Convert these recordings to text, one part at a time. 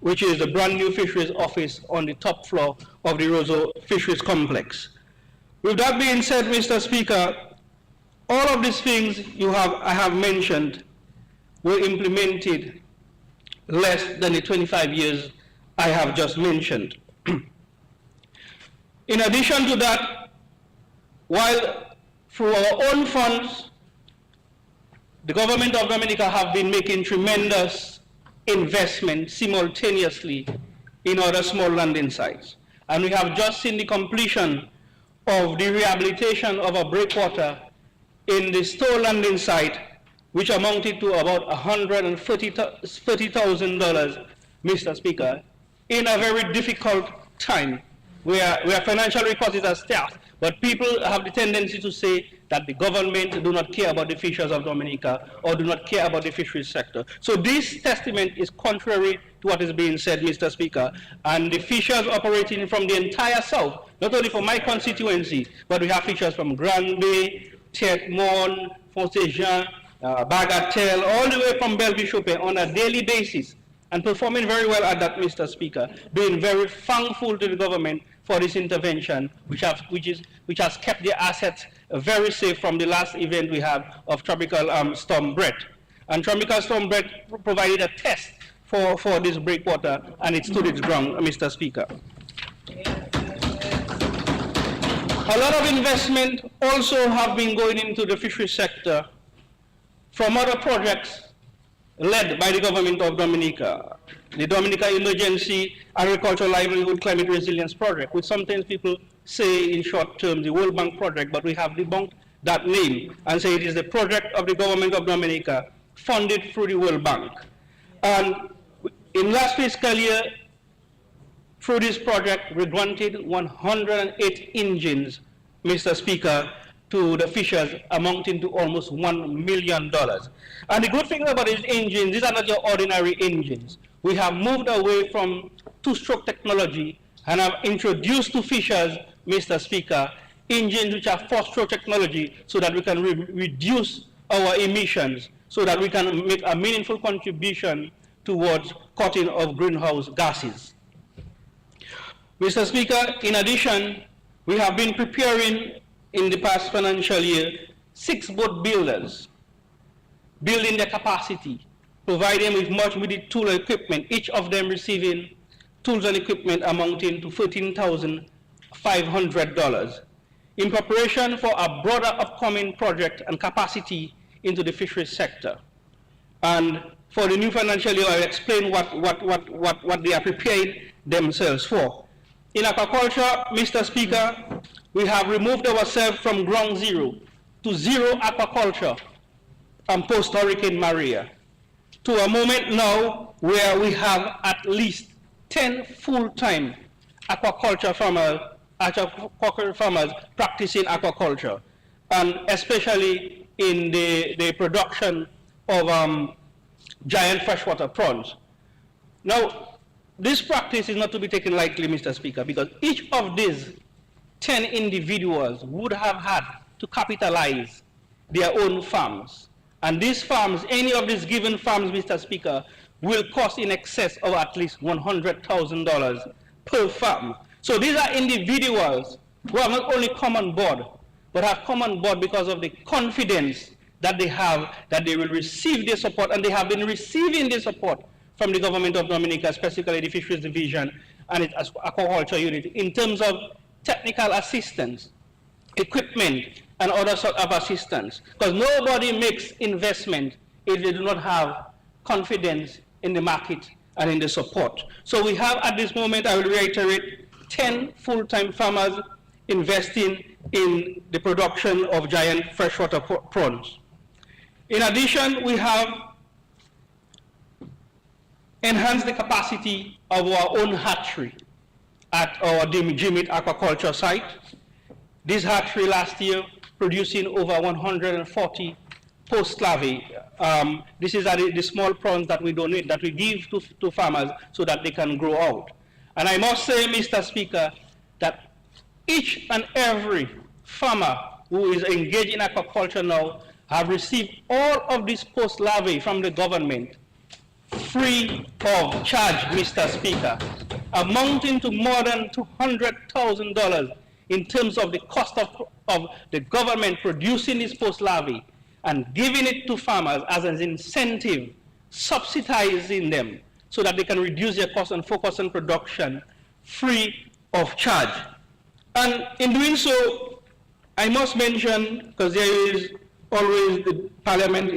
which is the brand new fisheries office on the top floor of the Roseau Fisheries Complex. With that being said, Mr. Speaker, all of these things I have mentioned were implemented less than the 25 years I have just mentioned. In addition to that, while through our own funds, the government of Dominica have been making tremendous investment simultaneously in other small landing sites. And we have just seen the completion of the rehabilitation of a breakwater in the Stowe landing site, which amounted to about $130,000, Mr. Speaker, in a very difficult time where financial resources are scarce. But people have the tendency to say that the government do not care about the fishers of Dominica or do not care about the fisheries sector. So this testament is contrary to what is being said, Mr. Speaker. And the fishers operating from the entire south, not only from my constituency, but we have fishers from Grand Bay, Tete-Mon, Font-Saint-Jean, Bagatelle, all the way from Bellevue-Chopin on a daily basis, and performing very well at that, Mr. Speaker, being very thankful to the government for this intervention, which has kept their assets very safe from the last event we had of Tropical Storm Brett. And Tropical Storm Brett provided a test for this breakwater, and it stood its ground, Mr. Speaker. A lot of investment also have been going into the fisheries sector from other projects led by the government of Dominica. The Dominica Emergency Agricultural Livelihood Climate Resilience Project, which sometimes people say in short term the World Bank project, but we have debunked that name and say it is the project of the government of Dominica funded through the World Bank. And in last fiscal year, through this project, we granted 108 engines, Mr. Speaker, to the fishers, amounting to almost $1 million. And the good thing about these engines, these are not your ordinary engines. We have moved away from two-stroke technology and have introduced to fishers, Mr. Speaker, engines which are four-stroke technology so that we can reduce our emissions, so that we can make a meaningful contribution towards cutting of greenhouse gases. Mr. Speaker, in addition, we have been preparing in the past financial year 6 boat builders, building their capacity, providing with much needed tool and equipment, each of them receiving tools and equipment amounting to $13,500 in preparation for a broader upcoming project and capacity into the fisheries sector. And for the new financial year, I'll explain what they are preparing themselves for. In aquaculture, Mr. Speaker, we have removed ourselves from ground zero to zero aquaculture and post-Hurricane Maria to a moment now where we have at least 10 full-time aquaculture farmers practicing aquaculture, and especially in the production of giant freshwater prawns. Now, this practice is not to be taken lightly, Mr. Speaker, because each of these 10 individuals would have had to capitalize their own farms. And these farms, any of these given farms, Mr. Speaker, will cost in excess of at least $100,000 per farm. So these are individuals who have not only come on board, but have come on board because of the confidence that they have that they will receive their support, and they have been receiving their support from the government of Dominica, specifically the Fisheries Division and its aquaculture unit, in terms of technical assistance, equipment, and other sort of assistance. Because nobody makes investment if they do not have confidence in the market and in the support. So we have at this moment, I will reiterate, 10 full-time farmers investing in the production of giant freshwater prawns. In addition, we have enhanced the capacity of our own hatchery at our Jimit aquaculture site. This hatchery last year producing over 140 post-larvae. This is the small prawns that we donate, that we give to farmers so that they can grow out. And I must say, Mr. Speaker, that each and every farmer who is engaged in aquaculture now have received all of these post-larvae from the government free of charge, Mr. Speaker, amounting to more than $200,000 in terms of the cost of the government producing these post larvae and giving it to farmers as an incentive, subsidizing them so that they can reduce their costs and focus on production free of charge. And in doing so, I must mention, because there is always, the Parliament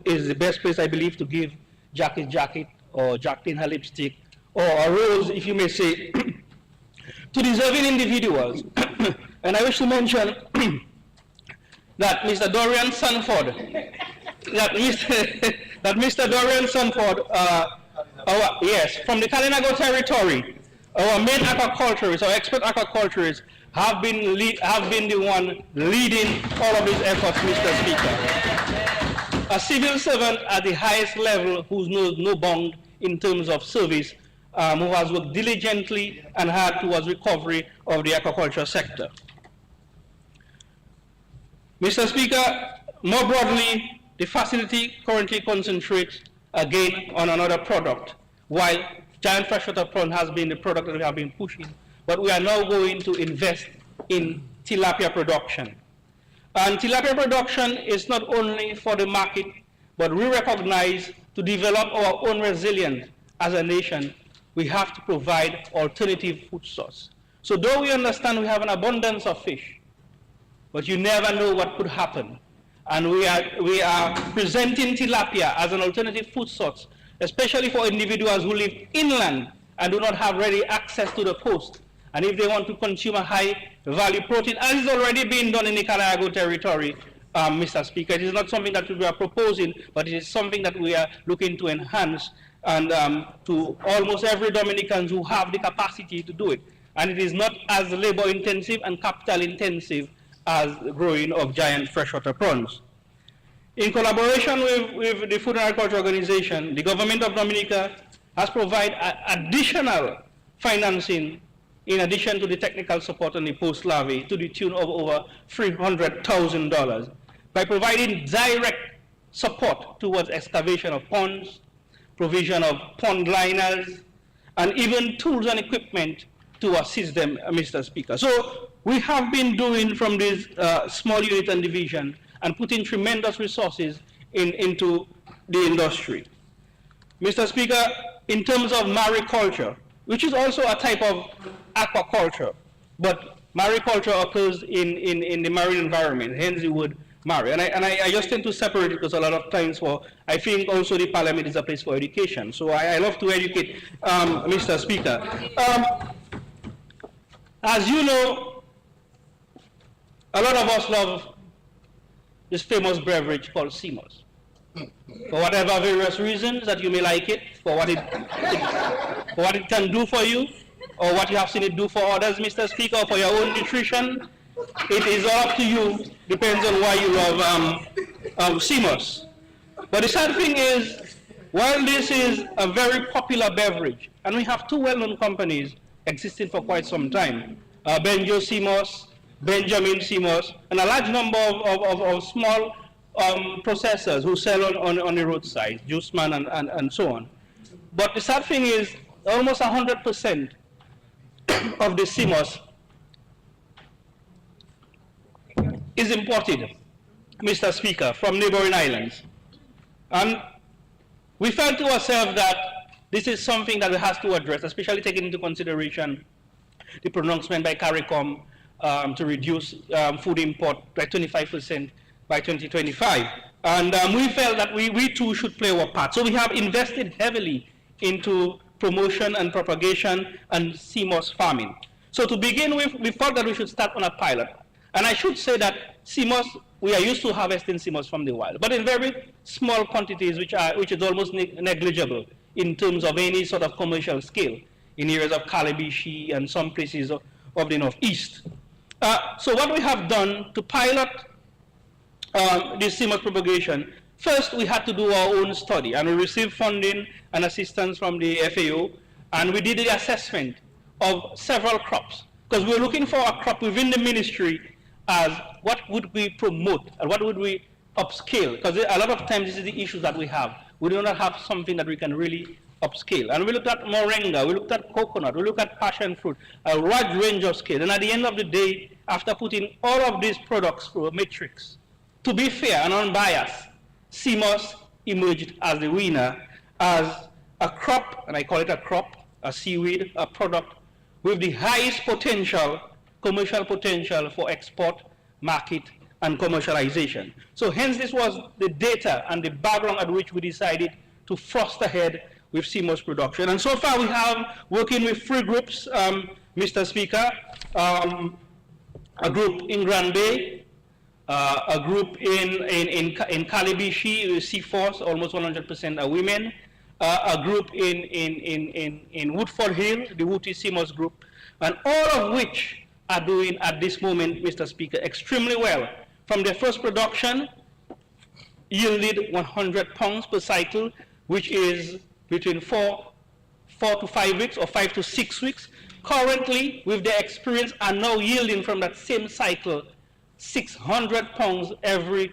is the best place, I believe, to give jacket or Jacqueline her lipstick, or a rose, if you may say, to deserving individuals. And I wish to mention that Mr. Dorian Sanford, Mr. Dorian Sanford, yes, from the Kalinago territory, our main aquaculturists, our expert aquaculturists, have been the one leading all of these efforts, Mr. Speaker. A civil servant at the highest level who knows no bound in terms of service, who has worked diligently and hard towards recovery of the aquaculture sector. Mr. Speaker, more broadly, the facility currently concentrates again on another product, while giant freshwater prawn has been the product that we have been pushing, but we are now going to invest in tilapia production. And tilapia production is not only for the market, but we recognize to develop our own resilience as a nation, we have to provide alternative food source. So though we understand we have an abundance of fish, but you never know what could happen. And we are presenting tilapia as an alternative food source, especially for individuals who live inland and do not have ready access to the coast. And if they want to consume a high value protein, as is already being done in the Kalinago territory, Mr. Speaker, it is not something that we are proposing, but it is something that we are looking to enhance and to almost every Dominican who have the capacity to do it. And it is not as labor intensive and capital intensive as growing of giant freshwater prawns. In collaboration with the Food and Agriculture Organization, the government of Dominica has provided additional financing in addition to the technical support on the post larvae to the tune of over $300,000 by providing direct support towards excavation of ponds, provision of pond liners, and even tools and equipment to assist them, Mr. Speaker. So we have been doing from this small unit and division and putting tremendous resources into the industry. Mr. Speaker, in terms of mariculture, which is also a type of aquaculture, but mariculture occurs in the marine environment, hence the word marry. And I just tend to separate it because a lot of times I think also the Parliament is a place for education. So I love to educate, Mr. Speaker. As you know, a lot of us love this famous beverage called CMOS. For whatever various reasons that you may like it, for what it can do for you, or what you have seen it do for others, Mr. Speaker, or for your own nutrition, it is all up to you, depends on why you love CMOS. But the sad thing is, while this is a very popular beverage, and we have two well-known companies existing for quite some time, Benjo CMOS, Benjamin CMOS, and a large number of small processors who sell on the roadside, Juiceman and so on. But the sad thing is, almost 100% of the CMOS is imported, Mr. Speaker, from neighboring islands. And we felt to ourselves that this is something that we have to address, especially taking into consideration the pronouncement by CARICOM to reduce food import by 25% by 2025. And we felt that we too should play our part. So we have invested heavily into promotion and propagation and CMOS farming. So to begin with, we thought that we should start on a pilot. And I should say that CMOS, we are used to harvesting CMOS from the wild, but in very small quantities, which is almost negligible in terms of any sort of commercial scale in areas of Calabishi and some places of the Northeast. So what we have done to pilot this CMOS propagation, first we had to do our own study, and we received funding and assistance from the FAO, and we did the assessment of several crops, because we were looking for a crop within the ministry as what would we promote and what would we upscale, because a lot of times this is the issue that we have. we do not have something that we can really upscale. And we looked at moringa, we looked at coconut, we looked at passion fruit, a wide range of scale. And at the end of the day, after putting all of these products through a matrix, to be fair and unbiased, CMOS emerged as the winner, as a crop, and I call it a crop, a seaweed, a product with the highest potential, commercial potential for export, market, and commercialization. So hence this was the data and the background at which we decided to thrust ahead with CMOS production. And so far we have, working with 3 groups, Mr. Speaker, a group in Grand Bay, a group in Kalibishi, Seaforth, almost 100% are women, a group in Woodford Hill, the Wooty CMOS group, and all of which are doing at this moment, Mr. Speaker, extremely well. From their first production, yielded 100 pounds per cycle, which is between 4 to 5 weeks or 5 to 6 weeks. Currently, with their experience, are now yielding from that same cycle 600 pounds every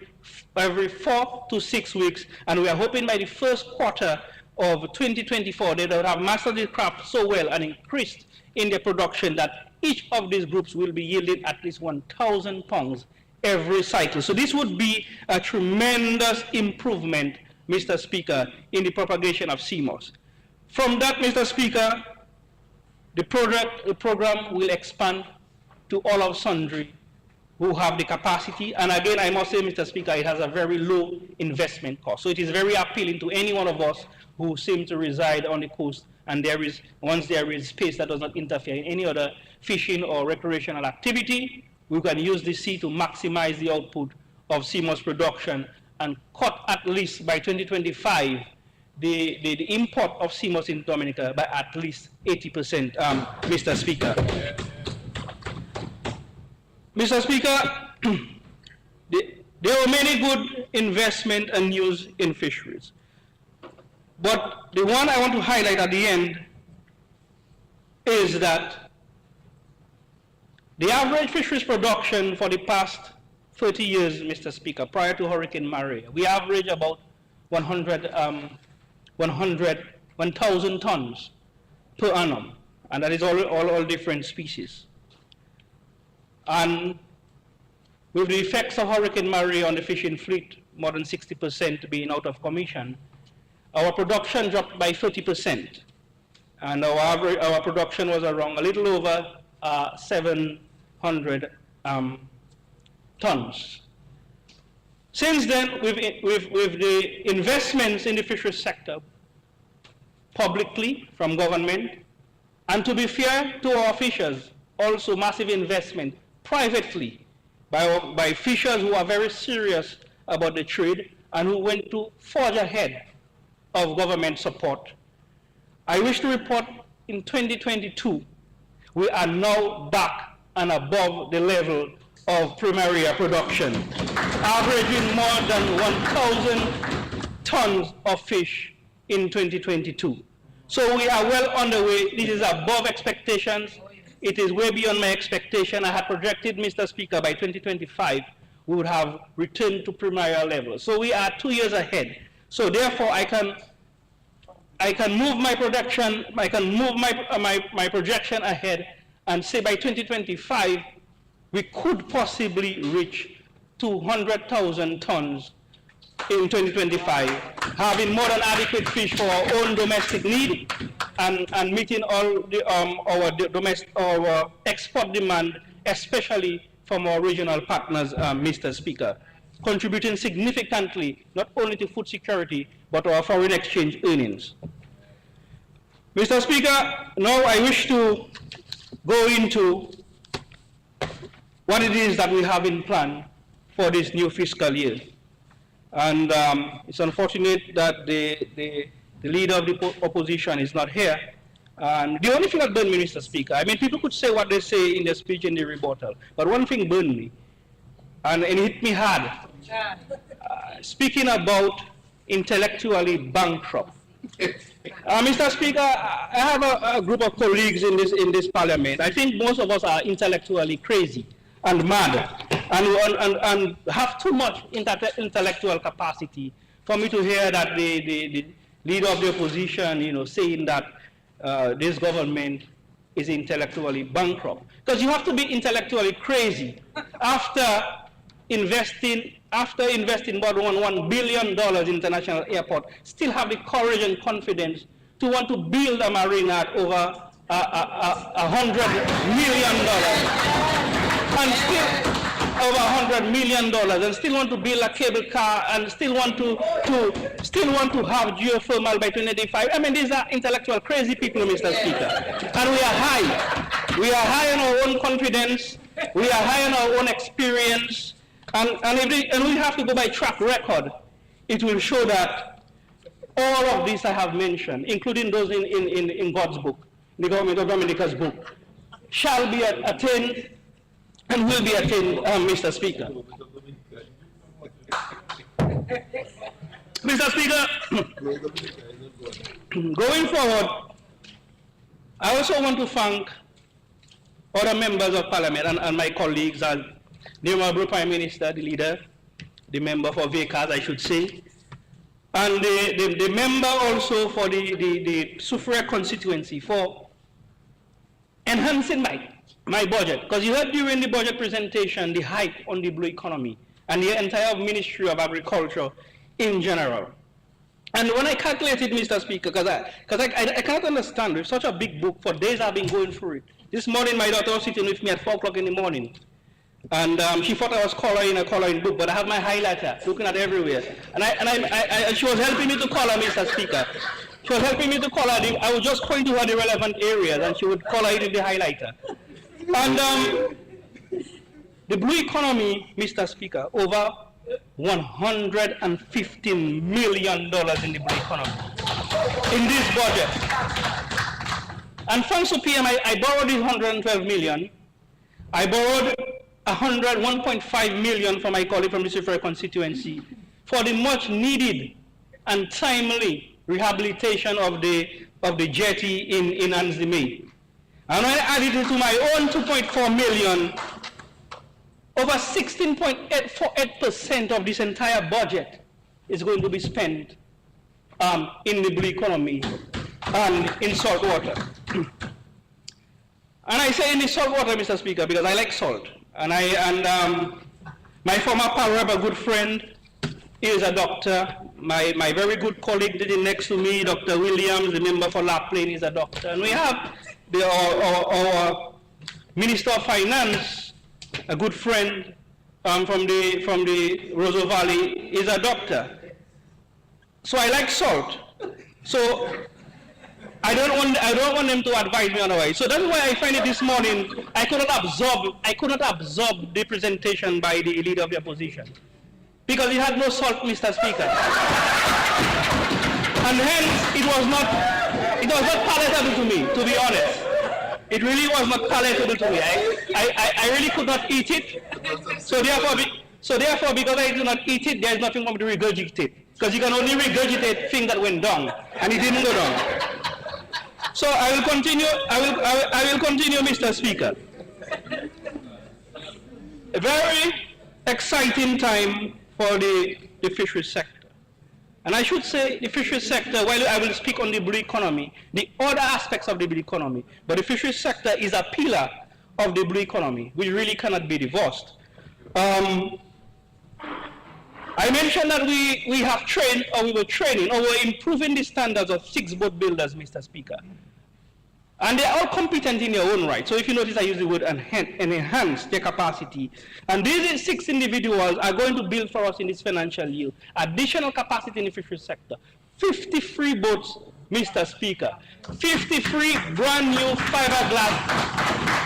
4 to 6 weeks, and we are hoping by the first quarter of 2024 they will have mastered the craft so well and increased in their production that each of these groups will be yielding at least 1,000 pounds every cycle. So this would be a tremendous improvement, Mr. Speaker, in the propagation of CMOS. From that, Mr. Speaker, the program will expand to all of sundry who have the capacity. And again, I must say, Mr. Speaker, it has a very low investment cost. So it is very appealing to any one of us who seem to reside on the coast, and once there is space that does not interfere in any other fishing or recreational activity, we can use the sea to maximize the output of CMOS production and cut at least by 2025 the import of CMOS in Dominica by at least 80%, Mr. Speaker. Mr. Speaker, there are many good investment and news in fisheries. But the one I want to highlight at the end is that the average fisheries production for the past 30 years, Mr. Speaker, prior to Hurricane Maria, we average about 1,000 tons per annum, and that is all different species. And with the effects of Hurricane Maria on the fishing fleet, more than 60% being out of commission, our production dropped by 30%. And our production was around a little over 700 tons. Since then, with the investments in the fisheries sector, publicly from government, and to be fair to our fishers, also massive investment privately by fishers who are very serious about the trade and who went to forge ahead of government support. I wish to report in 2022, we are now back and above the level of primary production, averaging more than 1,000 tons of fish in 2022. So we are well on the way. This is above expectations. It is way beyond my expectation. I had projected, Mr. Speaker, by 2025, we would have returned to primary level. So we are 2 years ahead. So therefore, I can move my production, I can move my projection ahead and say by 2025, we could possibly reach 200,000 tons in 2025, having more than adequate fish for our own domestic need and meeting all the, our export demand, especially from our regional partners, Mr. Speaker, contributing significantly not only to food security, but our foreign exchange earnings. Mr. Speaker, now I wish to go into what it is that we have in plan for this new fiscal year. And it's unfortunate that the leader of the opposition is not here. And the only thing that burned me, Mr. Speaker, I mean, people could say what they say in their speech in the rebuttal, but one thing burned me, and it hit me hard. Speaking about intellectually bankrupt. Mr. Speaker, I have a group of colleagues in this parliament. I think most of us are intellectually crazy and mad and have too much intellectual capacity for me to hear that the leader of the opposition, saying that this government is intellectually bankrupt. Because you have to be intellectually crazy after investing more than $1 billion in international airport, still have the courage and confidence to want to build a marina at over $100 million, and still over $100 million, and still want to build a cable car, and still want to have geothermal by 2085. I mean, these are intellectual crazy people, Mr. Speaker. And we are high. We are high on our own confidence. We are high on our own experience. And we have to go by track record. It will show that all of these I have mentioned, including those in God's book, the government of Dominica's book, shall be attained and will be attained, Mr. Speaker. Mr. Speaker, going forward, I also want to thank other members of Parliament and my colleagues, and the Honorable Prime Minister, the leader, the member for VCAS, I should say, and the member also for the Fisheries Constituency for enhancing my budget. Because you heard during the budget presentation the hype on the blue economy and the entire Ministry of Agriculture in general. And when I calculated, Mr. Speaker, because I cannot understand, with such a big book, for days I've been going through it. This morning my daughter was sitting with me at 4 o'clock in the morning. And she thought I was coloring a coloring book, but I have my highlighter, looking at everywhere. And she was helping me to color, Mr. Speaker. She was helping me to color. I would just point to her the relevant areas, and she would color it with the highlighter. And the blue economy, Mr. Speaker, over $115 million in the blue economy in this budget. And thanks to PM, I borrowed this 112 million. I borrowed 1.5 million from my colleague from the Fisheries Constituency for the much needed and timely rehabilitation of the jetty in Anzime. And I added it to my own 2.4 million. Over 16.8% of this entire budget is going to be spent in the blue economy and in salt water. And I say in the salt water, Mr. Speaker, because I like salt. And my former Parliamentary good friend is a doctor. My very good colleague sitting next to me, Dr. Williams, the member for La Plaine, is a doctor. And we have our Minister of Finance, a good friend from the Roseau Valley, is a doctor. So I like salt. So I don't want them to advise me otherwise. So that's why I find it this morning I could not absorb the presentation by the leader of the opposition, because it had no salt, Mr. Speaker. And hence it was not palatable to me, to be honest. It really was not palatable to me. I really could not eat it. So therefore, because I do not eat it, there is nothing for me to regurgitate. Because you can only regurgitate things that went down, and it didn't go down. So I will continue. I will continue, Mr. Speaker. A very exciting time for the fisheries sector. And I should say the fisheries sector, while I will speak on the blue economy, the other aspects of the blue economy, but the fisheries sector is a pillar of the blue economy, which really cannot be divorced. I mentioned that we have trained, or we were training, or we're improving the standards of 6 boat builders, Mr. Speaker. And they're all competent in their own right. So if you notice, I use the word enhance their capacity. And these 6 individuals are going to build for us in this financial year additional capacity in the fisheries sector. 53 boats, Mr. Speaker. 53 brand new fiberglass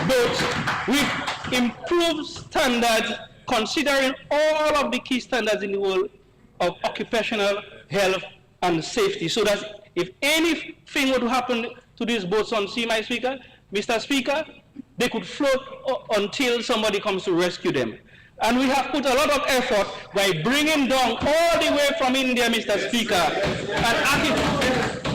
boats with improved standards, considering all of the key standards in the world of occupational health and safety. So that if anything were to happen to these boats on sea, Mr. Speaker, they could float until somebody comes to rescue them. And we have put a lot of effort by bringing down all the way from India, Mr. Speaker,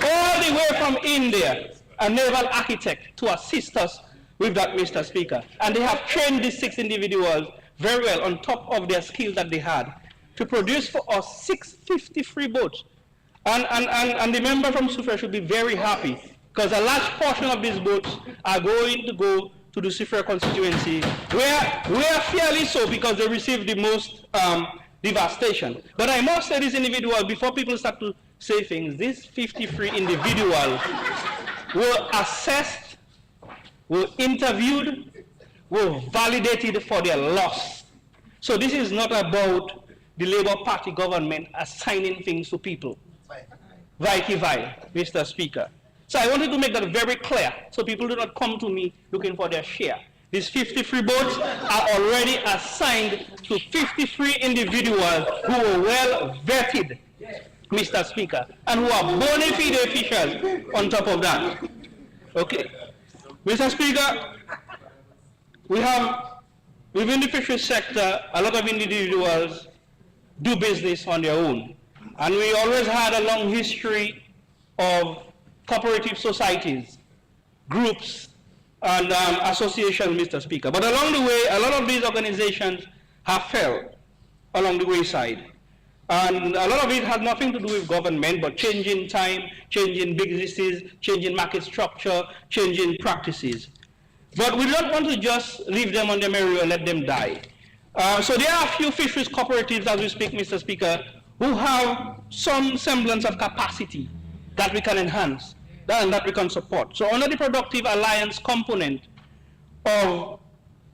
all the way from India, a naval architect to assist us with that, Mr. Speaker. And they have trained these 6 individuals very well on top of their skills that they had to produce for us 653 boats. And the member from Sufra should be very happy, because a large portion of these boats are going to go to the Sufra constituency, where fairly so, because they received the most devastation. But I must say this individual, before people start to say things, these 53 individuals were assessed, were interviewed, were validated for their loss. So this is not about the Labour Party government assigning things to people. Vice, Mr. Speaker. So I wanted to make that very clear, so people do not come to me looking for their share. These 53 boats are already assigned to 53 individuals who were well vetted, Mr. Speaker, and who are bona fide officials on top of that. Okay. Mr. Speaker, we have, within the fisheries sector, a lot of individuals do business on their own. And we always had a long history of cooperative societies, groups, and associations, Mr. Speaker. But along the way, a lot of these organizations have failed along the wayside. And a lot of it has nothing to do with government, but changing time, changing businesses, changing market structure, changing practices. But we don't want to just leave them on their merry and let them die. So there are a few fisheries cooperatives as we speak, Mr. Speaker, who have some semblance of capacity that we can enhance and that we can support. So under the Productive Alliance component of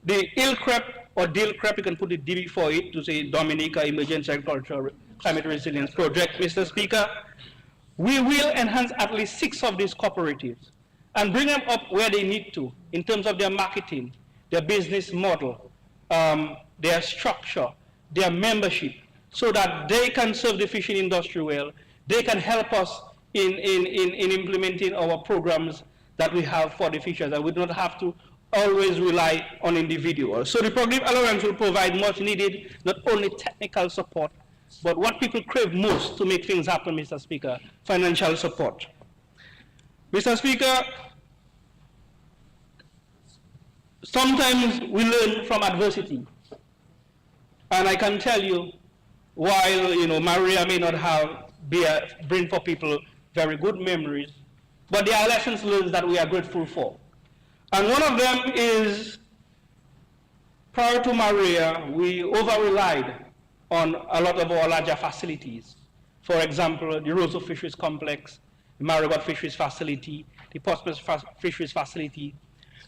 the ILCREP or DILCREP, you can put the D before it to say Dominica Emergency Agricultural Climate Resilience Project, Mr. Speaker, we will enhance at least 6 of these cooperatives and bring them up where they need to in terms of their marketing, their business model, their structure, their membership, so that they can serve the fishing industry well. They can help us in implementing our programs that we have for the fishers, and we do not have to always rely on individuals. So the Productive Alliance will provide much needed, not only technical support, but what people crave most to make things happen, Mr. Speaker, financial support. Mr. Speaker, sometimes we learn from adversity. And I can tell you, while Maria may not bring for people very good memories, but there are lessons learned that we are grateful for. And one of them is, prior to Maria, we over-relied on a lot of our larger facilities. For example, the Roseau Fisheries Complex, the Marigot Fisheries Facility, the Portsmouth Fisheries Facility,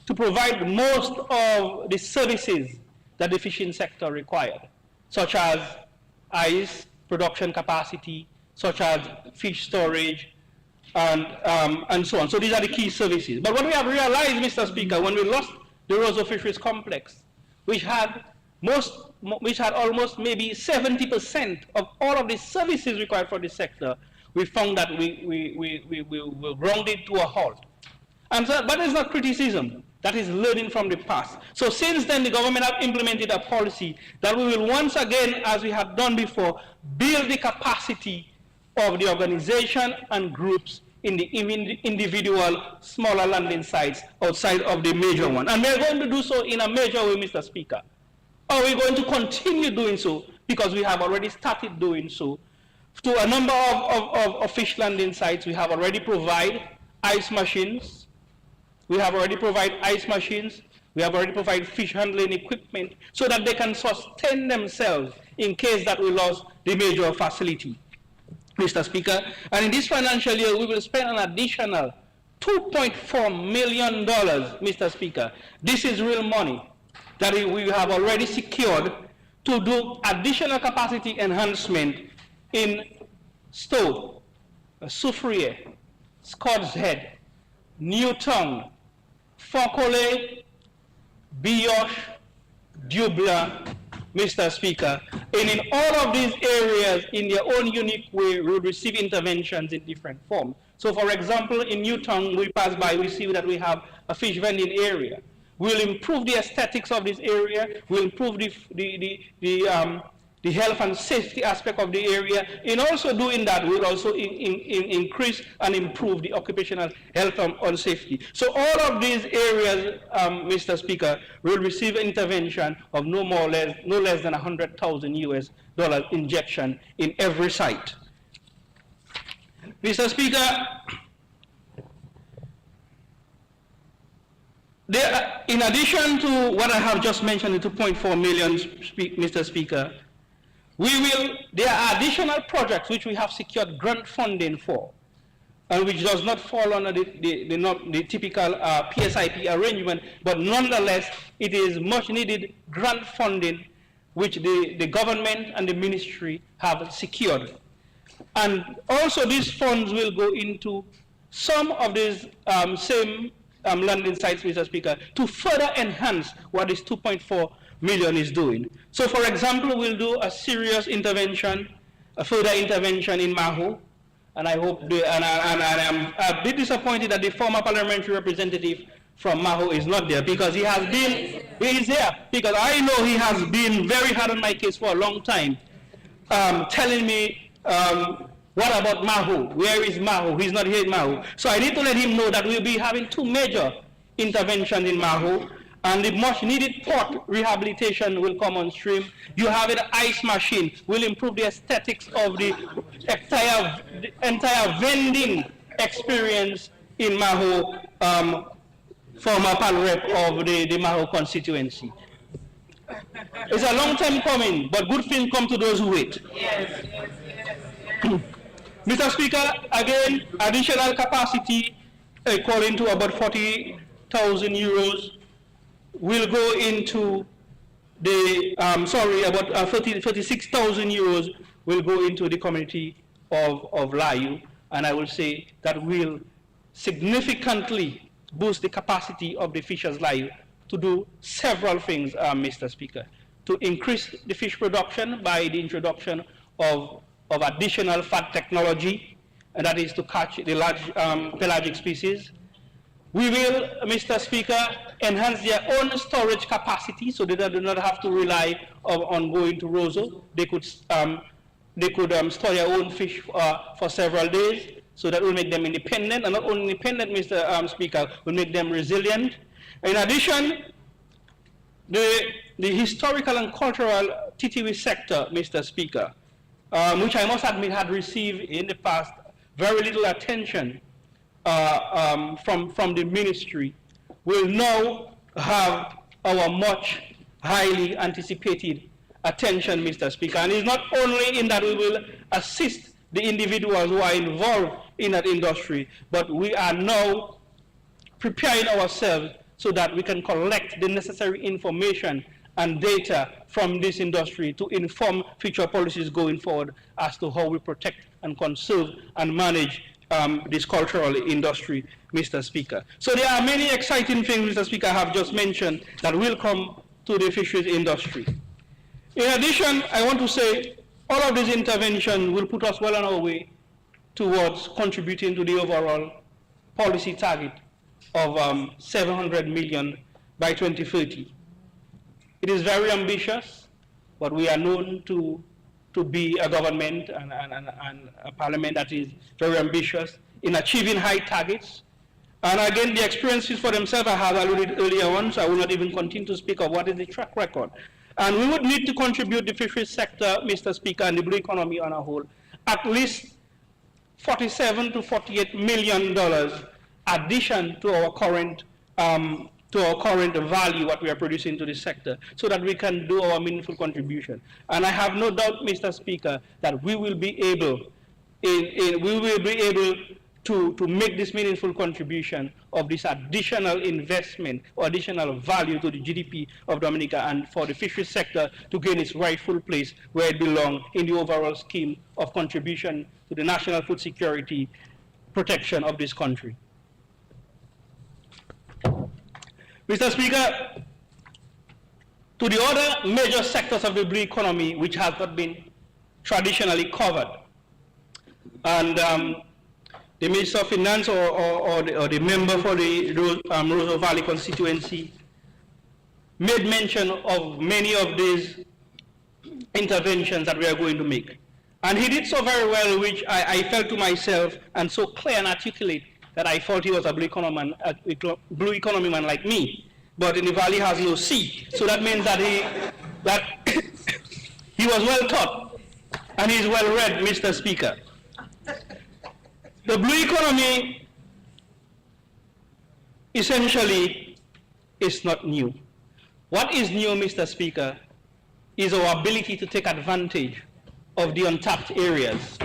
to provide most of the services that the fishing sector required, such as ice production capacity, such as fish storage, and so on. So these are the key services. But what we have realized, Mr. Speaker, when we lost the Roseau Fisheries Complex, which had almost maybe 70% of all of the services required for the sector, we found that we were grounded to a halt. And so, but it's not criticism. That is learning from the past. So since then, the government have implemented a policy that we will once again, as we have done before, build the capacity of the organization and groups in the individual smaller landing sites outside of the major one. And we're going to do so in a major way, Mr. Speaker. Or we're going to continue doing so because we have already started doing so. To a number of fish landing sites, we have already provided ice machines. We have already provided ice machines. We have already provided fish handling equipment so that they can sustain themselves in case that we lost the major facility, Mr. Speaker. And in this financial year, we will spend an additional $2.4 million, Mr. Speaker. This is real money that we have already secured to do additional capacity enhancement in Stowe, Soufriere, Scott's Head, Newtown, Fokole, Bioche, Dubla, Mr. Speaker. And in all of these areas, in their own unique way, we will receive interventions in different forms. So for example, in Newtown, we pass by, we see that we have a fish vending area. We'll improve the aesthetics of this area. We'll improve the the health and safety aspect of the area. In also doing that, we'll also increase and improve the occupational health and safety. So all of these areas, Mr. Speaker, will receive intervention of no less than $100,000 injection in every site. Mr. Speaker, in addition to what I have just mentioned, the 2.4 million, Mr. Speaker, there are additional projects which we have secured grant funding for, and which does not fall under the typical PSIP arrangement, but nonetheless, it is much needed grant funding which the government and the ministry have secured. And also these funds will go into some of these same landing sites, Mr. Speaker, to further enhance what this 2.4 million is doing. So for example, we'll do a serious intervention, a further intervention in Mahu, and I hope, and I'm a bit disappointed that the former parliamentary representative from Mahu is not there, because he is there, because I know he has been very hard on my case for a long time, telling me, what about Mahu? Where is Mahu? He's not here in Mahu. So I need to let him know that we'll be having 2 major interventions in Mahu, and the much needed port rehabilitation will come on stream. You have an ice machine, will improve the aesthetics of the entire vending experience in Mahu, former Pal Rep of the Mahu constituency. It's a long time coming, but good things come to those who wait. Yes. Mr. Speaker, again, additional capacity equaling to about 40,000 euros will go into the, about 36,000 euros will go into the community of Layu, and I will say that will significantly boost the capacity of the fishers Layu to do several things, Mr. Speaker. To increase the fish production by the introduction of additional fat technology, and that is to catch the large pelagic species. We will, Mr. Speaker, enhance their own storage capacity so that they do not have to rely on going to Roseau. They could store their own fish for several days, so that will make them independent, and not only independent, Mr. Speaker, will make them resilient. In addition, the historical and cultural TTV sector, Mr. Speaker, which I must admit had received in the past very little attention from the ministry, will now have our much highly anticipated attention, Mr. Speaker. And it's not only in that we will assist the individuals who are involved in that industry, but we are now preparing ourselves so that we can collect the necessary information and data from this industry to inform future policies going forward as to how we protect and conserve and manage this cultural industry, Mr. Speaker. So there are many exciting things, Mr. Speaker, I have just mentioned that will come to the fisheries industry. In addition, I want to say all of these interventions will put us well on our way towards contributing to the overall policy target of 700 million by 2030. It is very ambitious, but we are known to be a government and a parliament that is very ambitious in achieving high targets. And again, the experiences for themselves I have alluded earlier on, so I will not even continue to speak of what is the track record. And we would need to contribute the fisheries sector, Mr. Speaker, and the blue economy on a whole, at least $47 to $48 million addition to our current value, what we are producing to the sector, so that we can do our meaningful contribution. And I have no doubt, Mr. Speaker, that we will be able, to make this meaningful contribution of this additional investment or additional value to the GDP of Dominica, and for the fisheries sector to gain its rightful place where it belongs in the overall scheme of contribution to the national food security protection of this country. Mr. Speaker, to the other major sectors of the blue economy which have not been traditionally covered, and the Minister of Finance or the member for the Roseau Valley constituency made mention of many of these interventions that we are going to make. And he did so very well, which I felt to myself, and so clear and articulate, that I thought he was a blue economy man like me. But in the valley has no sea. So that means that he was well taught and he's well read, Mr. Speaker. The blue economy essentially is not new. What is new, Mr. Speaker, is our ability to take advantage of the untapped areas.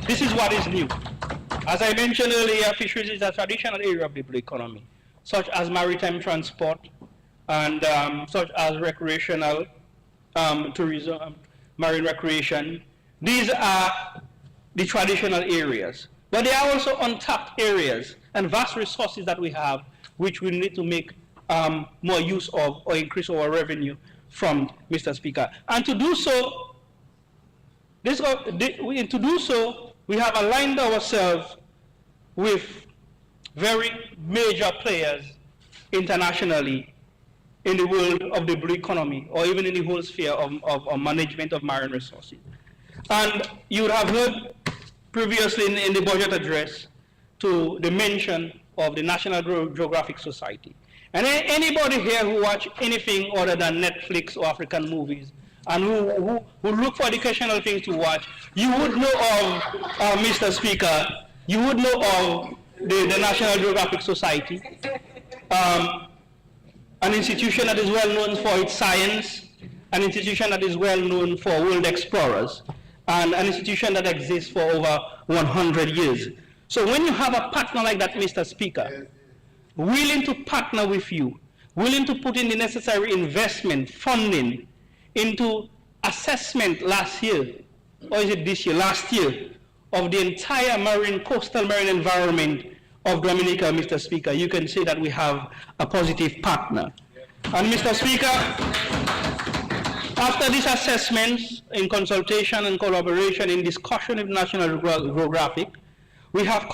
This is what is new. As I mentioned earlier, fisheries is a traditional area of the blue economy, such as maritime transport and such as recreational tourism, marine recreation. These are the traditional areas. But there are also untapped areas and vast resources that we have, which we need to make more use of or increase our revenue from, Mr. Speaker. And to do so, we have aligned ourselves with very major players internationally in the world of the blue economy, or even in the whole sphere of management of marine resources. And you would have heard previously in the budget address to the mention of the National Geographic Society. And anybody here who watch anything other than Netflix or African movies, and who look for educational things to watch, you would know of, Mr. Speaker, you would know of the National Geographic Society, an institution that is well known for its science, an institution that is well known for world explorers, and an institution that exists for over 100 years. So when you have a partner like that, Mr. Speaker, willing to partner with you, willing to put in the necessary investment, funding, into assessment last year, or is it this year, last year, of the entire coastal marine environment of Dominica, Mr. Speaker, you can say that we have a positive partner. And Mr. Speaker, after these assessments, in consultation and collaboration, in discussion with National Geographic, we have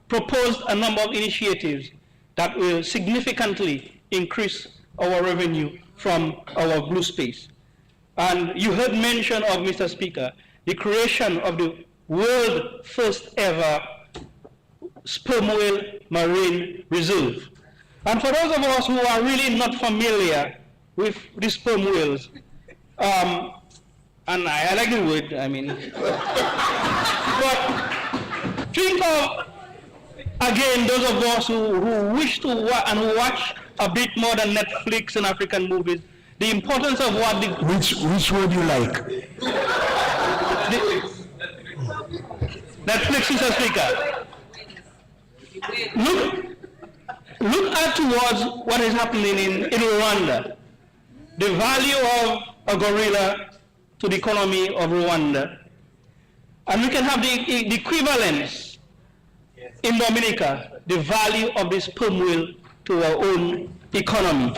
proposed a number of initiatives that will significantly increase our revenue from our blue space. And you heard mention of, Mr. Speaker, the creation of the world first ever sperm whale marine reserve. And for those of us who are really not familiar with the sperm whales, and I like the word, I mean, but think of, again, those of us who wish to watch a bit more than Netflix and African movies, the importance of what the... Which word you like? Netflix, Mr. Speaker. Look at towards what is happening in Rwanda. The value of a gorilla to the economy of Rwanda. And we can have the equivalence in Dominica, the value of this sperm whale to our own economy.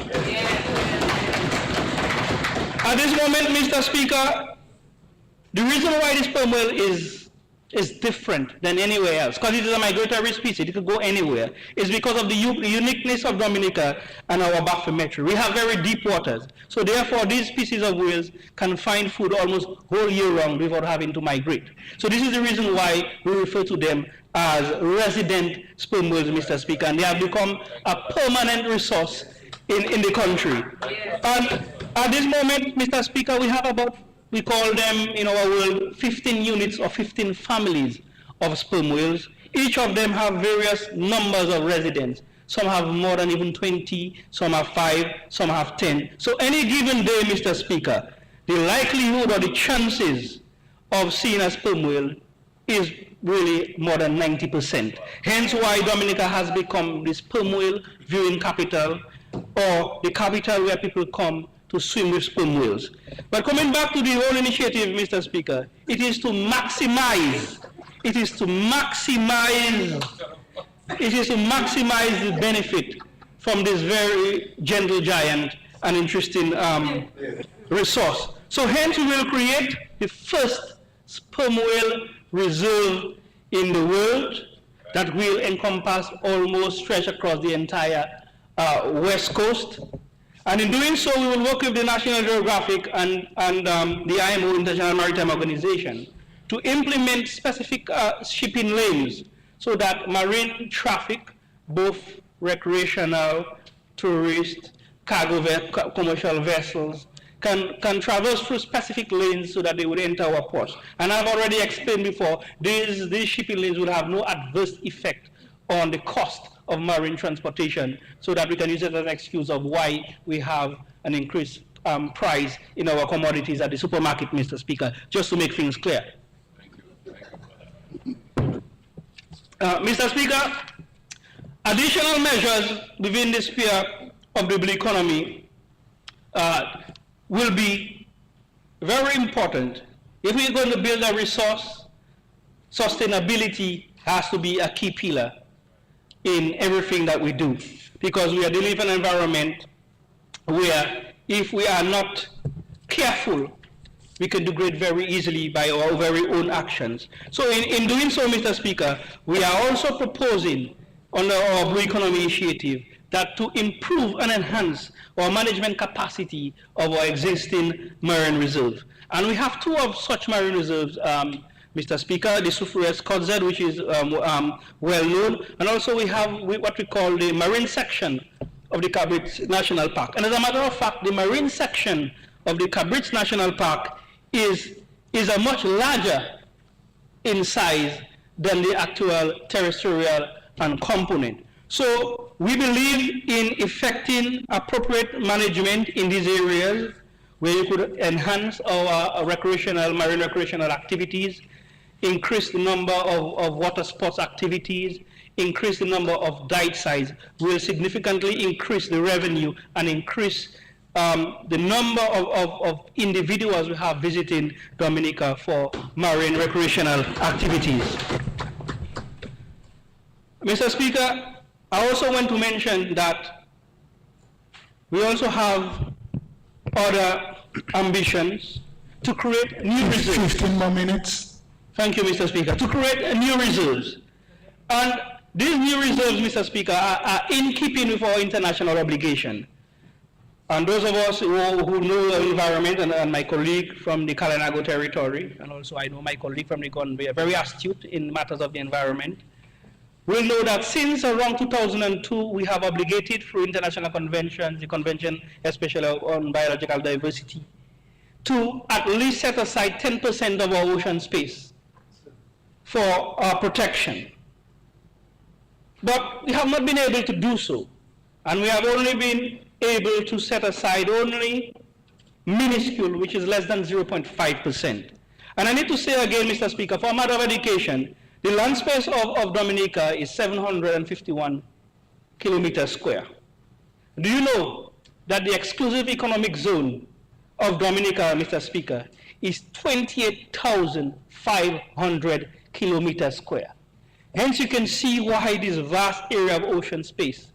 At this moment, Mr. Speaker, the reason why this sperm whale is different than anywhere else, because it is a migratory species, it could go anywhere, is because of the uniqueness of Dominica and our bathymetry. We have very deep waters, so therefore these species of whales can find food almost whole year round without having to migrate. So this is the reason why we refer to them as resident sperm whales, Mr. Speaker, and they have become a permanent resource in the country. And at this moment, Mr. Speaker, we have about, we call them in our world 15 units or 15 families of sperm whales. Each of them have various numbers of residents. Some have more than even 20, some have 5, some have 10. So any given day, Mr. Speaker, the likelihood or the chances of seeing a sperm whale is really more than 90%. Hence why Dominica has become the sperm whale viewing capital, or the capital where people come to swim with sperm whales. But coming back to the whole initiative, Mr. Speaker, it is to maximize the benefit from this very gentle giant and interesting resource. So hence we will create the first sperm whale reserve in the world that will encompass almost stretch across the entire west coast. And in doing so, we will work with the National Geographic and the IMO, International Maritime Organization, to implement specific shipping lanes so that marine traffic, both recreational, tourist, cargo, commercial vessels, can traverse through specific lanes so that they would enter our ports. And I've already explained before, these shipping lanes will have no adverse effect on the cost of marine transportation, so that we can use it as an excuse of why we have an increased price in our commodities at the supermarket, Mr. Speaker, just to make things clear. Mr. Speaker, additional measures within the sphere of the blue economy will be very important. If we're going to build a resource, sustainability has to be a key pillar in everything that we do, because we are dealing with an environment where if we are not careful, we can degrade very easily by our very own actions. So in doing so, Mr. Speaker, we are also proposing under our Blue Economy Initiative that to improve and enhance our management capacity of our existing marine reserve. And we have two of such marine reserves, Mr. Speaker, the Fisheries Cottage, which is well known, and also we have what we call the marine section of the Cottage National Park. And as a matter of fact, the marine section of the Cottage National Park is a much larger in size than the actual terrestrial and component. So we believe in effecting appropriate management in these areas where you could enhance our marine recreational activities, increase the number of water sports activities, increase the number of diet size, will significantly increase the revenue and increase the number of individuals we have visiting Dominica for marine recreational activities. Mr. Speaker, I also want to mention that we also have other ambitions to create new reserves. 15 more minutes. Thank you, Mr. Speaker. To create new reserves. And these new reserves, Mr. Speaker, are in keeping with our international obligation. And those of us who know the environment, and my colleague from the Kalinago territory, and also I know my colleague from the Gombe, are very astute in matters of the environment, will know that since around 2002, we have obligated through international conventions, the Convention especially on biological diversity, to at least set aside 10% of our ocean space for our protection. But we have not been able to do so, and we have only been able to set aside only minuscule, which is less than 0.5%. And I need to say again, Mr. Speaker, for a matter of education, the land space of Dominica is 751 kilometers square. Do you know that the exclusive economic zone of Dominica, Mr. Speaker, is 28,500 kilometers square? Hence you can see why this vast area of ocean space,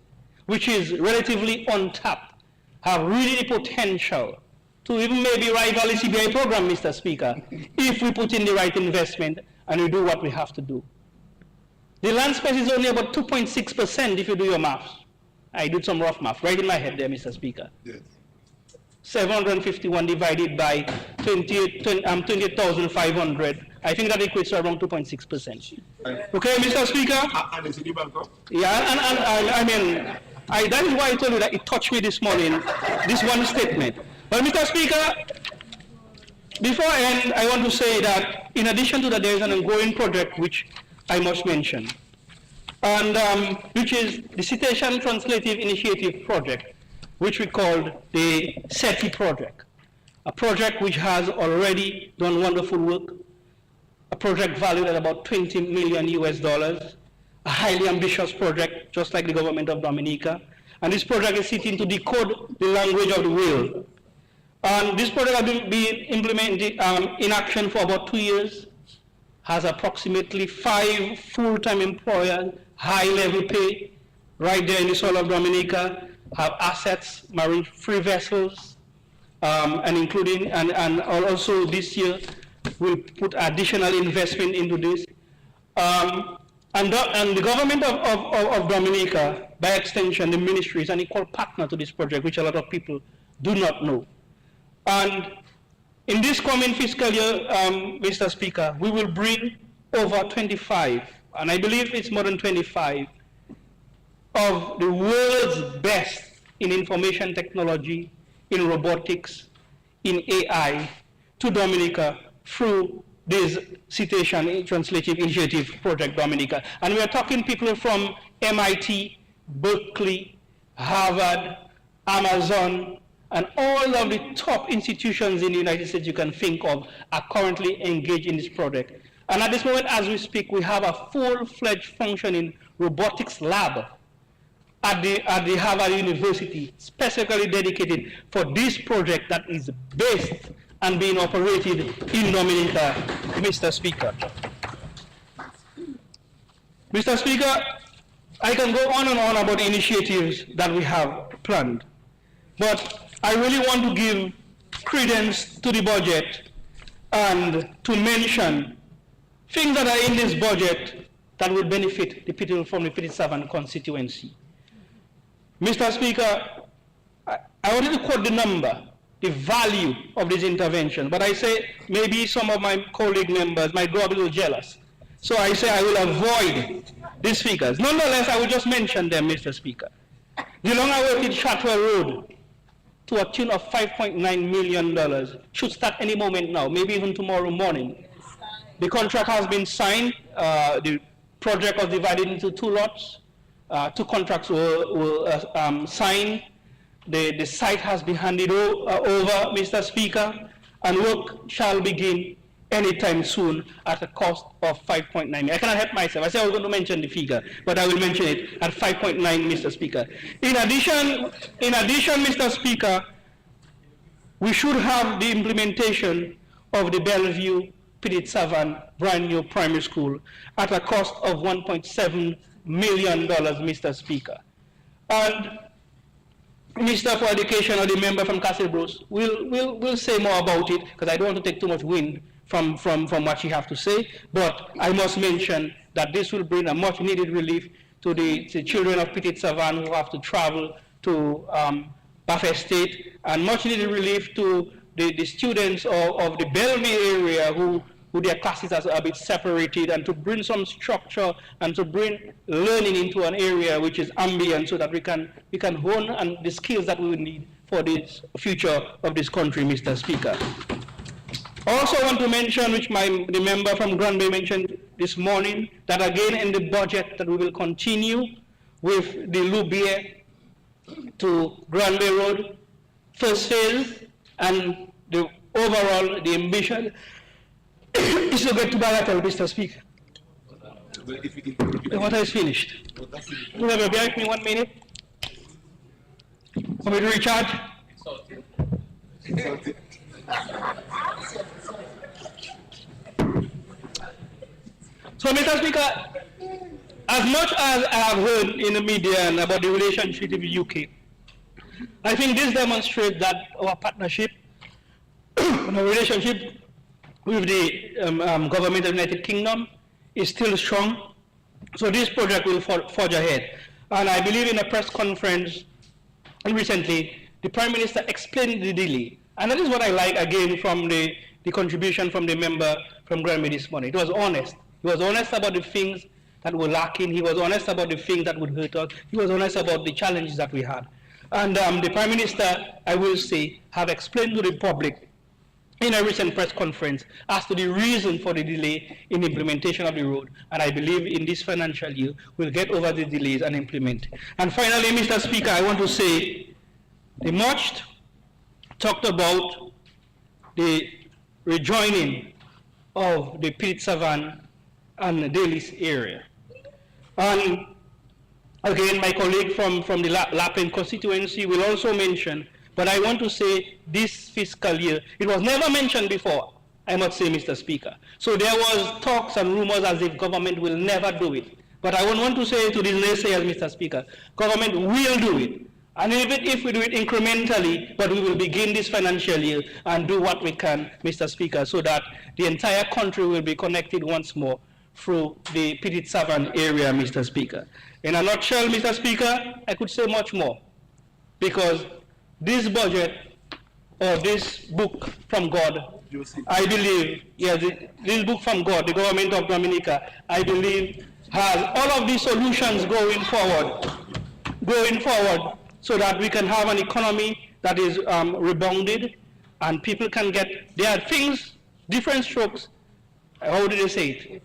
which is relatively untapped, have really the potential to even maybe rival the CBI program, Mr. Speaker, if we put in the right investment and we do what we have to do. The land space is only about 2.6% if you do your maths. I did some rough math right in my head there, Mr. Speaker. Yes. 751 divided by 28,500. I think that equates to around 2.6%. Okay, Mr. Speaker? Yeah, and I mean, that is why I told you that it touched me this morning, this one statement. But Mr. Speaker, before I end, I want to say that in addition to that, there is an ongoing project which I must mention, and which is the Citation Translative Initiative Project, which we called the SETI project, a project which has already done wonderful work, a project valued at about $20 million US, a highly ambitious project, just like the government of Dominica. And this project is seeking to decode the language of the whale. And this project has been implemented in action for about 2 years, has approximately 5 full-time employers, high-level pay, right there in the soil of Dominica, have assets, marine-free vessels, and also this year we'll put additional investment into this. And the government of Dominica, by extension, the ministry, is an equal partner to this project, which a lot of people do not know. And in this coming fiscal year, Mr. Speaker, we will bring over 25, and I believe it's more than 25, of the world's best in information technology, in robotics, in AI, to Dominica through this Citation Translative Initiative Project Dominica. And we are talking people from MIT, Berkeley, Harvard, Amazon, and all of the top institutions in the United States you can think of are currently engaged in this project. And at this moment, as we speak, we have a full-fledged functioning robotics lab at the Harvard University, specifically dedicated for this project that is based and being operated in Dominica, Mr. Speaker. Mr. Speaker, I can go on and on about the initiatives that we have planned, but I really want to give credence to the budget and to mention things that are in this budget that will benefit the people from the Pittsburgh constituency. Mr. Speaker, I wanted to quote the number, the value of this intervention, but I say maybe some of my colleague members might grow a little jealous. So I say I will avoid these figures. Nonetheless, I will just mention them, Mr. Speaker. The long-awaited Chartwell Road, to a tune of $5.9 million, should start any moment now, maybe even tomorrow morning. The contract has been signed. The project was divided into 2 lots. 2 contracts were signed. The site has been handed over, Mr. Speaker, and work shall begin anytime soon at a cost of 5.9 million. I cannot help myself. I said I was going to mention the figure, but I will mention it at 5.9, Mr. Speaker. In addition, Mr. Speaker, we should have the implementation of the Bellevue Petite Savane brand new primary school at a cost of $1.7 million, Mr. Speaker. And Minister for Education or the member from Castlebrose will say more about it, because I don't want to take too much wind from what she has to say, but I must mention that this will bring a much needed relief to the children of Petite Savane who have to travel to Buffet State, and much needed relief to the students of the Bellevue area who their classes are a bit separated, and to bring some structure and to bring learning into an area which is ambient, so that we can hone and the skills that we will need for the future of this country, Mr. Speaker. I also want to mention, which the member from Granby mentioned this morning, that again in the budget that we will continue with the Loubier to Granby Road first phase, and the overall, the ambition is to get to Baratel, Mr. Speaker. The water is finished. You have a bear with me 1 minute? For me to recharge? So, Mr. Speaker, as much as I have heard in the media about the relationship with the UK, I think this demonstrates that our partnership and our relationship with the government of the United Kingdom is still strong. So this project will forge ahead. And I believe in a press conference recently, the Prime Minister explained the delay. And that is what I like, again, from the contribution from the member from Granby this morning. It was honest. He was honest about the things that were lacking. He was honest about the things that would hurt us. He was honest about the challenges that we had. And the Prime Minister, I will say, have explained to the public in a recent press conference as to the reason for the delay in implementation of the road. And I believe in this financial year, we'll get over the delays and implement. And finally, Mr. Speaker, I want to say, the much talked about the rejoining of the Petite Savane and the Dalis area. And again, my colleague from the Lapin constituency will also mention, but I want to say this fiscal year, it was never mentioned before, I must say, Mr. Speaker. So there was talks and rumors as if government will never do it. But I want to say to these naysayers, Mr. Speaker, government will do it. And even if we do it incrementally, but we will begin this financial year and do what we can, Mr. Speaker, so that the entire country will be connected once more through the Petit Savant area, Mr. Speaker. In a nutshell, Mr. Speaker, I could say much more, because this budget, or this book from God, I believe, yes, this book from God, the government of Dominica, I believe has all of these solutions going forward, so that we can have an economy that is rebounded, and people can get, there are things, different strokes, how did they say it?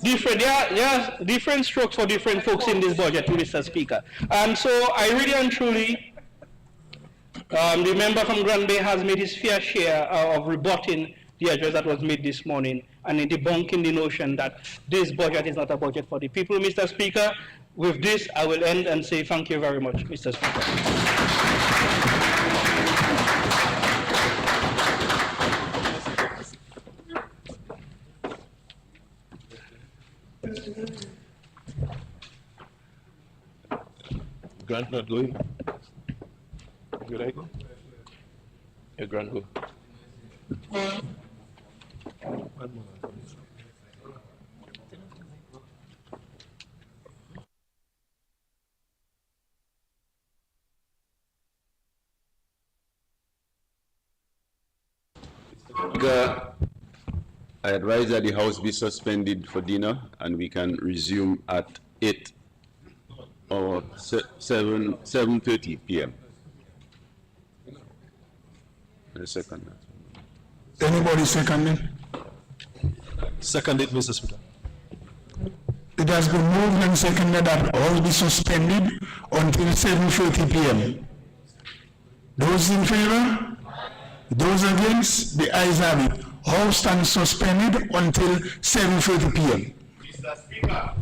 There are different strokes for different folks in this budget, Mr. Speaker. And so I really and truly, the member from Grand Bay has made his fair share of rebutting the address that was made this morning and in debunking the notion that this budget is not a budget for the people, Mr. Speaker. With this, I will end and say thank you very much, Mr. Speaker. Grant not going? Should I go? Yeah, Grant go. One more. I advise that the House be suspended for dinner and we can resume at 8 or 7:30 p.m. A second. Anybody seconding? Second it, Mr. Speaker. It has been moved and seconded that all be suspended until 7:30 p.m. Those in favor? Those against? The ayes have it. All stand suspended until 7:30 p.m. Mr. Speaker.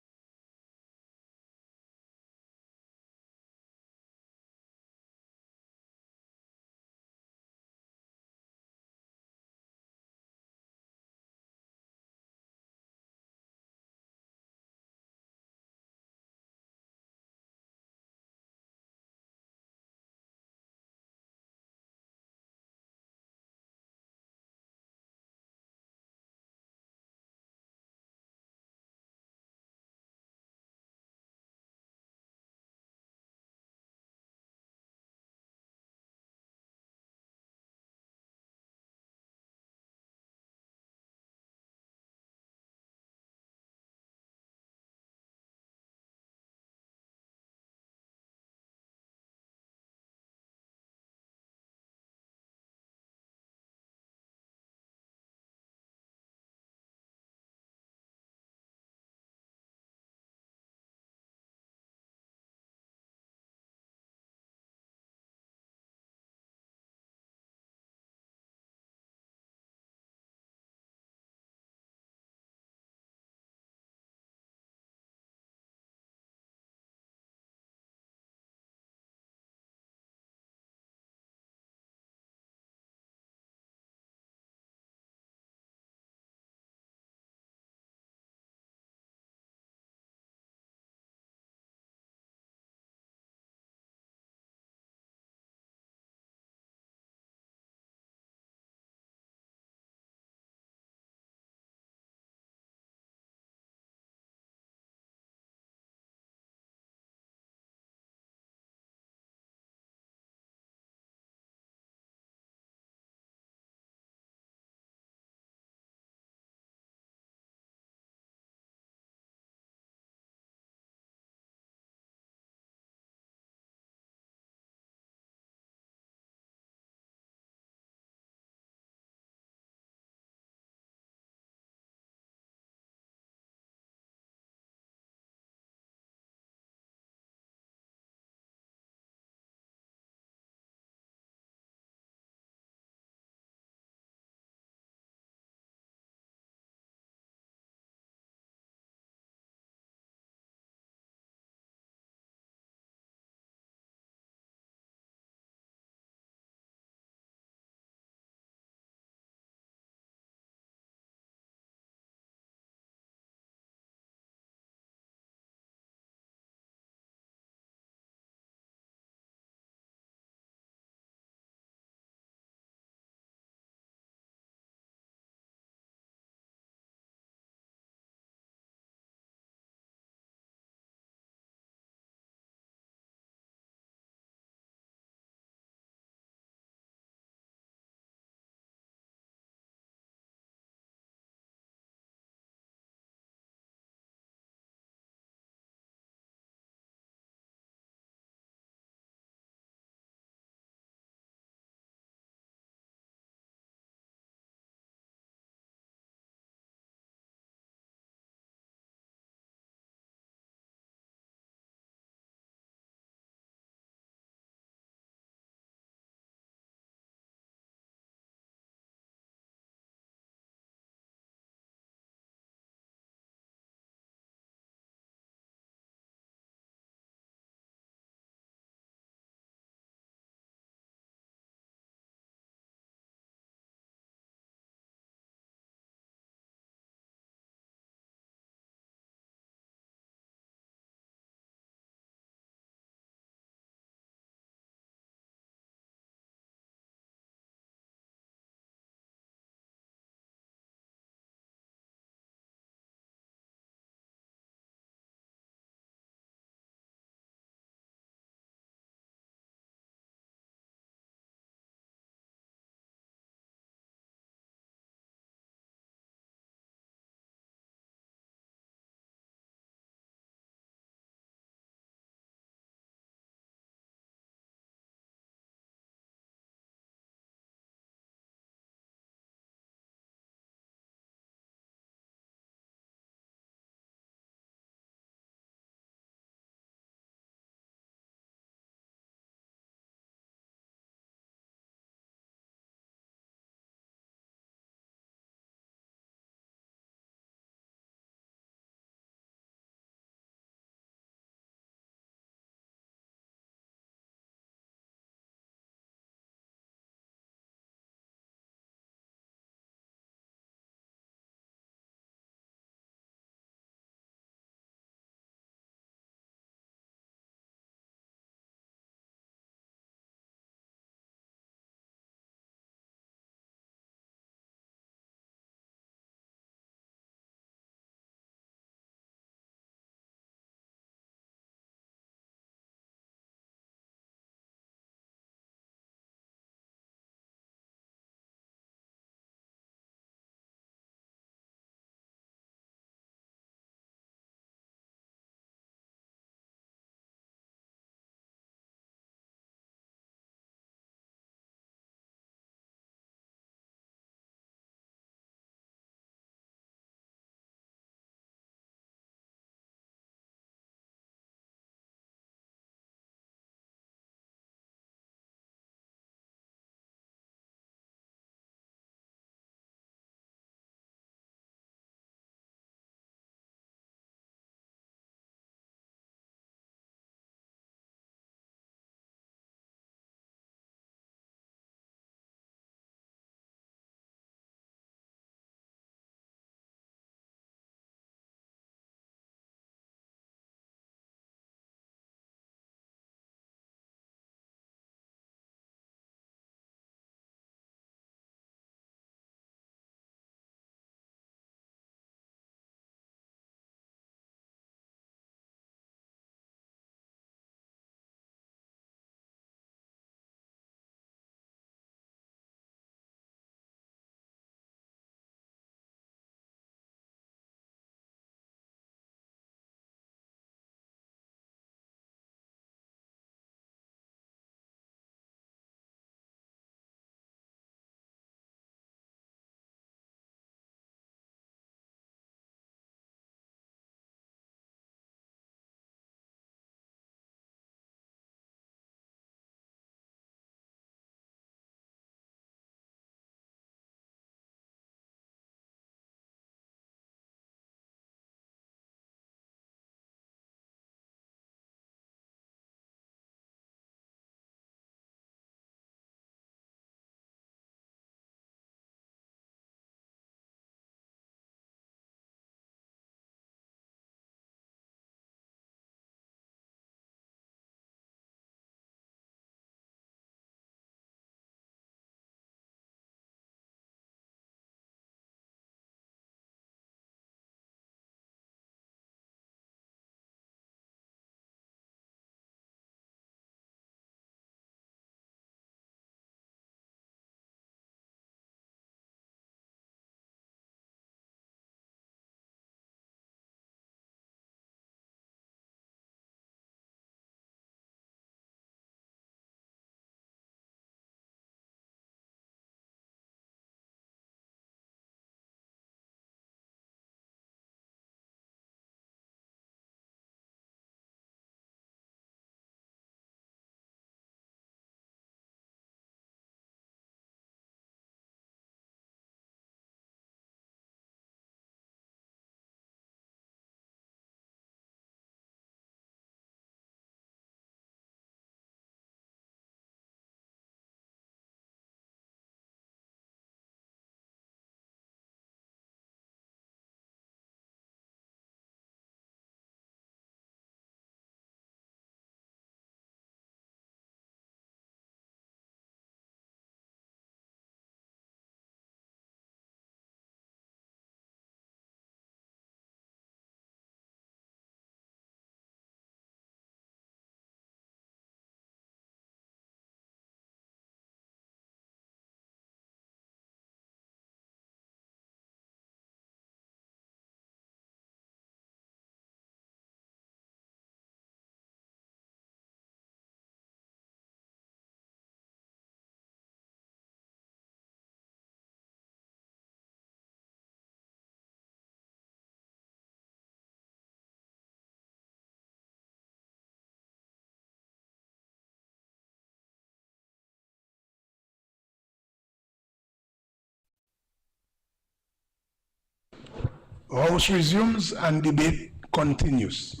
House resumes and debate continues.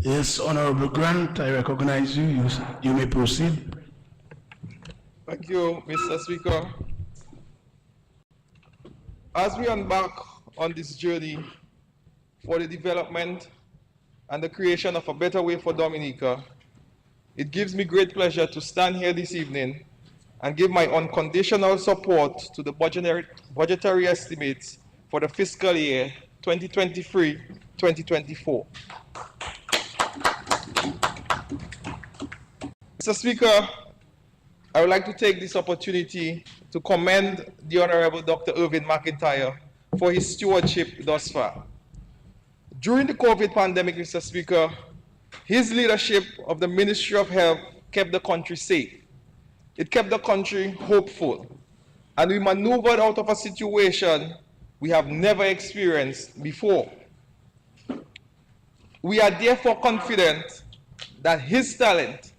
Yes, Honorable Grant, I recognize you. You may proceed. Thank you, Mr. Speaker. As we embark on this journey for the development and the creation of a better way for Dominica, it gives me great pleasure to stand here this evening and give my unconditional support to the budgetary estimates for the fiscal year 2023-2024. Mr. Speaker, I would like to take this opportunity to commend the Honorable Dr. Irvin McIntyre for his stewardship thus far. During the COVID pandemic, Mr. Speaker, his leadership of the Ministry of Health kept the country safe. It kept the country hopeful, and we maneuvered out of a situation we have never experienced before. We are therefore confident that his talent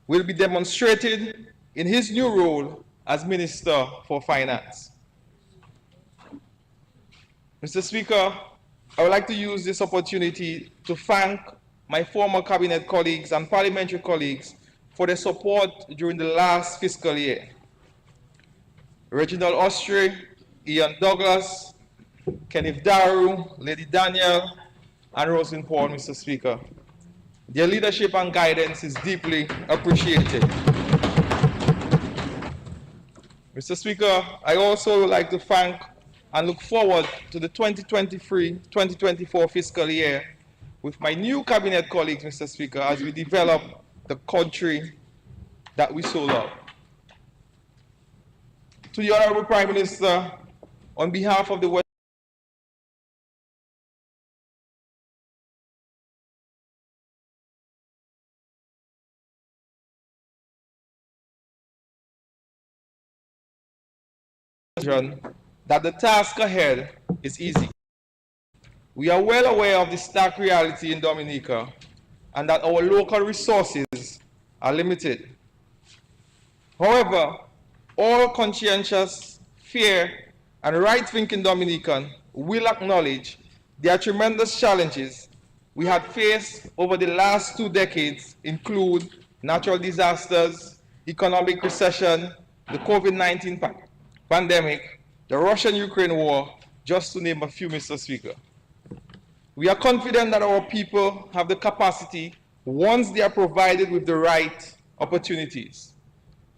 will be demonstrated in his new role as Minister for Finance. Mr. Speaker, I would like to use this opportunity to thank my former cabinet colleagues and parliamentary colleagues for their support during the last fiscal year. Reginald Ostry, Ian Douglas, Kenneth Daru, Lady Daniel, and Roslyn Paul, Mr. Speaker. Their leadership and guidance is deeply appreciated. Mr. Speaker, I also would like to thank and look forward to the 2023-2024 fiscal year with my new cabinet colleagues, Mr. Speaker, as we develop the country that we so love. To the Honorable Prime Minister, on behalf of the West that the task ahead is easy. We are well aware of the stark reality in Dominica and that our local resources are limited. However, all conscientious, fair, and right-thinking Dominican will acknowledge there are tremendous challenges we have faced over the last 2 decades include natural disasters, economic recession, the COVID-19 pandemic, the Russian-Ukraine war, just to name a few, Mr. Speaker. We are confident that our people have the capacity once they are provided with the right opportunities.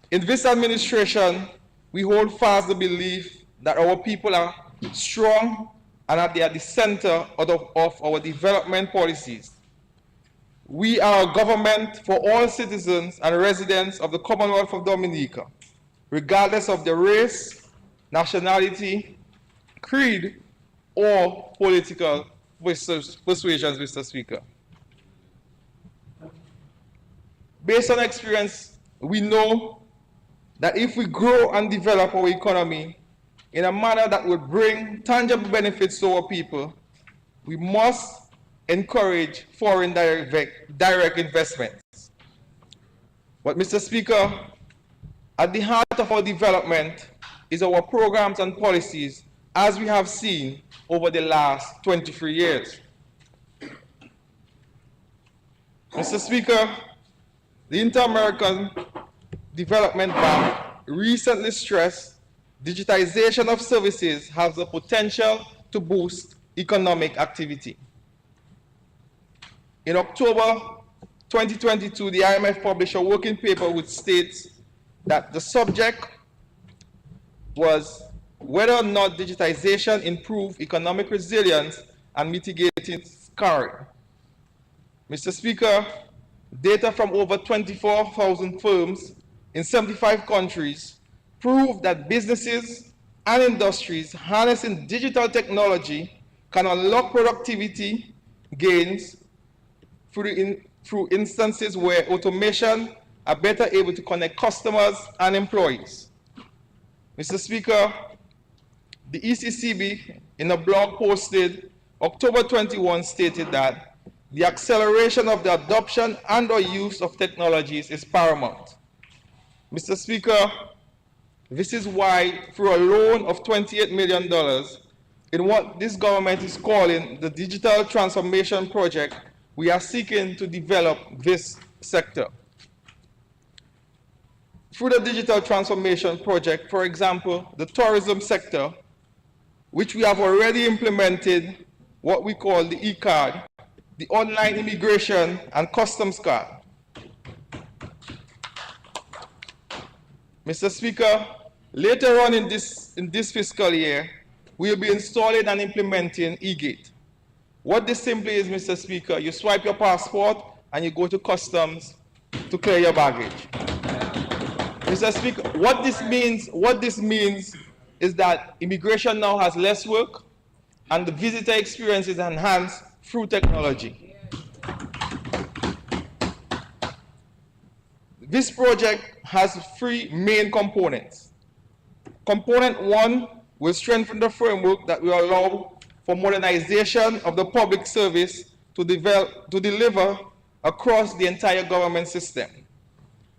In this administration, we hold fast the belief that our people are strong and that they are the center of our development policies. We are a government for all citizens and residents of the Commonwealth of Dominica, regardless of their race, nationality, creed, or political persuasions, Mr. Speaker. Based on experience, we know that if we grow and develop our economy in a manner that will bring tangible benefits to our people, we must encourage foreign direct investments. But, Mr. Speaker, at the heart of our development is our programs and policies, as we have seen over the last 23 years. Mr. Speaker, the Inter-American Development Bank recently stressed digitization of services has the potential to boost economic activity. In October 2022, the IMF published a working paper which states that the subject was whether or not digitization improved economic resilience and mitigating scarring. Mr. Speaker, data from over 24,000 firms in 75 countries prove that businesses and industries harnessing digital technology can unlock productivity gains through instances where automation are better able to connect customers and employees. Mr. Speaker, the ECCB, in a blog posted October 21, stated that the acceleration of the adoption and or use of technologies is paramount. Mr. Speaker, this is why, through a loan of $28 million, in what this government is calling the Digital Transformation Project, we are seeking to develop this sector. Through the Digital Transformation Project, for example, the tourism sector, which we have already implemented what we call the e-card, the online immigration and customs card. Mr. Speaker, later on in this fiscal year, we will be installing and implementing e-gate. What this simply is, Mr. Speaker, you swipe your passport and you go to customs to clear your baggage. Mr. Speaker, what this means is that immigration now has less work and the visitor experience is enhanced through technology. This project has three main components. Component one will strengthen the framework that will allow for modernization of the public service to deliver across the entire government system.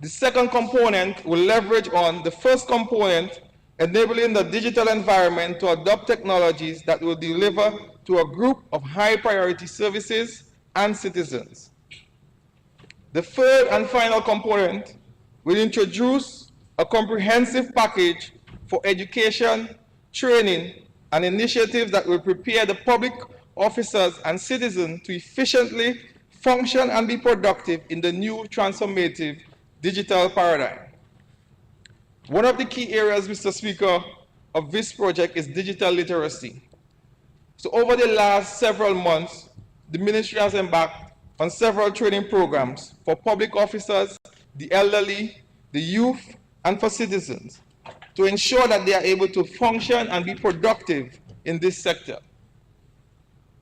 The second component will leverage on the first component, enabling the digital environment to adopt technologies that will deliver to a group of high priority services and citizens. The third and final component will introduce a comprehensive package for education, training, and initiatives that will prepare the public officers and citizens to efficiently function and be productive in the new transformative digital paradigm. One of the key areas, Mr. Speaker, of this project is digital literacy. So over the last several months, the ministry has embarked on several training programs for public officers, the elderly, the youth, and for citizens to ensure that they are able to function and be productive in this sector.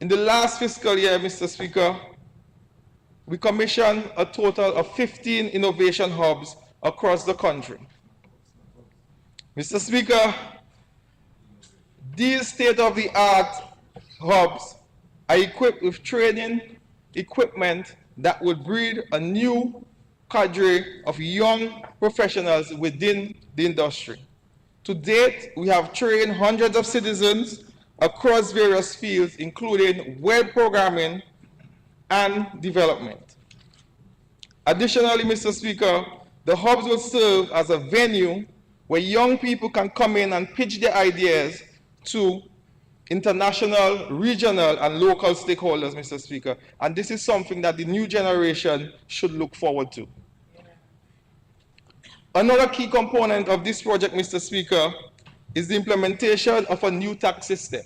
In the last fiscal year, Mr. Speaker, we commissioned a total of 15 innovation hubs across the country. Mr. Speaker, these state-of-the-art hubs are equipped with training equipment that would breed a new cadre of young professionals within the industry. To date, we have trained hundreds of citizens across various fields, including web programming and development. Additionally, Mr. Speaker, the hubs will serve as a venue where young people can come in and pitch their ideas to international, regional, and local stakeholders, Mr. Speaker. And this is something that the new generation should look forward to. Another key component of this project, Mr. Speaker, is the implementation of a new tax system.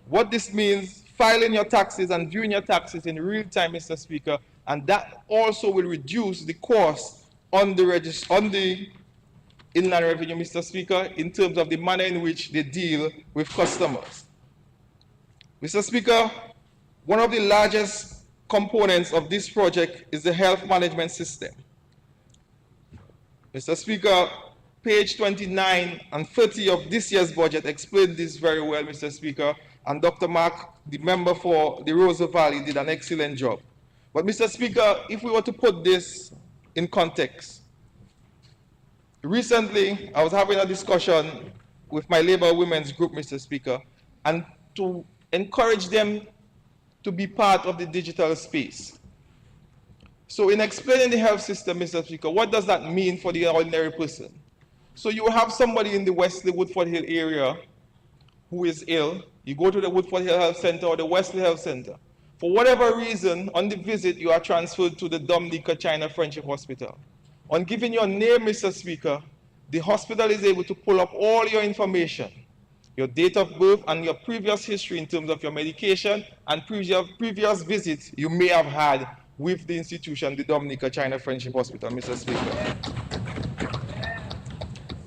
What this means, filing your taxes and viewing your taxes in real time, Mr. Speaker, and that also will reduce the cost on the Inland Revenue, Mr. Speaker, in terms of the manner in which they deal with customers. Mr. Speaker, one of the largest components of this project is the health management system. Mr. Speaker, page 29 and 30 of this year's budget explain this very well, Mr. Speaker, and Dr. Mark, the member for the Rosa Valley, did an excellent job. But Mr. Speaker, if we were to put this in context, recently I was having a discussion with my labor women's group, Mr. Speaker, and to encourage them to be part of the digital space. So in explaining the health system, Mr. Speaker, what does that mean for the ordinary person? So you have somebody in the Wesley Woodford Hill area who is ill. You go to the Woodford Hill Health Center or the Wesley Health Center. For whatever reason, on the visit, you are transferred to the Dominica China Friendship Hospital. On giving your name, Mr. Speaker, the hospital is able to pull up all your information, your date of birth and your previous history in terms of your medication and previous visits you may have had with the institution, the Dominica China Friendship Hospital, Mr. Speaker.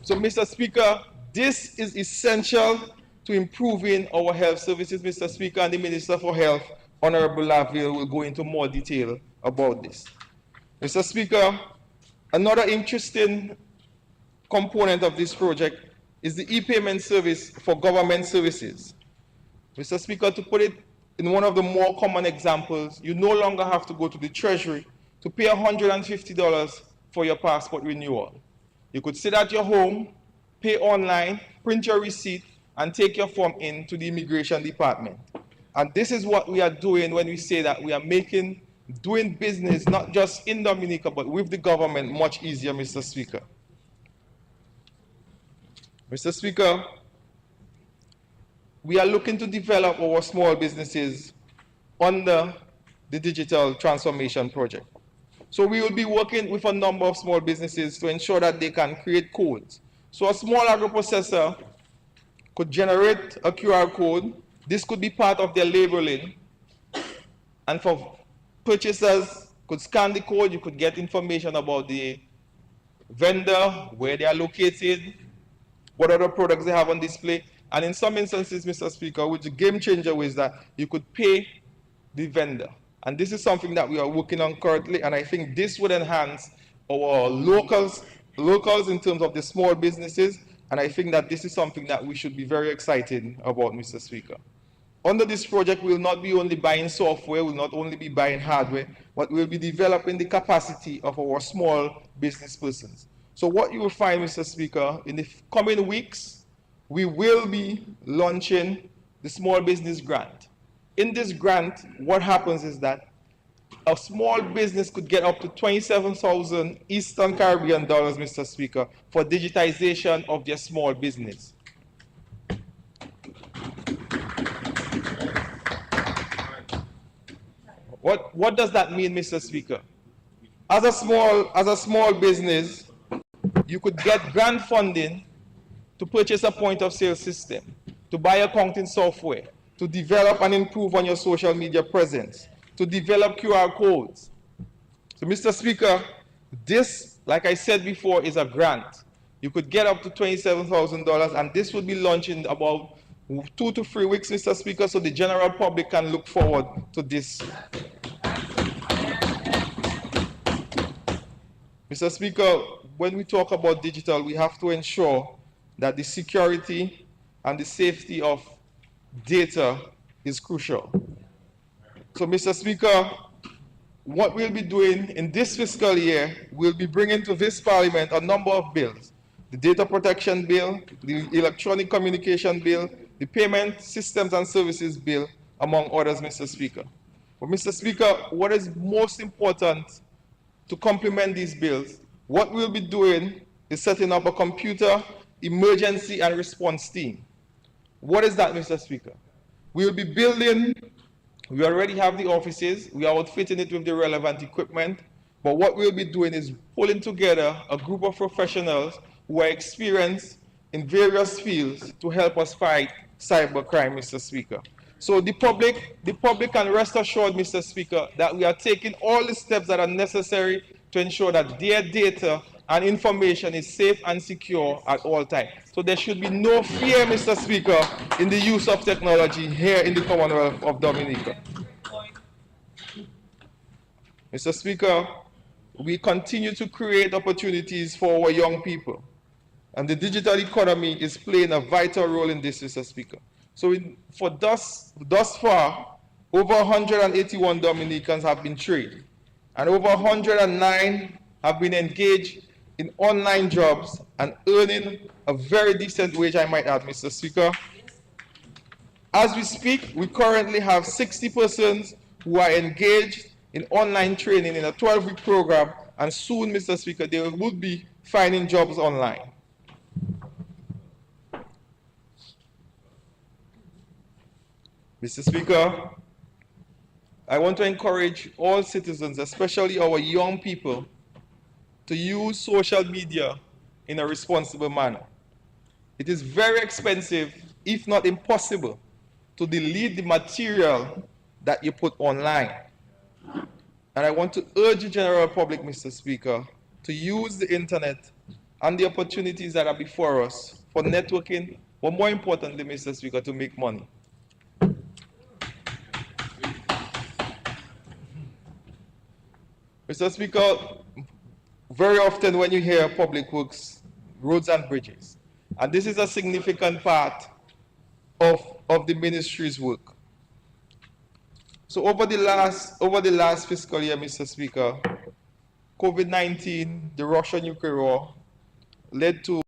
So, Mr. Speaker, this is essential to improving our health services, Mr. Speaker, and the Minister for Health, Honorable Laville, will go into more detail about this. Mr. Speaker, another interesting component of this project is the e-payment service for government services. Mr. Speaker, to put it in one of the more common examples, you no longer have to go to the Treasury to pay $150 for your passport renewal. You could sit at your home, pay online, print your receipt, and take your form in to the immigration department. And this is what we are doing when we say that we are doing business not just in Dominica, but with the government much easier, Mr. Speaker. Mr. Speaker, we are looking to develop our small businesses under the digital transformation project. So we will be working with a number of small businesses to ensure that they can create codes. So a small agro-processor could generate a QR code. This could be part of their labeling. And for purchasers, could scan the code, you could get information about the vendor, where they are located, what other products they have on display. And in some instances, Mr. Speaker, which the game changer is that you could pay the vendor. And this is something that we are working on currently, and I think this would enhance our locals in terms of the small businesses, and I think that this is something that we should be very excited about, Mr. Speaker. Under this project, we will not be only buying software, we will not only be buying hardware, but we will be developing the capacity of our small business persons. So what you will find, Mr. Speaker, in the coming weeks, we will be launching the small business grant. In this grant, what happens is that a small business could get up to 27,000 Eastern Caribbean dollars, Mr. Speaker, for digitization of their small business. What does that mean, Mr. Speaker? As a small business, you could get grant funding to purchase a point of sale system, to buy accounting software, to develop and improve on your social media presence, to develop QR codes. So, Mr. Speaker, this, like I said before, is a grant. You could get up to $27,000, and this will be launched in about 2 to 3 weeks, Mr. Speaker, so the general public can look forward to this. Mr. Speaker, when we talk about digital, we have to ensure that the security and the safety of data is crucial. So, Mr. Speaker, what we'll be doing in this fiscal year, we'll be bringing to this Parliament a number of bills. The Data Protection Bill, the Electronic Communication Bill, the Payment Systems and Services Bill, among others, Mr. Speaker. But, Mr. Speaker, what is most important to complement these bills, what we'll be doing is setting up a computer emergency and response team. What is that, Mr. Speaker? We will be building, we already have the offices, we are outfitting it with the relevant equipment, but what we'll be doing is pulling together a group of professionals who are experienced in various fields to help us fight cybercrime, Mr. Speaker. So the public can rest assured, Mr. Speaker, that we are taking all the steps that are necessary to ensure that their data and information is safe and secure at all times. So there should be no fear, Mr. Speaker, in the use of technology here in the Commonwealth of Dominica. Mr. Speaker, we continue to create opportunities for our young people, and the digital economy is playing a vital role in this, Mr. Speaker. So for thus far, over 181 Dominicans have been trained, and over 109 have been engaged in online jobs and earning a very decent wage, I might add, Mr. Speaker. As we speak, we currently have 60 persons who are engaged in online training in a 12-week program, and soon, Mr. Speaker, they will be finding jobs online. Mr. Speaker, I want to encourage all citizens, especially our young people, to use social media in a responsible manner. It is very expensive, if not impossible, to delete the material that you put online. And I want to urge the general public, Mr. Speaker, to use the internet and the opportunities that are before us for networking, but more importantly, Mr. Speaker, to make money. Mr. Speaker, very often when you hear public works, roads and bridges, and this is a significant part of the ministry's work. So over the last fiscal year, Mr. Speaker, COVID-19, the Russian-Ukraine war, led to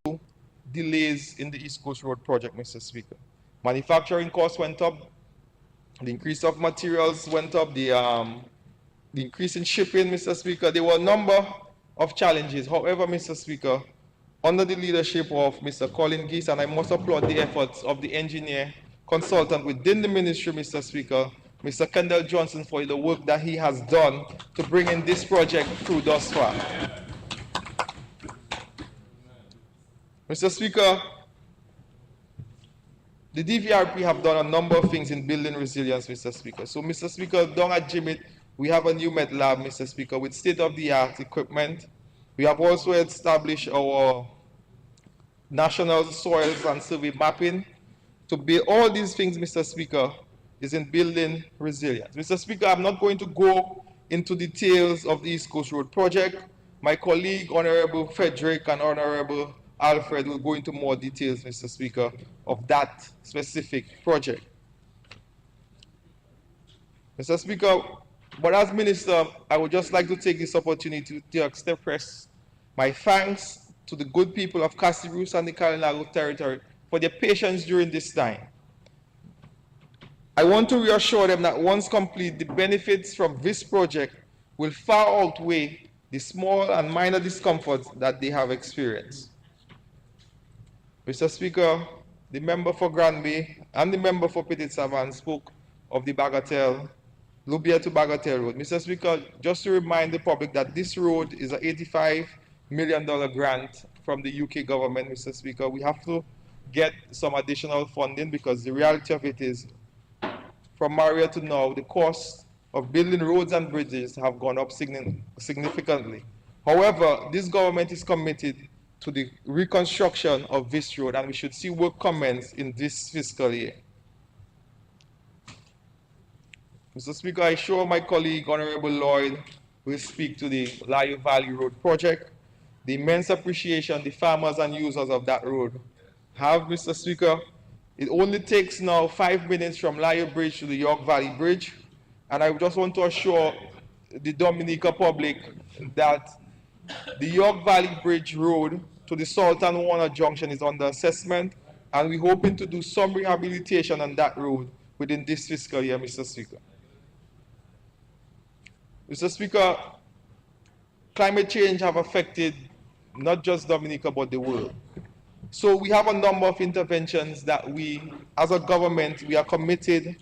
delays in the East Coast Road project, Mr. Speaker. Manufacturing costs went up, the increase of materials went up, the increase in shipping, Mr. Speaker. There were a number of challenges. However, Mr. Speaker, under the leadership of Mr. Colin Geese, and I must applaud the efforts of the engineer consultant within the ministry, Mr. Speaker, Mr. Kendall Johnson, for the work that he has done to bring in this project through thus far. Mr. Speaker, the DVRP have done a number of things in building resilience, Mr. Speaker. So, Mr. Speaker, down at Jimit, we have a new met lab, Mr. Speaker, with state-of-the-art equipment. We have also established our national soils and survey mapping. To build all these things, Mr. Speaker, is in building resilience. Mr. Speaker, I'm not going to go into details of the East Coast Road project. My colleague, Honorable Frederick and Honorable Alfred, will go into more details, Mr. Speaker, of that specific project. Mr. Speaker, but as Minister, I would just like to take this opportunity to express my thanks to the good people of Casirus and the Kalinago territory for their patience during this time. I want to reassure them that once complete, the benefits from this project will far outweigh the small and minor discomforts that they have experienced. Mr. Speaker, the member for Granby and the member for Petit Savan spoke of the Bagatelle, Lubia to Bagatelle Road. Mr. Speaker, just to remind the public that this road is an $85 million grant from the UK government, Mr. Speaker. We have to get some additional funding because the reality of it is, from Maria to now, the cost of building roads and bridges have gone up significantly. However, this government is committed to the reconstruction of this road, and we should see work commence in this fiscal year. Mr. Speaker, I assure my colleague, Honorable Lloyd, will speak to the Layo Valley Road project. The immense appreciation the farmers and users of that road have, Mr. Speaker. It only takes now 5 minutes from Layo Bridge to the York Valley Bridge, and I just want to assure the Dominica public that the York Valley Bridge Road to the Sultan Warner Junction is under assessment, and we're hoping to do some rehabilitation on that road within this fiscal year, Mr. Speaker. Mr. Speaker, climate change have affected not just Dominica, but the world. So we have a number of interventions that we, as a government, we are committed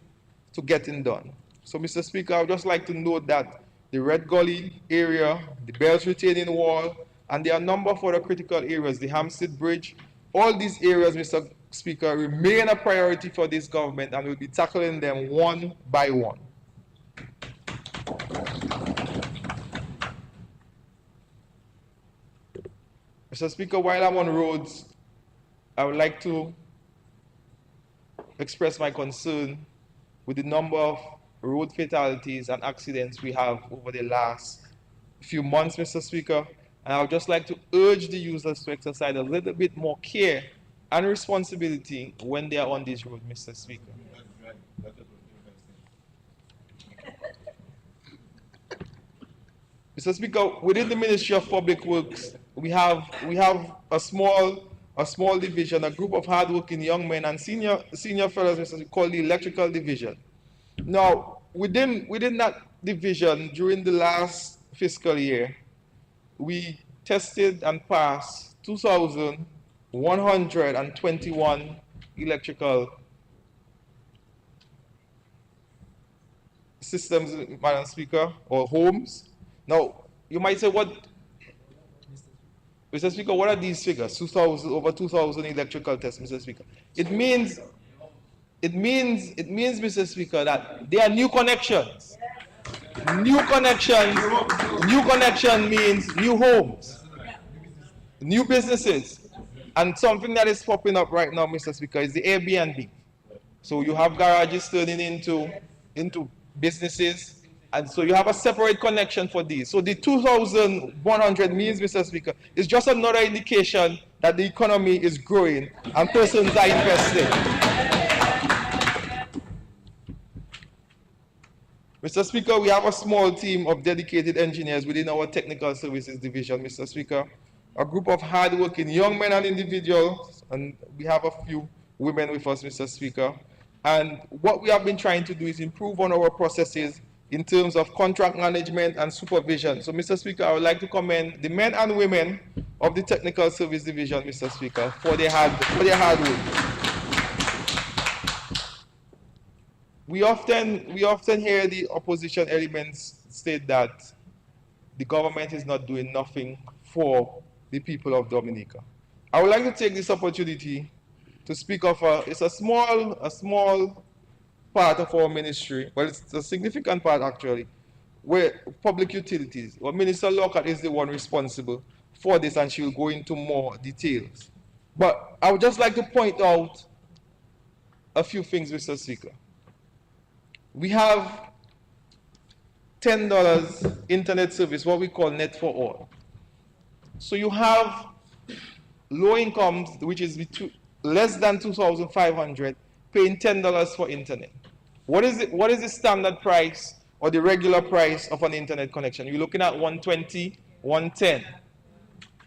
to getting done. So, Mr. Speaker, I would just like to note that the Red Gully area, the Bells retaining wall, and there are a number of other critical areas, the Hampstead Bridge, all these areas, Mr. Speaker, remain a priority for this government, and we'll be tackling them one by one. Mr. Speaker, while I'm on roads, I would like to express my concern with the number of road fatalities and accidents we have over the last few months, Mr. Speaker. And I would just like to urge the users to exercise a little bit more care and responsibility when they are on this road, Mr. Speaker. Mr. Speaker, within the Ministry of Public Works, we have a small division, a group of hardworking young men and senior fellows, Mr. Speaker, called the Electrical Division. Now, within that division, during the last fiscal year, we tested and passed 2,121 electrical systems, Madam Speaker, or homes. Now, you might say, what, Mr. Speaker, what are these figures? Over 2,000 electrical tests, Mr. Speaker. It means, Mr. Speaker, that there are new connections. New connection means new homes, new businesses. And something that is popping up right now, Mr. Speaker, is the Airbnb. So you have garages turning into businesses. And so you have a separate connection for these. So the 2,100 means, Mr. Speaker, is just another indication that the economy is growing and persons are investing. Mr. Speaker, we have a small team of dedicated engineers within our technical services division, Mr. Speaker. a group of hardworking young men and individuals, and we have a few women with us, Mr. Speaker. And what we have been trying to do is improve on our processes in terms of contract management and supervision. So, Mr. Speaker, I would like to commend the men and women of the Technical Service Division, Mr. Speaker, for their hard work. We often hear the opposition elements state that the government is not doing nothing for the people of Dominica. I would like to take this opportunity to speak of it's a small part of our ministry. Well, it's a significant part actually, where public utilities. Well, Minister Lockhart is the one responsible for this, and she will go into more details. But I would just like to point out a few things, Mr. Speaker. We have $10 internet service, what we call Net for All. So you have low incomes, which is less than 2,500, paying $10 for internet. What is the standard price or the regular price of an internet connection? You're looking at $120, $110.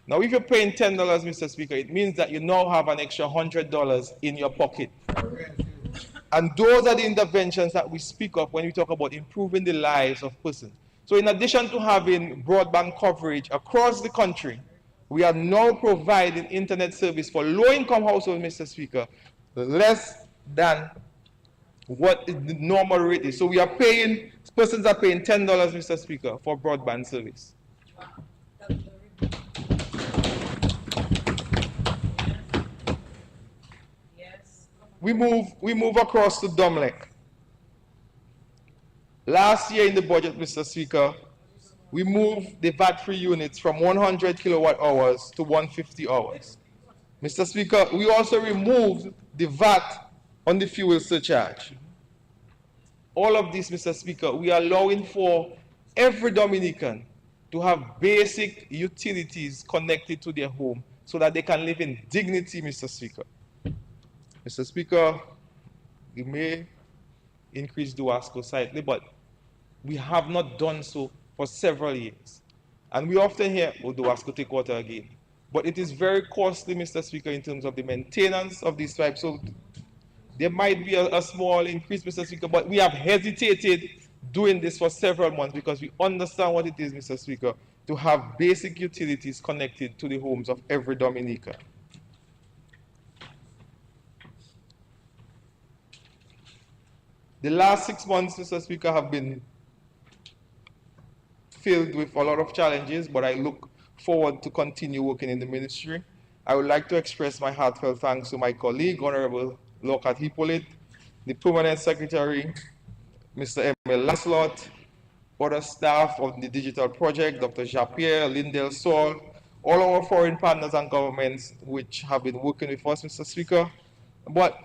Now, if you're paying $10, Mr. Speaker, it means that you now have an extra $100 in your pocket. And those are the interventions that we speak of when we talk about improving the lives of persons. So in addition to having broadband coverage across the country, we are now providing internet service for low-income households, Mr. Speaker, less than what the normal rate is. So we are paying, persons are paying $10, Mr. Speaker, for broadband service. We move across to Domlec. Last year in the budget, Mr. Speaker, we moved the VAT-free units from 100 kilowatt hours to 150 hours. Mr. Speaker, we also removed the VAT on the fuel surcharge. All of this, Mr. Speaker, we are allowing for every Dominican to have basic utilities connected to their home so that they can live in dignity, Mr. Speaker. Mr. Speaker, we may increase Duasco slightly, but we have not done so for several years. And we often hear, oh, Duasco take water again. But it is very costly, Mr. Speaker, in terms of the maintenance of these pipes. So there might be a small increase, Mr. Speaker, but we have hesitated doing this for several months because we understand what it is, Mr. Speaker, to have basic utilities connected to the homes of every Dominican. The last 6 months, Mr. Speaker, have been filled with a lot of challenges, but I look forward to continue working in the ministry. I would like to express my heartfelt thanks to my colleague, Honorable Lockhart Hippolyte, the Permanent Secretary, Mr. Emil Lancelot, other staff of the digital project, Dr. Japierre, Lindell Saul, all our foreign partners and governments which have been working with us, Mr. Speaker. But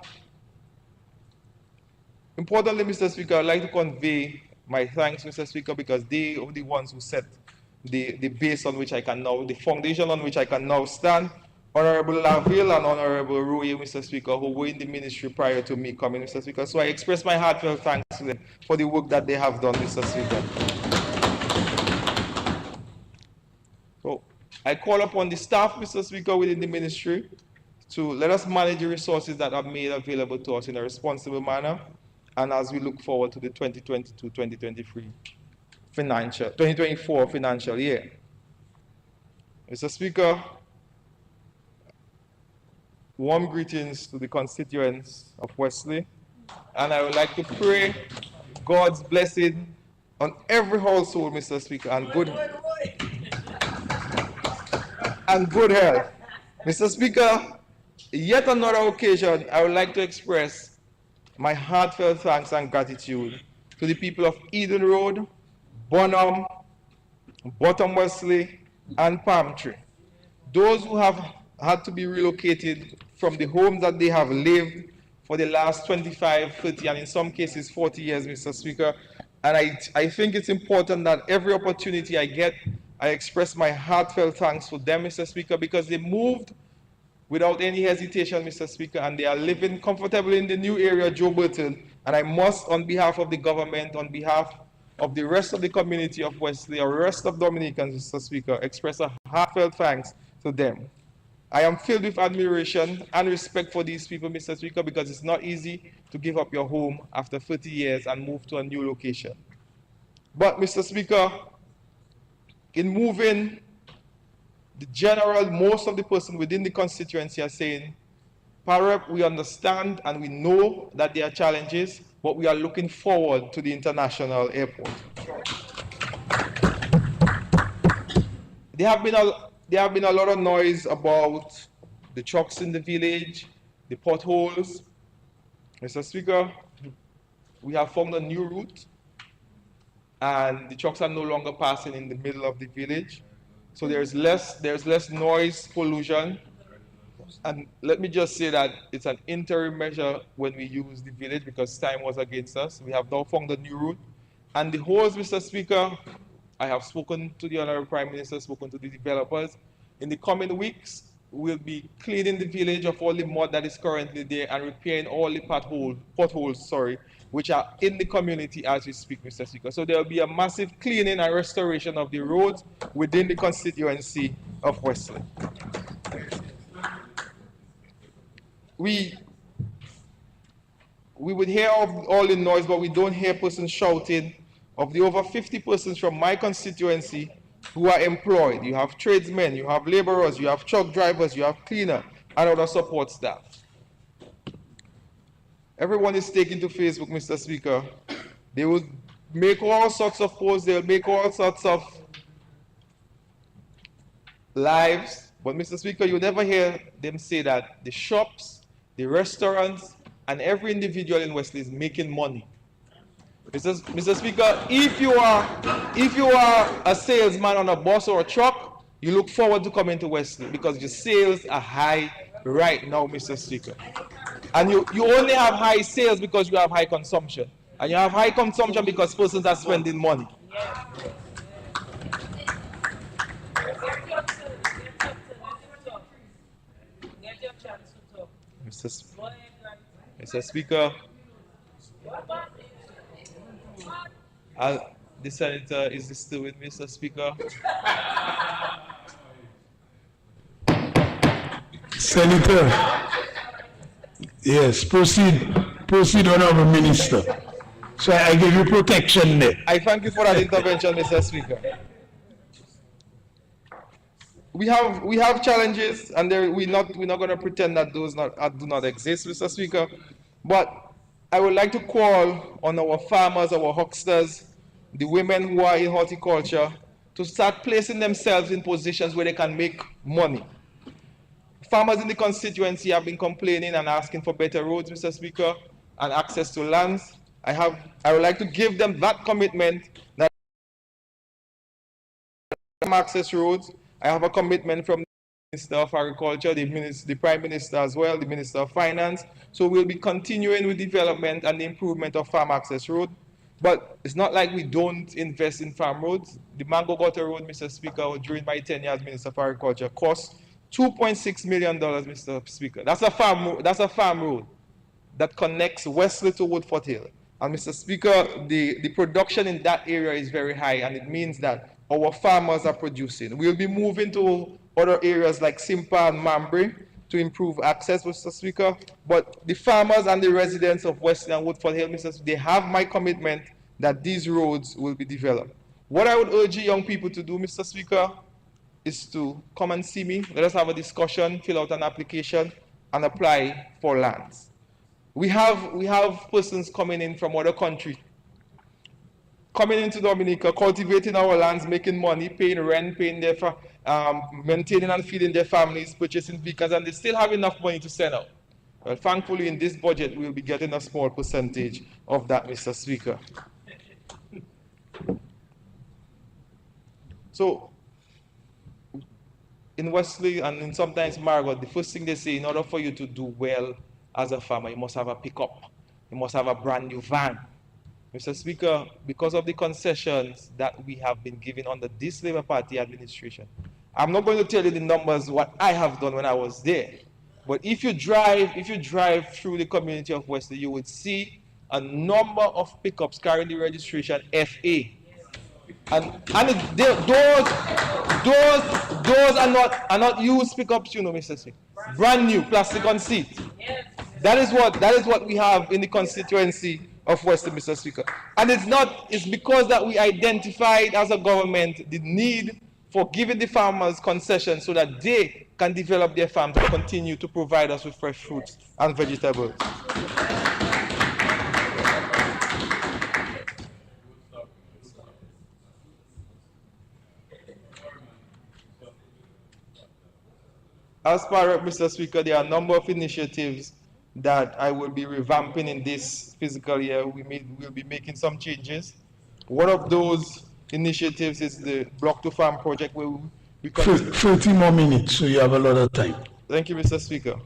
importantly, Mr. Speaker, I'd like to convey my thanks, Mr. Speaker, because they are the ones who set the base on which I can now, the foundation on which I can now stand. Honorable Laville and Honorable Rouye, Mr. Speaker, who were in the ministry prior to me coming, Mr. Speaker. So I express my heartfelt thanks to them for the work that they have done, Mr. Speaker. So I call upon the staff, Mr. Speaker, within the ministry to let us manage the resources that are made available to us in a responsible manner. And as we look forward to the 2022-2023 2024 financial year. Mr. Speaker, warm greetings to the constituents of Wesley, and I would like to pray God's blessing on every household, Mr. Speaker, and good health. Mr. Speaker, yet another occasion, I would like to express my heartfelt thanks and gratitude to the people of Eden Road, Bonham, Bottom Wesley, and Palm Tree. Those who have had to be relocated from the homes that they have lived for the last 25, 30, and in some cases 40 years, Mr. Speaker. And I think it's important that every opportunity I get, I express my heartfelt thanks for them, Mr. Speaker, because they moved without any hesitation, Mr. Speaker, and they are living comfortably in the new area, Joe Burton. And I must, on behalf of the government, on behalf of the rest of the community of Wesley, or rest of Dominicans, Mr. Speaker, express a heartfelt thanks to them. I am filled with admiration and respect for these people, Mr. Speaker, because it's not easy to give up your home after 30 years and move to a new location. But, Mr. Speaker, in moving, most of the person within the constituency are saying, Parep, we understand and we know that there are challenges, but we are looking forward to the international airport. There have been a lot of noise about the trucks in the village, the potholes. Mr. Speaker, we have found a new route, and the trucks are no longer passing in the middle of the village. So there's less noise pollution. And let me just say that it's an interim measure when we use the village because time was against us. We have now found a new route. And the holes, Mr. Speaker, I have spoken to the Honorable Prime Minister, spoken to the developers. In the coming weeks, we'll be cleaning the village of all the mud that is currently there and repairing all the potholes, which are in the community as we speak, Mr. Speaker. So there will be a massive cleaning and restoration of the roads within the constituency of Wesley. We would hear all the noise, but we don't hear persons shouting. Of the over 50 persons from my constituency who are employed, you have tradesmen, you have laborers, you have truck drivers, you have cleaner, and other support staff. Everyone is taking to Facebook, Mr. Speaker. They will make all sorts of posts, they will make all sorts of lives, but Mr. Speaker, you never hear them say that the shops, the restaurants, and every individual in Wesley is making money. Mr. Speaker, if you are a salesman on a bus or a truck, you look forward to coming to Wesley because your sales are high right now, Mr. Speaker. And you only have high sales because you have high consumption. And you have high consumption because persons are spending money. Mr. Speaker, the Senator is still with me, Mr. Speaker. Senator, yes, proceed, Honorable Minister. So I give you protection there. I thank you for that intervention, Mr. Speaker. We have challenges, and we're not going to pretend that those do not exist, Mr. Speaker. But I would like to call on our farmers, our hucksters, the women who are in horticulture, to start placing themselves in positions where they can make money. Farmers in the constituency have been complaining and asking for better roads, Mr. Speaker, and access to lands. I would like to give them that commitment that access roads. I have a commitment from the Minister of Agriculture, the Prime Minister as well, the Minister of Finance. So we'll be continuing with development and the improvement of farm access road. But it's not like we don't invest in farm roads. The Mango Gutter Road, Mr. Speaker, during my tenure as Minister of Agriculture, cost $2.6 million, Mr. Speaker. That's a farm road that connects Wesley to Woodford Hill. And Mr. Speaker, the production in that area is very high, and it means that our farmers are producing. We'll be moving to other areas like Simpa and Mambury to improve access, Mr. Speaker. But the farmers and the residents of Wesley and Woodford Hill, Mr. Speaker, they have my commitment that these roads will be developed. What I would urge young people to do, Mr. Speaker, is to come and see me. Let us have a discussion, fill out an application, and apply for lands. We have persons coming in from other countries, coming into Dominica, cultivating our lands, making money, paying rent, maintaining and feeding their families, purchasing vehicles, and they still have enough money to send out. Well, thankfully, in this budget, we'll be getting a small percentage of that, Mr. Speaker. So, in Wesley and sometimes Margot, the first thing they say, in order for you to do well as a farmer, you must have a pickup. You must have a brand new van. Mr. Speaker, because of the concessions that we have been given under this Labour Party administration, I'm not going to tell you the numbers what I have done when I was there. But if you drive through the community of Wesley, you would see a number of pickups carrying the registration FA. Those are not used pickups, Mr. Speaker. Brand new, plastic on seat. That is what we have in the constituency of Western, Mr. Speaker. And it's because that we identified as a government the need for giving the farmers concessions so that they can develop their farms and continue to provide us with fresh fruits and vegetables. As part of Mr. Speaker, there are a number of initiatives that I will be revamping in this fiscal year. We'll be making some changes. One of those initiatives is the Block to Farm project where we 30 more minutes, so you have a lot of time. Thank you, Mr. Speaker.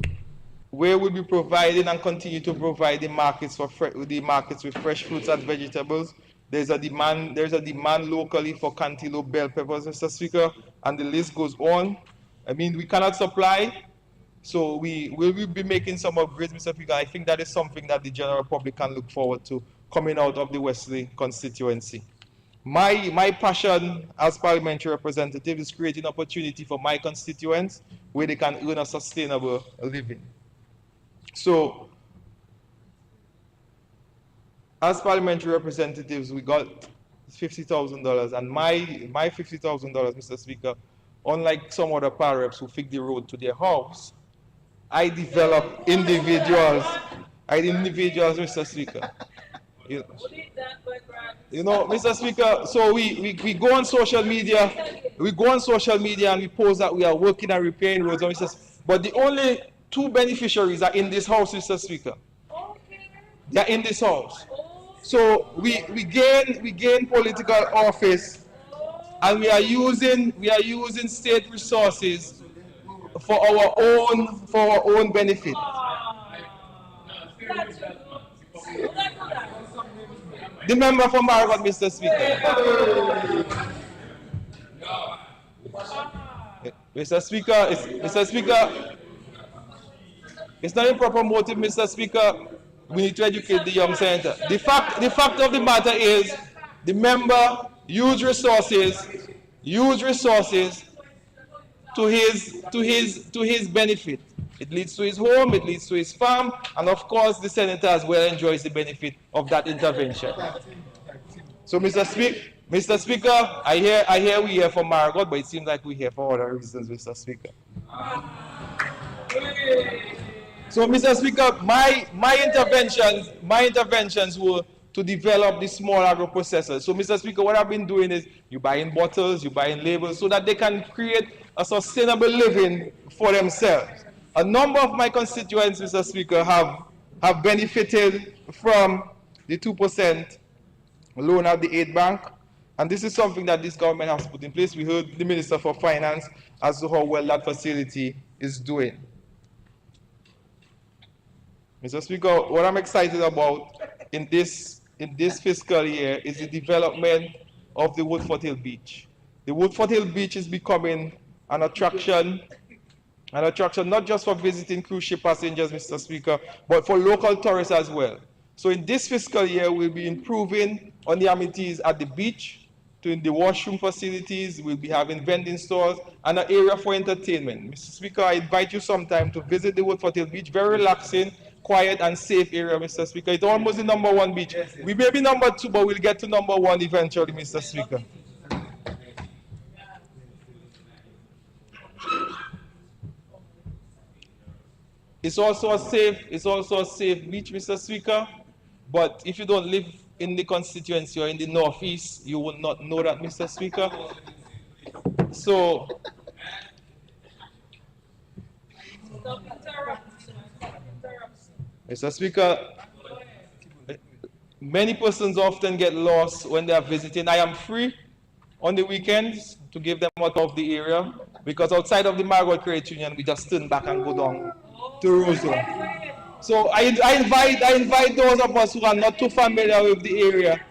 Where we'll be providing and continue to provide the markets with fresh fruits and vegetables. There's a demand locally for cantaloupe, bell peppers, Mr. Speaker, and the list goes on. I mean, we cannot supply, so we will be making some upgrades, Mr. Speaker. I think that is something that the general public can look forward to coming out of the Wesley constituency. My passion as parliamentary representative is creating opportunity for my constituents where they can earn a sustainable living. So, as parliamentary representatives, we got $50,000, and my $50,000, Mr. Speaker, unlike some other power reps who fix the road to their house, I develop individuals, Mr. Speaker. You know, Mr. Speaker, so we go on social media, and we post that we are working and repairing roads, but the only two beneficiaries are in this house, Mr. Speaker. They are in this house. So we gain political office, and we are using state resources for our own benefit. The member from Margaret, Mr. Speaker. Mr. Speaker, it's not improper motive, Mr. Speaker. We need to educate the young senator. The fact of the matter is, the member use resources to his benefit. It leads to his home, it leads to his farm, and of course the senator as well enjoys the benefit of that intervention. So Mr. Speaker, I hear we hear from Margot, but it seems like we hear for other reasons, Mr. Speaker. So Mr. Speaker, my interventions were to develop the small agro-processors. So Mr. Speaker, what I've been doing is you buying bottles, you buying labels so that they can create a sustainable living for themselves. A number of my constituents, Mr. Speaker, have benefited from the 2% loan at the aid bank, and this is something that this government has put in place. We heard the Minister for Finance as to how well that facility is doing. Mr. Speaker, what I'm excited about in this fiscal year is the development of the Woodford Hill Beach. The Woodford Hill Beach is becoming an attraction not just for visiting cruise ship passengers, Mr. Speaker, but for local tourists as well. So in this fiscal year, we'll be improving on the amenities at the beach, in the washroom facilities, we'll be having vending stores, and an area for entertainment. Mr. Speaker, I invite you sometime to visit the Woodford Hill Beach, very relaxing, quiet and safe area, Mr. Speaker. It's almost the #1 beach. We may be #2, but we'll get to #1 eventually, Mr. Speaker. It's also a safe beach, Mr. Speaker. But if you don't live in the constituency or in the northeast, you will not know that, Mr. Speaker. So, Mr. Speaker, many persons often get lost when they are visiting. I am free on the weekends to give them out of the area, because outside of the Margot Credit Union, we just turn back and go down to Roseau. So I invite those of us who are not too familiar with the area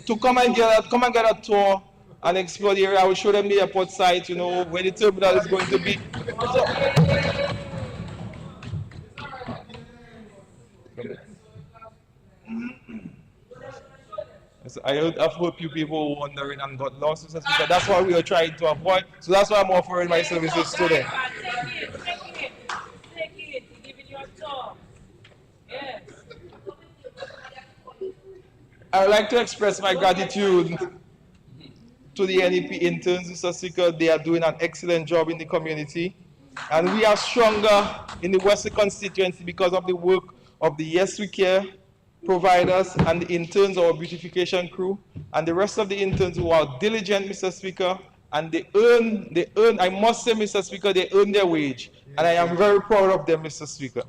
to come and get a tour and explore the area. I will show them the airport site, you know, where the terminal is going to be. I've heard people wondering and got lost, Mr. Speaker. That's what we are trying to avoid. So that's why I'm offering my services to them. I would like to express my gratitude to the NEP interns, Mr. Speaker. They are doing an excellent job in the community. And we are stronger in the Wesley constituency because of the work of the Yes We Care providers and the interns, our beautification crew, and the rest of the interns who are diligent, Mr. Speaker, and they earn, I must say, Mr. Speaker, they earn their wage. And I am very proud of them, Mr. Speaker.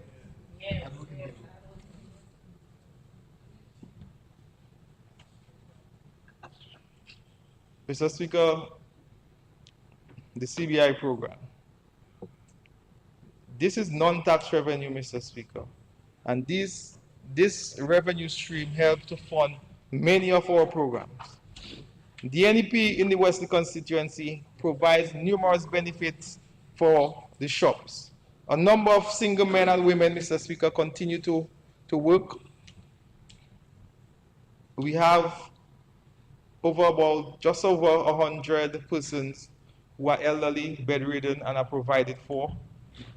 Mr. Speaker, the CBI program. This is non-tax revenue, Mr. Speaker. And this revenue stream helps to fund many of our programs. The NEP in the Wesley constituency provides numerous benefits for the shops. A number of single men and women, Mr. Speaker, continue to work. We have just over 100 persons who are elderly, bedridden, and are provided for.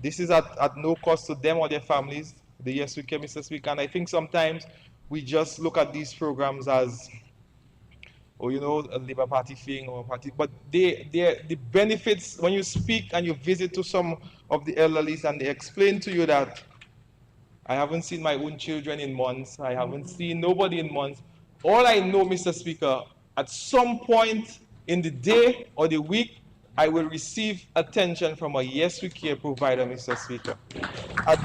This is at no cost to them or their families. The Yes We Care, Mr. Speaker, and I think sometimes we just look at these programs as, or a Labour Party thing or a party, but the benefits, when you speak and you visit to some of the elderly and they explain to you that I haven't seen my own children in months, I haven't seen nobody in months. All I know, Mr. Speaker, at some point in the day or the week, I will receive attention from a Yes We Care provider, Mr. Speaker.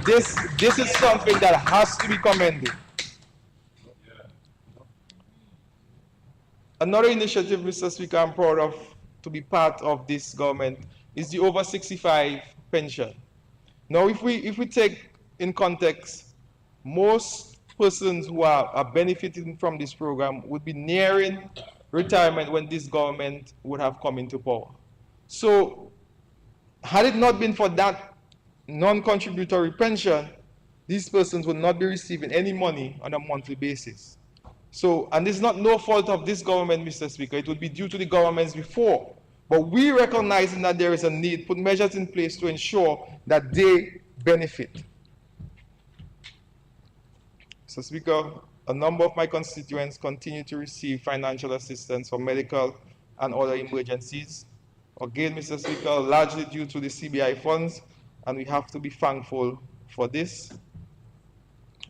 This is something that has to be commended. Another initiative, Mr. Speaker, I'm proud of to be part of this government is the over 65 pension. Now, if we take in context, most persons who are benefiting from this program would be nearing retirement when this government would have come into power. So, had it not been for that non-contributory pension, these persons would not be receiving any money on a monthly basis. So, and it's not no fault of this government, Mr. Speaker, it would be due to the governments before. But we recognizing that there is a need, put measures in place to ensure that they benefit. Mr. Speaker, a number of my constituents continue to receive financial assistance for medical and other emergencies. Again, Mr. Speaker, largely due to the CBI funds, and we have to be thankful for this.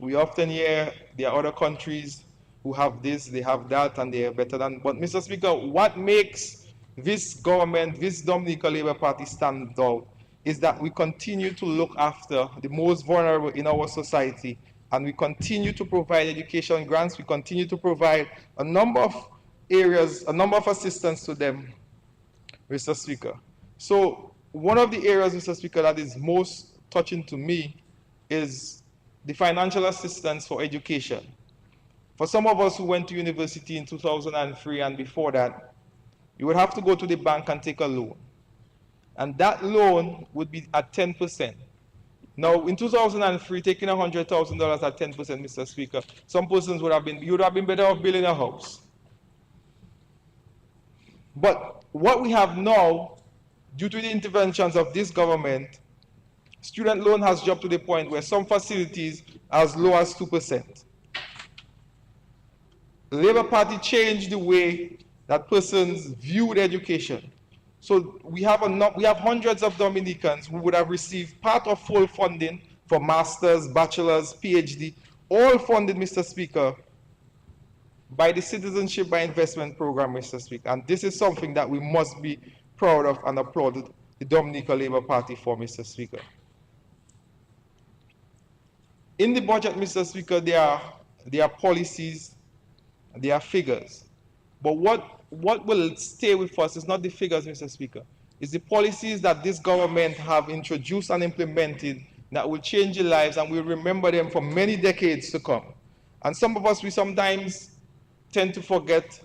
We often hear there are other countries who have this, they have that, and they are better than. But Mr. Speaker, what makes this government, this Dominica Labour Party stand out is that we continue to look after the most vulnerable in our society, and we continue to provide education grants, we continue to provide a number of areas, a number of assistance to them, Mr. Speaker. So one of the areas, Mr. Speaker, that is most touching to me is the financial assistance for education. For some of us who went to university in 2003 and before that, you would have to go to the bank and take a loan. And that loan would be at 10%. Now, in 2003, taking $100,000 at 10%, Mr. Speaker, some persons would have been, you would have been better off building a house. But what we have now, due to the interventions of this government, student loan has dropped to the point where some facilities are as low as 2%. The Labour Party changed the way that persons viewed education. So we have hundreds of Dominicans who would have received part of full funding for masters, bachelors, PhD, all funded, Mr. Speaker, by the Citizenship by Investment Program, Mr. Speaker. And this is something that we must be proud of and applaud the Dominica Labour Party for, Mr. Speaker. In the budget, Mr. Speaker, there are policies, there are figures. But what will stay with us is not the figures, Mr. Speaker. It's the policies that this government have introduced and implemented that will change the lives, and we'll remember them for many decades to come. And some of us, we sometimes tend to forget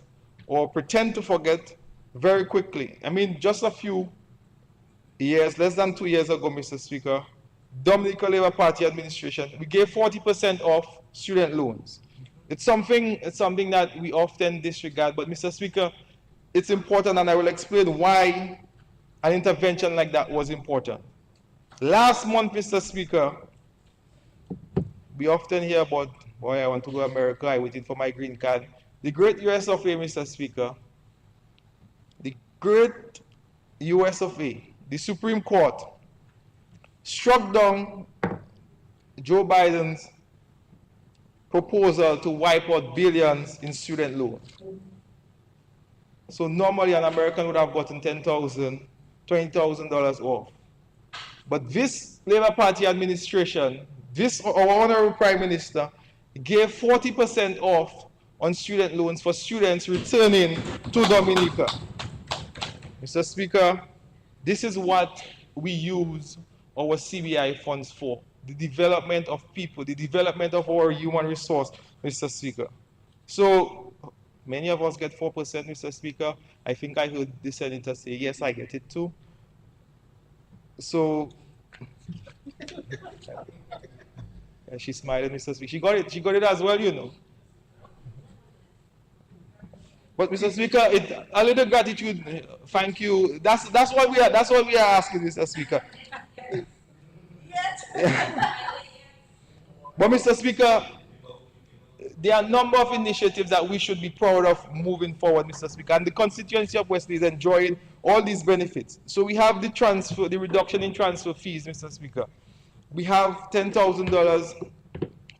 or pretend to forget very quickly. I mean, just a few years, less than 2 years ago, Mr. Speaker, Dominica Labour Party administration, we gave 40% off student loans. It's something that we often disregard, but Mr. Speaker, it's important, and I will explain why an intervention like that was important. Last month, Mr. Speaker, we often hear about, boy, I want to go to America, I'm waiting for my green card. The great US of A, Mr. Speaker, the great US of A, the Supreme Court, struck down Joe Biden's proposal to wipe out billions in student loans. So normally an American would have gotten $10,000, $20,000 off. But this Labour Party administration, our honorable Prime Minister, gave 40% off on student loans for students returning to Dominica. Mr. Speaker, this is what we use our CBI funds for, the development of people, the development of our human resource, Mr. Speaker. So many of us get 4%, Mr. Speaker. I think I heard the senator say, yes, I get it too. So, and she's smiling, Mr. Speaker. She got it as well, you know. But Mr. Speaker, a little gratitude, thank you. That's what we are asking, Mr. Speaker. But Mr. Speaker, there are a number of initiatives that we should be proud of moving forward, Mr. Speaker. And the constituency of Wesley is enjoying all these benefits. So we have the reduction in transfer fees, Mr. Speaker. We have $10,000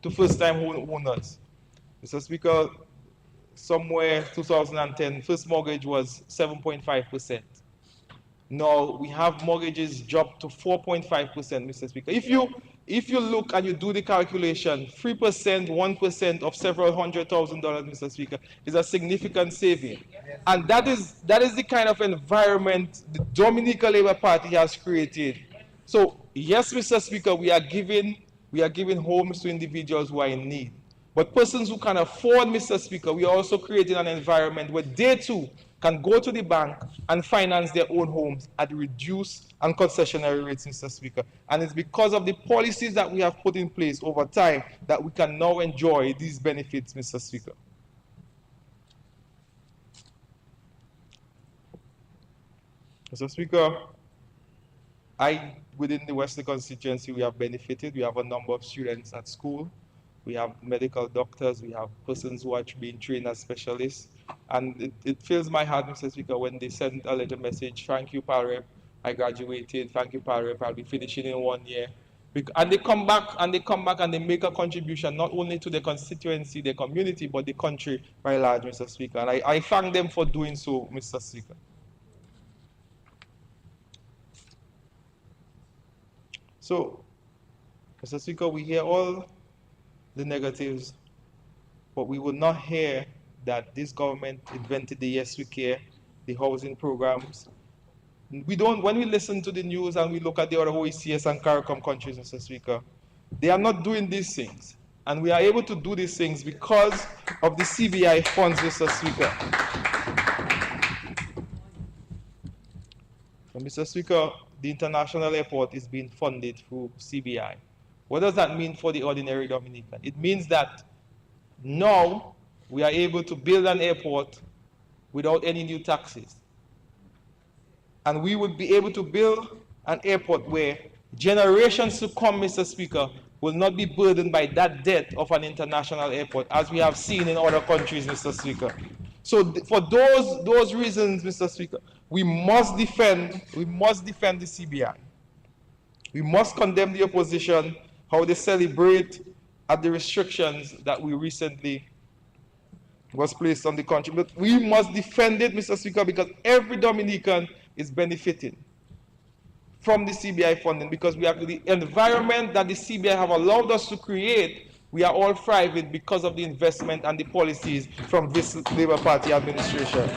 to first-time owners. Mr. Speaker, somewhere 2010, first mortgage was 7.5%. Now we have mortgages dropped to 4.5%, Mr. Speaker. If you look and you do the calculation, 3%, 1% of several $100,000, Mr. Speaker, is a significant saving. And that is the kind of environment the Dominica Labour Party has created. So yes, Mr. Speaker, we are giving homes to individuals who are in need. But persons who can afford, Mr. Speaker, we are also creating an environment where they too can go to the bank and finance their own homes at reduced and concessionary rates, Mr. Speaker. And it's because of the policies that we have put in place over time that we can now enjoy these benefits, Mr. Speaker. Mr. Speaker, within the Wesley constituency, we have benefited. We have a number of students at school. We have medical doctors. We have persons who are being trained as specialists. And it fills my heart, Mr. Speaker, when they send a little message, thank you, Parrep, I graduated, thank you, Parrep, I'll be finishing in 1 year. And they come back and they make a contribution, not only to the constituency, the community, but the country by large, Mr. Speaker. And I thank them for doing so, Mr. Speaker. So, Mr. Speaker, we hear all the negatives, but we will not hear that this government invented the Yes We Care, the housing programs. When we listen to the news and we look at the other OECS and CARICOM countries, Mr. Speaker, they are not doing these things. And we are able to do these things because of the CBI funds, Mr. Speaker. So, Mr. Speaker, the international airport is being funded through CBI. What does that mean for the ordinary Dominican? It means that now we are able to build an airport without any new taxes. And we would be able to build an airport where generations to come, Mr. Speaker, will not be burdened by that debt of an international airport, as we have seen in other countries, Mr. Speaker. So for those reasons, Mr. Speaker, we must defend the CBI. We must condemn the opposition, how they celebrate at the restrictions that we recently was placed on the country. But we must defend it, Mr. Speaker, because every Dominican is benefiting from the CBI funding, because we have the environment that the CBI have allowed us to create. We are all thriving because of the investment and the policies from this Labour Party administration.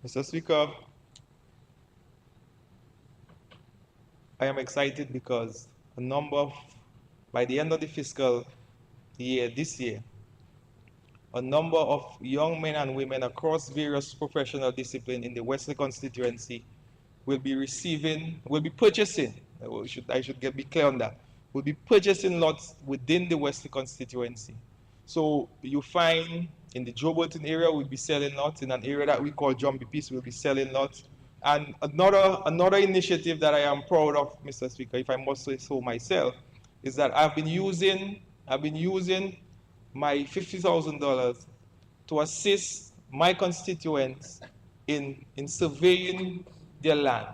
Mr. Speaker, I am excited because by the end of the fiscal year, this year, a number of young men and women across various professional disciplines in the Wesley constituency will be purchasing, I should be clear on that, will be purchasing lots within the Wesley constituency. So you find in the Joe Burton area, we'll be selling lots. In an area that we call Jumpy Peace, we'll be selling lots. And another initiative that I am proud of, Mr. Speaker, if I must say so myself, is that I've been using my $50,000 to assist my constituents in surveying their land.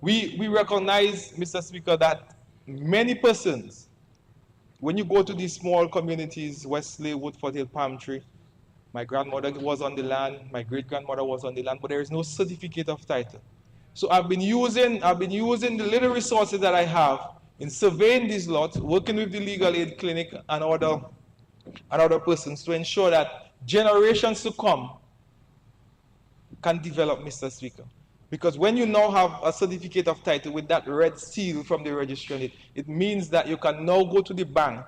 We recognize, Mr. Speaker, that many persons, when you go to these small communities, Wesley, Woodford Hill, Palm Tree, my grandmother was on the land, my great-grandmother was on the land, but there is no certificate of title. So I've been using the little resources that I have in surveying these lots, working with the legal aid clinic and other persons to ensure that generations to come can develop, Mr. Speaker. Because when you now have a certificate of title with that red seal from the registry on it, it means that you can now go to the bank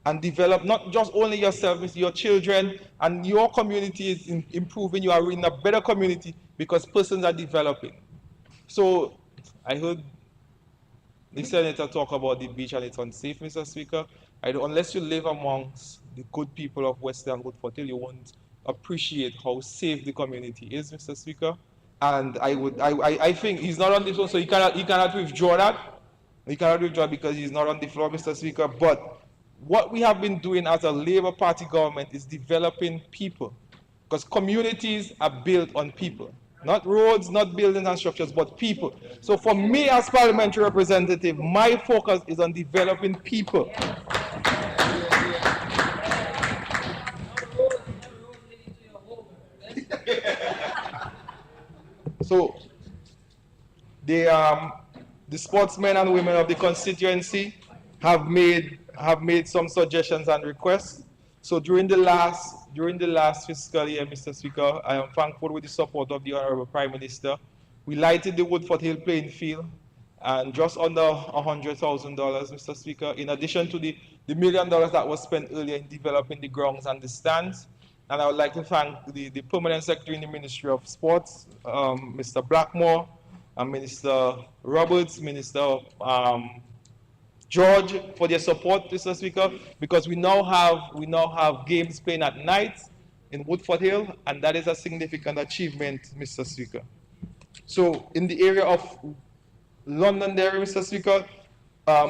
and develop not just only yourself, your children, and your community is improving. You are in a better community because persons are developing. So I heard the senator talk about the beach and it's unsafe, Mr. Speaker. Unless you live amongst the good people of Western and Woodford Hill, you won't appreciate how safe the community is, Mr. Speaker. And I think he's not on this one, so he cannot withdraw that. He cannot withdraw because he's not on the floor, Mr. Speaker. But what we have been doing as a Labour Party government is developing people. Because communities are built on people. Not roads, not buildings and structures, but people. So for me as parliamentary representative, my focus is on developing people. So the sportsmen and women of the constituency have made some suggestions and requests. So during the last fiscal year, Mr. Speaker, I am thankful with the support of the Honorable Prime Minister. We lighted the Woodford Hill playing field and just under $100,000, Mr. Speaker, in addition to the $1 million that was spent earlier in developing the grounds and the stands. And I would like to thank the Permanent Secretary in the Ministry of Sports, Mr. Blackmore, and Minister Roberts, Minister George, for their support, Mr. Speaker, because we now have games playing at night in Woodford Hill, and that is a significant achievement, Mr. Speaker. So in the area of Londonderry, Mr. Speaker,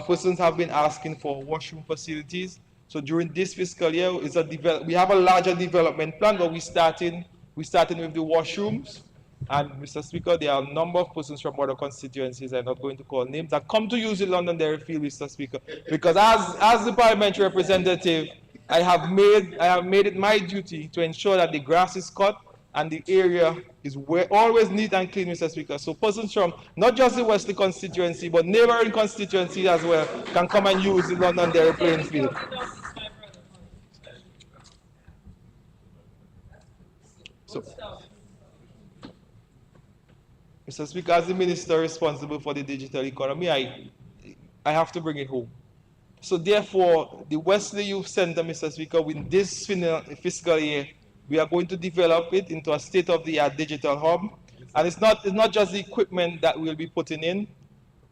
persons have been asking for washroom facilities. So during this fiscal year, we have a larger development plan, but we're starting with the washrooms. And Mr. Speaker, there are a number of persons from other constituencies, I'm not going to call names, that come to use the Londonderry field, Mr. Speaker. Because as the parliamentary representative, I have made it my duty to ensure that the grass is cut and the area is always neat and clean, Mr. Speaker. So persons from not just the Wesley constituency, but neighboring constituencies as well can come and use the Londonderry playing field. So, Mr. Speaker, as the minister responsible for the digital economy, I have to bring it home. So therefore, the Wesley Youth Center, Mr. Speaker, with this fiscal year, we are going to develop it into a state-of-the-art digital hub. And it's not just the equipment that we'll be putting in.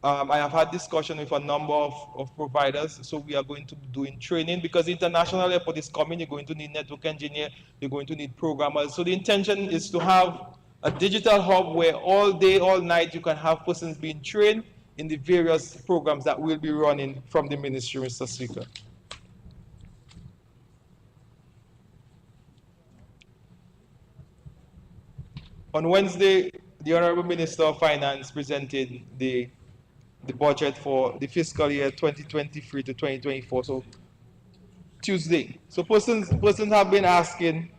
I have had discussion with a number of providers, so we are going to be doing training because the international airport is coming. You're going to need network engineer, you're going to need programmers. So the intention is to have a digital hub where all day, all night, you can have persons being trained in the various programs that we'll be running from the ministry, Mr. Speaker. On Wednesday, the Honorable Minister of Finance presented the budget for the fiscal year 2023 to 2024, so Tuesday. So persons have been asking,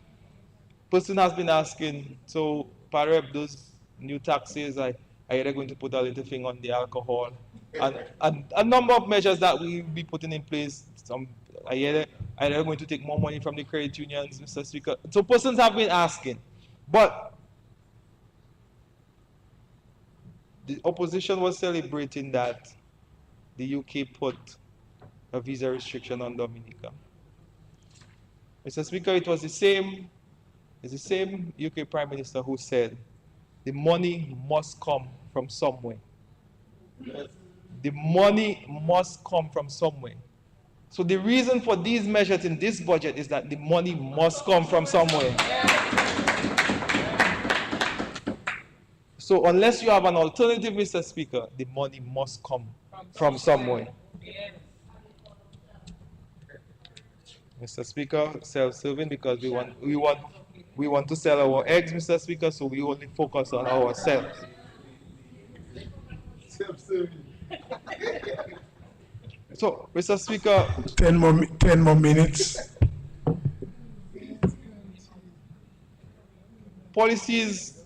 so Parep, those new taxes, are either going to put a little thing on the alcohol, and a number of measures that we'll be putting in place. Some are either going to take more money from the credit unions, Mr. Speaker. So persons have been asking, but the opposition was celebrating that the UK put a visa restriction on Dominica. Mr. Speaker, it's the same UK Prime Minister who said the money must come from somewhere. The money must come from somewhere. So the reason for these measures in this budget is that the money must come from somewhere. So unless you have an alternative, Mr. Speaker, the money must come from somewhere. Mr. Speaker, self-serving because we want to sell our eggs, Mr. Speaker, so we only focus on ourselves. Self-serving. So, Mr. Speaker, 10 more minutes. policies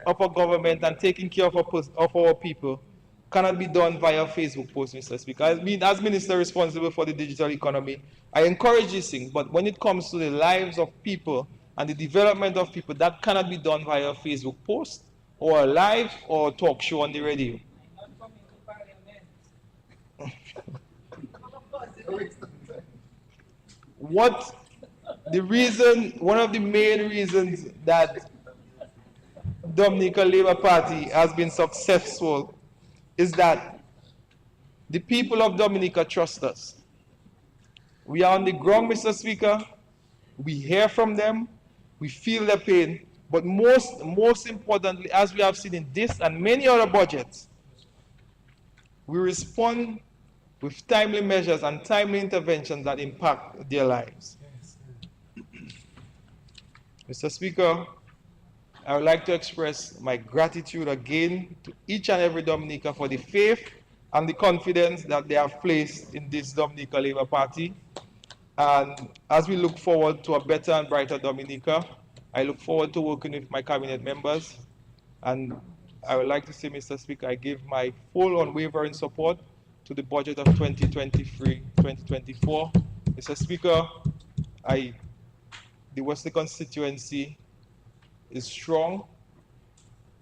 of our government and taking care of our people cannot be done via Facebook posts, Mr. Speaker. As minister responsible for the digital economy, I encourage this thing, but when it comes to the lives of people and the development of people, that cannot be done via Facebook post or a live or a talk show on the radio. One of the main reasons that Dominica Labour Party has been successful is that the people of Dominica trust us. We are on the ground, Mr. Speaker. We hear from them. We feel their pain. But most importantly, as we have seen in this and many other budgets, we respond with timely measures and timely interventions that impact their lives. Mr. Speaker, I would like to express my gratitude again to each and every Dominica for the faith and the confidence that they have placed in this Dominica Labour Party. And as we look forward to a better and brighter Dominica, I look forward to working with my cabinet members. And I would like to say, Mr. Speaker, I give my full unwavering support to the budget of 2023-2024. Mr. Speaker, the Wesley constituency is strong.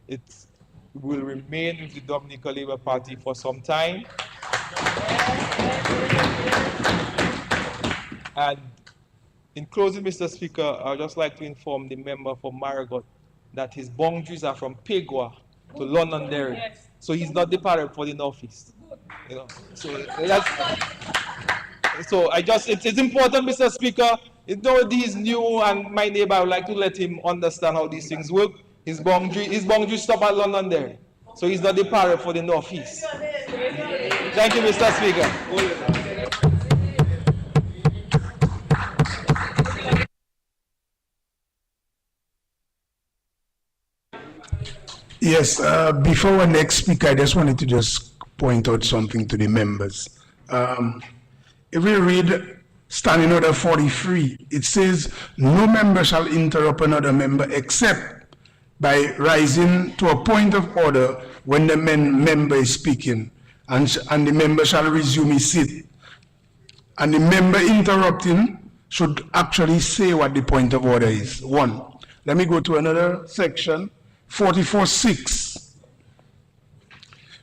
It will remain with the Dominica Labour Party for some time. And in closing, Mr. Speaker, I would just like to inform the member for Marigot that his boundaries are from Pigwa to Londonderry. So he's not departed for the Northeast. You know, so it's important, Mr. Speaker. Though he's new and my neighbor, I would like to let him understand how these things work. His boundary stop at Londonderry. So he's not departed for the Northeast. Thank you, Mr. Speaker. Yes, before our next speaker, I just wanted to point out something to the members. If we read Standing Order 43, it says, no member shall interrupt another member except by rising to a point of order when the member is speaking, and the member shall resume his seat. And the member interrupting should actually say what the point of order is. One. Let me go to another section. 44.6.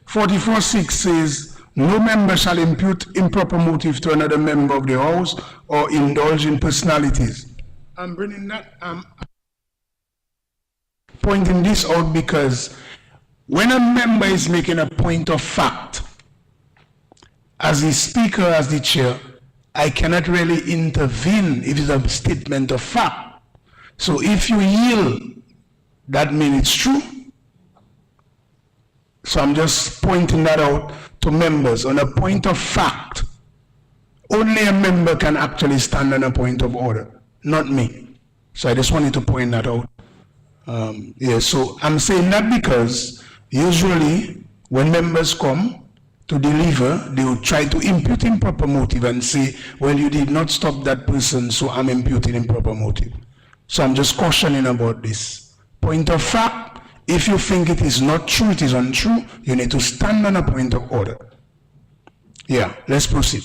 44.6 says, no member shall impute improper motive to another member of the House or indulge in personalities. I'm pointing this out because when a member is making a point of fact, as the speaker, as the chair, I cannot really intervene if it's a statement of fact. So if you yield, that means it's true. So I'm just pointing that out to members. On a point of fact, only a member can actually stand on a point of order, not me. So I just wanted to point that out. So I'm saying that because usually when members come to deliver, they will try to impute improper motive and say, well, you did not stop that person, so I'm imputing improper motive. So I'm just cautioning about this. Point of fact, if you think it is not true, it is untrue, you need to stand on a point of order. Yeah, let's proceed.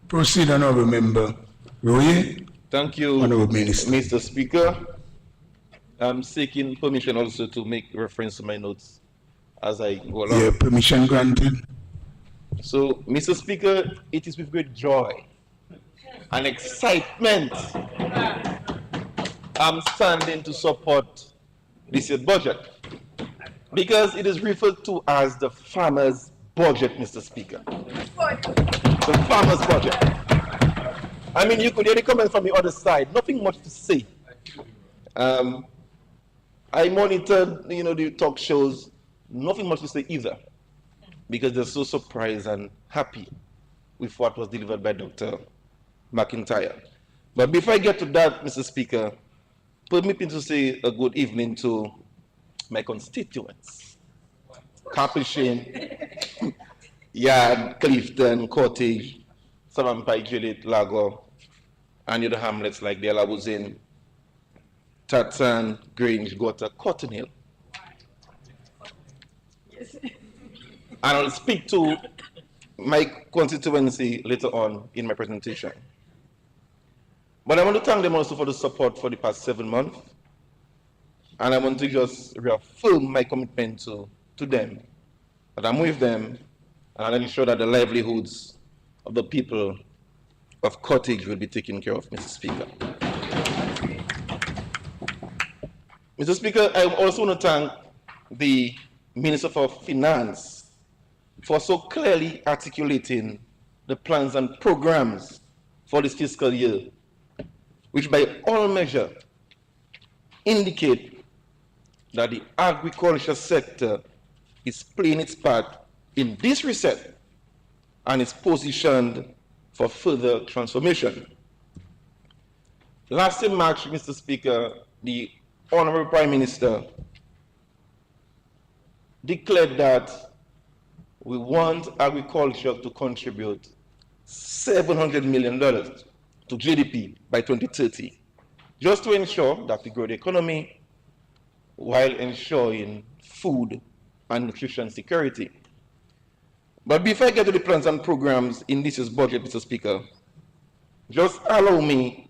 Proceed, honorable member. Roy. Thank you, Honorable Minister. Mr. Speaker. I'm seeking permission also to make reference to my notes as I go along. Yeah, permission granted. So, Mr. Speaker, it is with great joy and excitement I'm standing to support this year's budget because it is referred to as the farmer's budget, Mr. Speaker. The farmer's budget. I mean, you could hear the comments from the other side. Nothing much to say. I monitored, the talk shows. Nothing much to say either, because they're so surprised and happy with what was delivered by Dr. McIntyre. But before I get to that, Mr. Speaker, permit me to say a good evening to my constituents. Capuchin, Yard, Clifton, Cottage, Sarampai, Juliet, Lago, and the hamlets like the Alabuzin, Tatsan, Grange, Gota, Cotton Hill. And I'll speak to my constituency later on in my presentation. But I want to thank them also for the support for the past 7 months. And I want to just reaffirm my commitment to them, that I'm with them, and I'll ensure that the livelihoods of the people of Cottage will be taken care of, Mr. Speaker. Mr. Speaker, I also want to thank the Minister for Finance for so clearly articulating the plans and programs for this fiscal year, which by all measure indicate that the agriculture sector is playing its part in this reset and is positioned for further transformation. Last in March, Mr. Speaker, the Honorable Prime Minister declared that we want agriculture to contribute $700 million to GDP by 2030, just to ensure that we grow the economy while ensuring food and nutrition security. But before I get to the plans and programs in this year's budget, Mr. Speaker, just allow me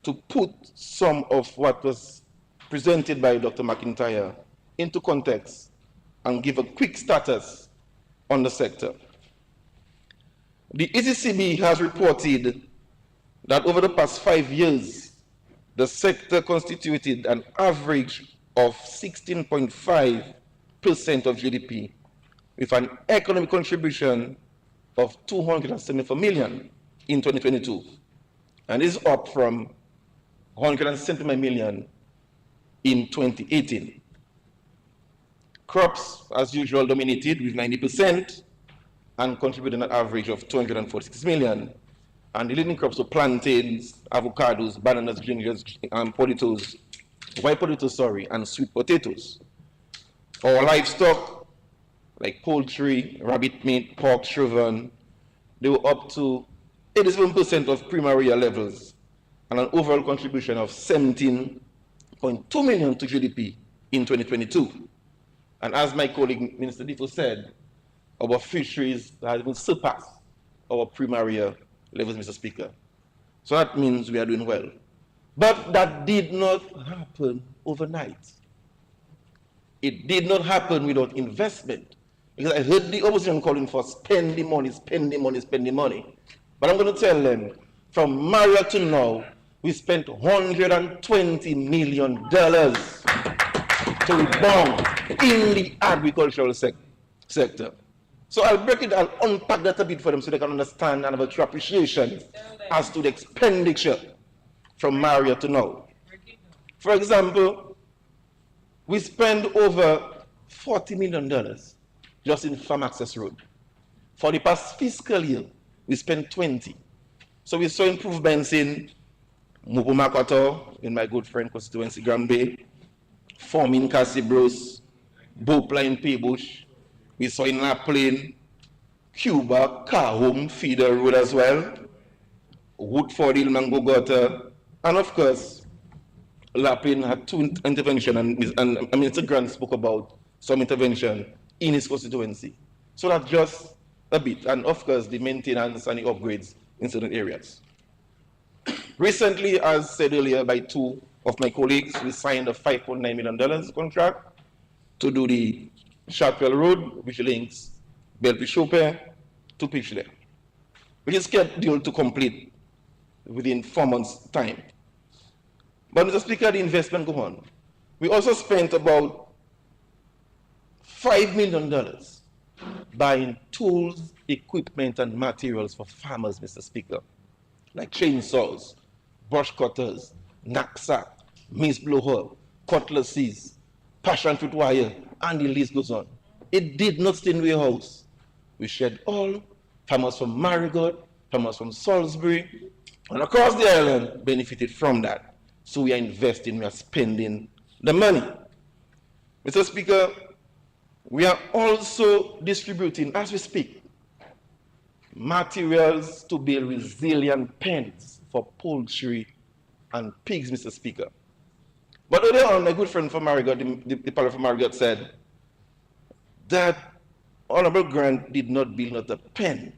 to put some of what was presented by Dr. McIntyre into context and give a quick status on the sector. The ECCB has reported that over the past 5 years, the sector constituted an average of 16.5% of GDP, with an economic contribution of $274 million in 2022, and is up from $179 million in 2018. Crops, as usual, dominated with 90% and contributed an average of $246 million. And the leading crops were plantains, avocados, bananas, gingers, potatoes, white potatoes, and sweet potatoes. Our livestock, like poultry, rabbit meat, pork, chevron, they were up to 87% of primary levels and an overall contribution of $17.2 million to GDP in 2022. And as my colleague, Minister Dito, said, our fisheries has been surpassed our primary levels, Mr. Speaker. So that means we are doing well. But that did not happen overnight. It did not happen without investment. Because I heard the opposition calling for spend the money, spend the money, spend the money. But I'm going to tell them, from Maria to now, we spent $120 million to rebound in the agricultural sector. So I'll unpack that a bit for them so they can understand and have a true appreciation as to the expenditure from Maria to now. For example, we spend over $40 million just in Farm Access Road. For the past fiscal year, we spent 20. So we saw improvements in Mupumakoto, in my good friend constituency, Granby, Forming Cassibros, Bopla in Paybush. We saw in La Plain, Cuba, Kahome, Feeder Road as well, Woodford, Ilmango Gutter, and of course, La Plain had 2 interventions, and Minister Grant spoke about some intervention in his constituency. So that's just a bit, and of course, the maintenance and the upgrades in certain areas. Recently, as said earlier by two of my colleagues, we signed a $5.9 million contract to do the Sharpwell Road, which links Belfish-Chopin to Pichley, which is scheduled to complete within 4 months' time. But Mr. Speaker, the investment go on. We also spent about $5 million buying tools, equipment, and materials for farmers, Mr. Speaker, like chainsaws, brush cutters, knapsack, maize blower, cutlasses, passion fruit wire, and the list goes on. It did not stay in the warehouse. We shared all, farmers from Marigot, farmers from Salisbury, and across the island benefited from that. So we are investing, we are spending the money. Mr. Speaker, we are also distributing, as we speak, materials to build resilient pens for poultry and pigs, Mr. Speaker. But earlier on, my good friend from Marigot, the Parliamentary from Marigot, said that Honorable Grant did not build not a pen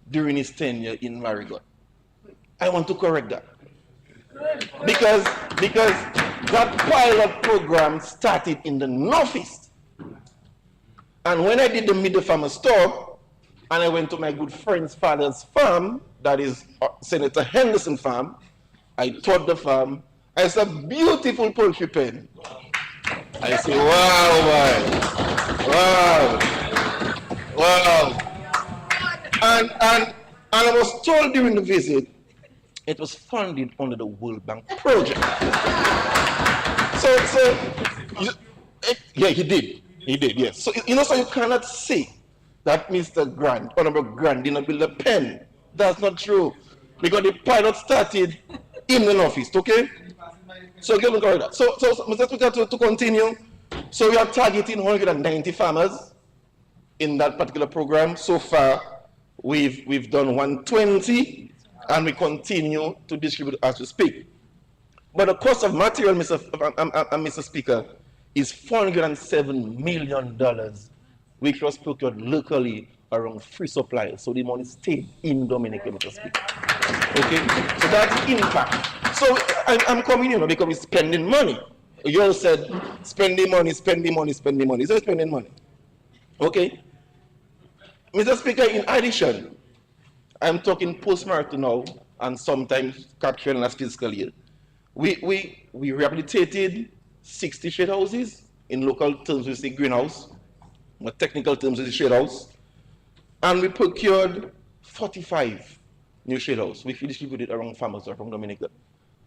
during his tenure in Marigot. I want to correct that. Because that pilot program started in the Northeast. And when I did the Middle Farmer Store, and I went to my good friend's father's farm, that is Senator Henderson farm, I toured the farm. I saw a beautiful poultry pen. I say, wow. And I was told during the visit, it was funded under the World Bank project. Yeah, he did, yes. So, so you cannot say that Mr. Grant, Honorable Grant, did not build a pen. That's not true. Because the pilot started in the Northeast, okay? So give me that. So Mr. Speaker, to continue, so we are targeting 190 farmers in that particular program. So far, we've done 120, and we continue to distribute as we speak. But the cost of material, Mr. Speaker, is $407 million, which was procured locally around free supply. So the money stayed in Dominica, Mr. Speaker. Okay? So that's impact. So I'm coming, because we're spending money. You all said spending money. So we're spending money. Okay? Mr. Speaker, in addition, I'm talking post-marathon now, and sometimes capturing last fiscal year. We rehabilitated 60 shade houses. In local terms, we say greenhouse. In technical terms, we say shade house. And we procured 45 new shade houses, which we distributed around farmers from Dominica.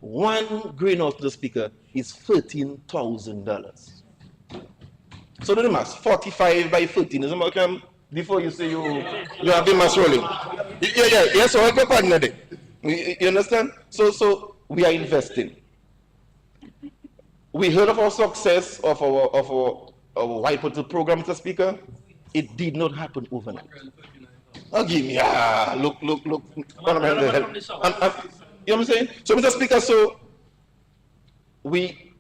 One greenhouse, Mr. Speaker, is $13,000. So do the math. 45 by 13. Isn't it? Before you say you have the mass rolling. Yeah. So I go partner there. You understand? So we are investing. We heard of our success of our white potato program, Mr. Speaker. It did not happen overnight. Oh, give me look. You know what I'm saying? So, Mr. Speaker, so we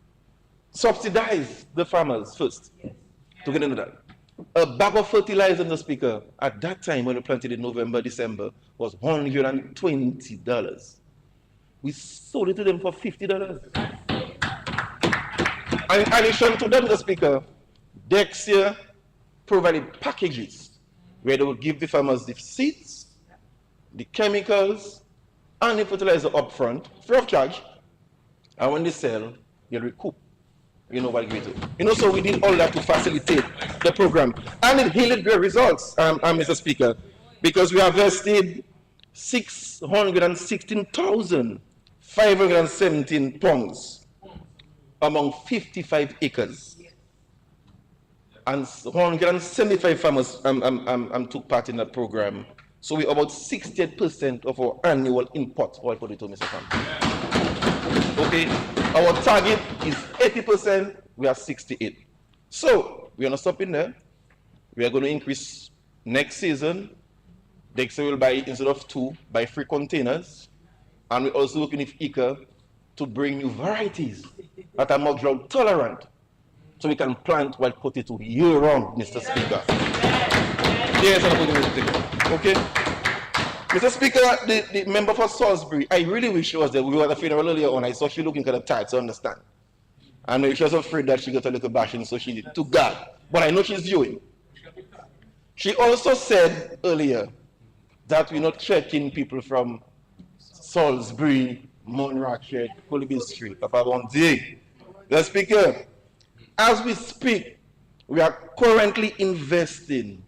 subsidize the farmers first to get into that. A bag of fertilizer, Mr. Speaker, at that time when we planted in November, December, was $120. We sold it to them for $50. And in addition to that, Mr. Speaker, Dexia provided packages where they would give the farmers the seeds, the chemicals, and the fertilizer up front, free of charge. And when they sell, they'll recoup. What we do. So we did all that to facilitate the program. And it yielded great results, Mr. Speaker, because we harvested 616,517 tons among 55 acres. And 175 farmers took part in that program. So we're about 68% of our annual import oil potato, Mr. Farm. Okay, our target is 80%, we are 68. So we are not stopping there. We are going to increase next season. Dexter will buy, instead of 2, buy 3 containers. And we're also looking with ICA to bring new varieties that are more drought tolerant. So we can plant white potato year round, Mr. Speaker. Yes, okay. Mr. Speaker, the member for Salisbury, I really wish she was there. We were at the funeral earlier on. I saw she looking kind of tired, so I understand. I know she was afraid that she got a little bashing, so she took God. But I know she's viewing. She also said earlier that we're not checking people from Salisbury, Mount Ratchet, Colby Street, Papa Bondi. Mr. Speaker, as we speak, we are currently investing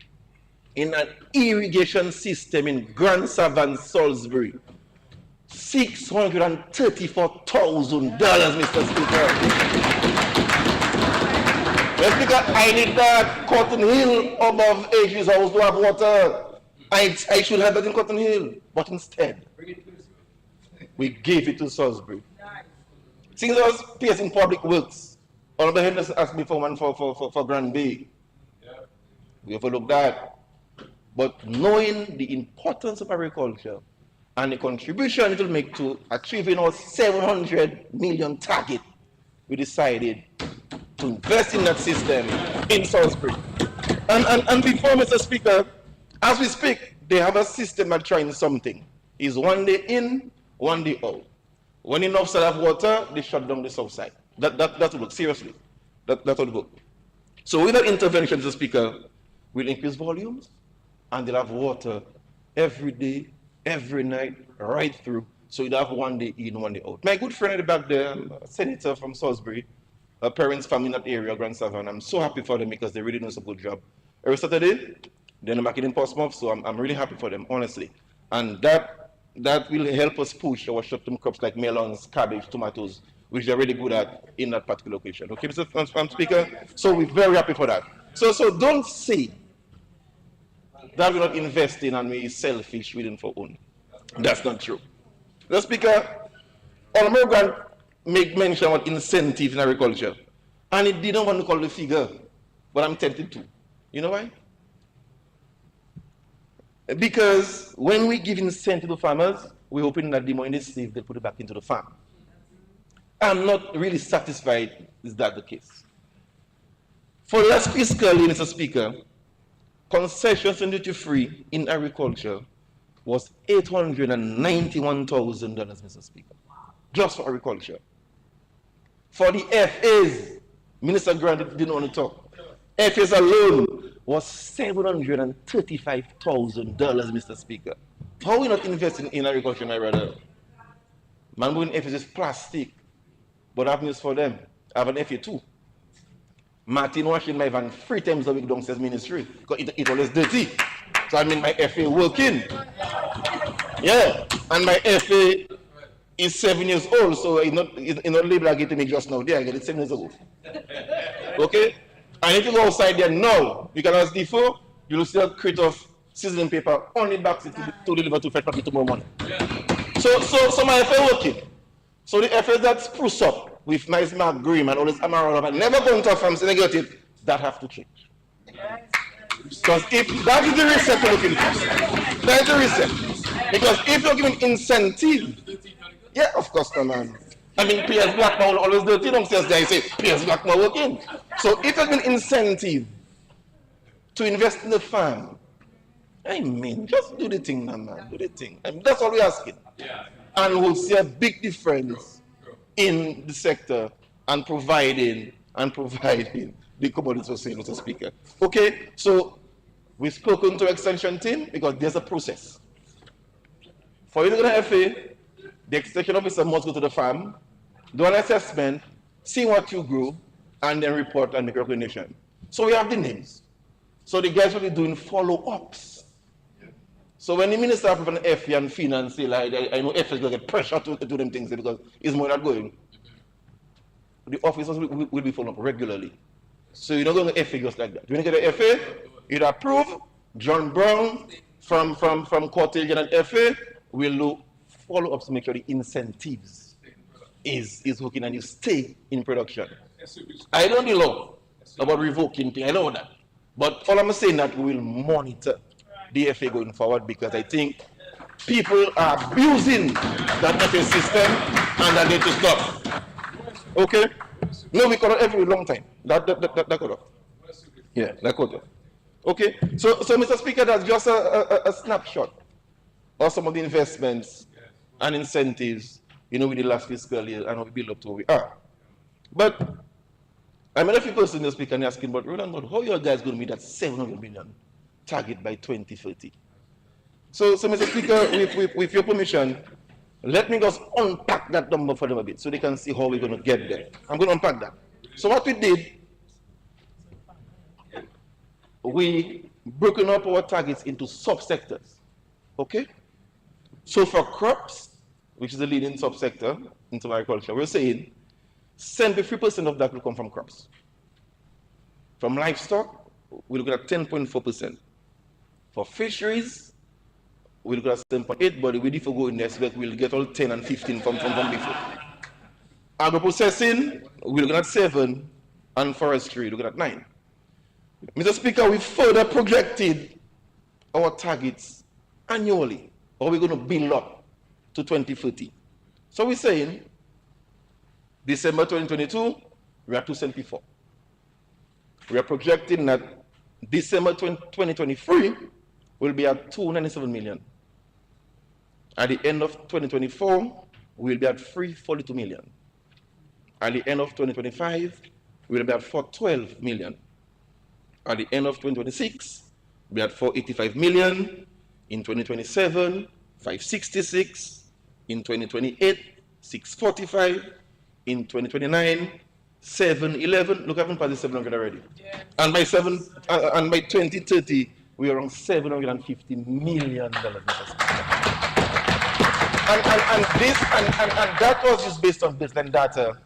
in an irrigation system in Grand Savannah, Salisbury. $634,000, Mr. Speaker. Mr. Speaker, I need that Cotton Hill above Ages House to have water. I should have that in Cotton Hill, but instead, we gave it to Salisbury. Since I was placed in public works, one of the headers asked me for one for Grand Bay. We overlooked that. But knowing the importance of agriculture and the contribution it will make to achieving our 700 million target, we decided to invest in that system in Salisbury. And before, Mr. Speaker, as we speak, they have a system that's trying something. It's 1 day in, 1 day out. When the north side have water, they shut down the south side. That will work, seriously. That will work. So with that intervention, Mr. Speaker, we'll increase volumes, and they'll have water every day, every night, right through. So you'll have 1 day in, 1 day out. My good friend at the back there, a senator from Salisbury, her parents' family in that area, Grand Savannah. I'm so happy for them because they really do a good job. Every Saturday, they're back in Portsmouth, so I'm really happy for them, honestly. And that will help us push our short-term crops like melons, cabbage, tomatoes, which they're really good at in that particular location. Okay, Mr. Speaker? So we're very happy for that. So don't say that we're not investing and we're selfish within for own. That's not true. The Speaker, Honorable Grant make mention about incentive in agriculture. And he didn't want to call the figure, but I'm tempted to. You know why? Because when we give incentive to farmers, we're hoping that the money they save, they put it back into the farm. I'm not really satisfied is that the case. For last fiscal year, Mr. Speaker, concessions and duty-free in agriculture was $891,000, Mr. Speaker, just for agriculture. For the FAs, Minister Grant didn't want to talk. FAs alone was $735,000, Mr. Speaker. How are we not investing in agriculture, my brother? Man, going FAs is plastic, but I have news for them. I have an FA too. Martin washing my van 3 times a week downstairs ministry because it always dirty. So I mean my FA working. Yeah, and my FA is 7 years old, so it's not label I get to me just now. There, I get it 7 years ago. Okay? And if you go outside there now, you can ask D4, you will see a crate of seasoning paper on the box to deliver to Fed Party tomorrow morning. So my FA working. So the FA that spruce up with nice mark green and all this amaranth and never going to from negative, that have to change. Because if that is the reset you're looking for, that is the reset. Because if you're giving incentive, yeah, of course, man. I mean, PS Blackmore always dirty downstairs there, I say, PS Blackmore working. So if you're giving incentive to invest in the farm, I mean, just do the thing, man, do the thing. I mean, that's all we're asking. And we'll see a big difference in the sector and providing the commodities for sale, Mr. Speaker. Okay, so we've spoken to extension team because there's a process. For you to go to FA, the extension officer must go to the farm, do an assessment, see what you grew, and then report and make a recommendation. So we have the names. So the guys will be doing follow-ups. So when the minister of an FA and finance say, like, I know FA is going to get pressure to do them things because it's more not going. The officers will be following up regularly. So you're not going to FA just like that. When you get an FA, you approve. John Brown from Cottage and an FA will do follow-ups to make sure the incentives is working and you stay in production. I don't know law about revoking things. I know that. But all I'm saying that we will monitor the FA going forward because I think people are abusing that FA system and that they to stop. Okay? No, we call it every long time. That cut off. Yeah, that cut off. Okay? So Mr. Speaker, that's just a snapshot or some of the investments and incentives, you know, with the last fiscal year and how we build up to where we are. But I met a few persons in the speaker and asking, but Roland, how you guys going to meet that 700 million target by 2030? So Mr. Speaker, with your permission, let me just unpack that number for them a bit so they can see how we're going to get there. I'm going to unpack that. So what we did, we broken up our targets into subsectors. Okay? So for crops, which is the leading subsector into agriculture, we're saying 73% of that will come from crops. From livestock, we look at 10.4%. For fisheries, we look at 7.8, but we differ go in there, so we'll get all 10 and 15 from before. Agro-processing, we're looking at 7, and forestry, looking at 9. Mr. Speaker, we further projected our targets annually, or we're going to build up to 2030. So we're saying, December 2022, we are 274. We are projecting that December 2023 will be at 297 million. At the end of 2024, we will be at 342 million. At the end of 2025, we will be at 412 million. At the end of 2026, we are at 485 million. In 2027, 566. In 2028, 645. In 2029, 711. Look, I haven't passed the 700 already. Yeah. And by 2030, we are around 750 million dollars. And that was just based on baseline data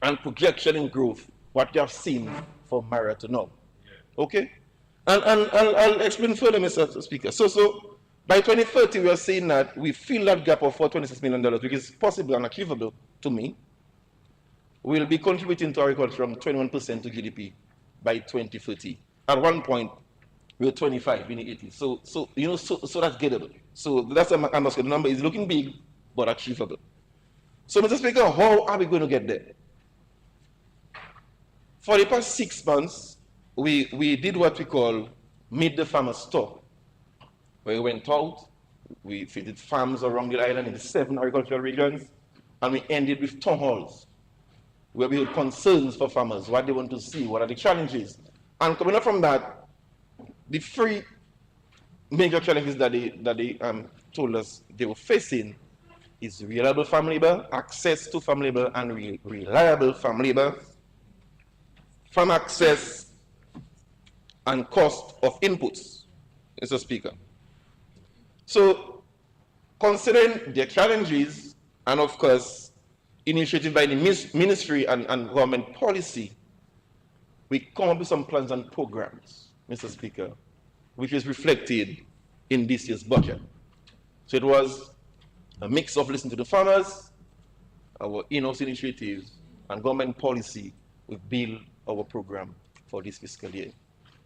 and projection in growth, what you have seen from Mara to now. Okay? And I'll explain further, Mr. Speaker. So by 2030, we are saying that we fill that gap of $426 million, which is possible and achievable to me. We'll be contributing to agriculture from 21% to GDP by 2030. At one point, we were 25 in the 80s. So that's gettable. So that's a the number is looking big, but achievable. So, Mr. Speaker, how are we going to get there? For the past 6 months, we did what we call Meet the Farmer Store, where we went out, we visited farms around the island in the 7 agricultural regions, and we ended with town halls, where we had concerns for farmers, what they want to see, what are the challenges. And coming up from that, the 3 major challenges that they told us they were facing is reliable farm labor, access to farm labor, and reliable farm labor, farm access, and cost of inputs, Mr. Speaker. So, considering the challenges, and of course, initiated by the ministry and government policy, we come up with some plans and programs, Mr. Speaker, which is reflected in this year's budget. So it was a mix of listening to the farmers, our in-house initiatives, and government policy. We build our program for this fiscal year.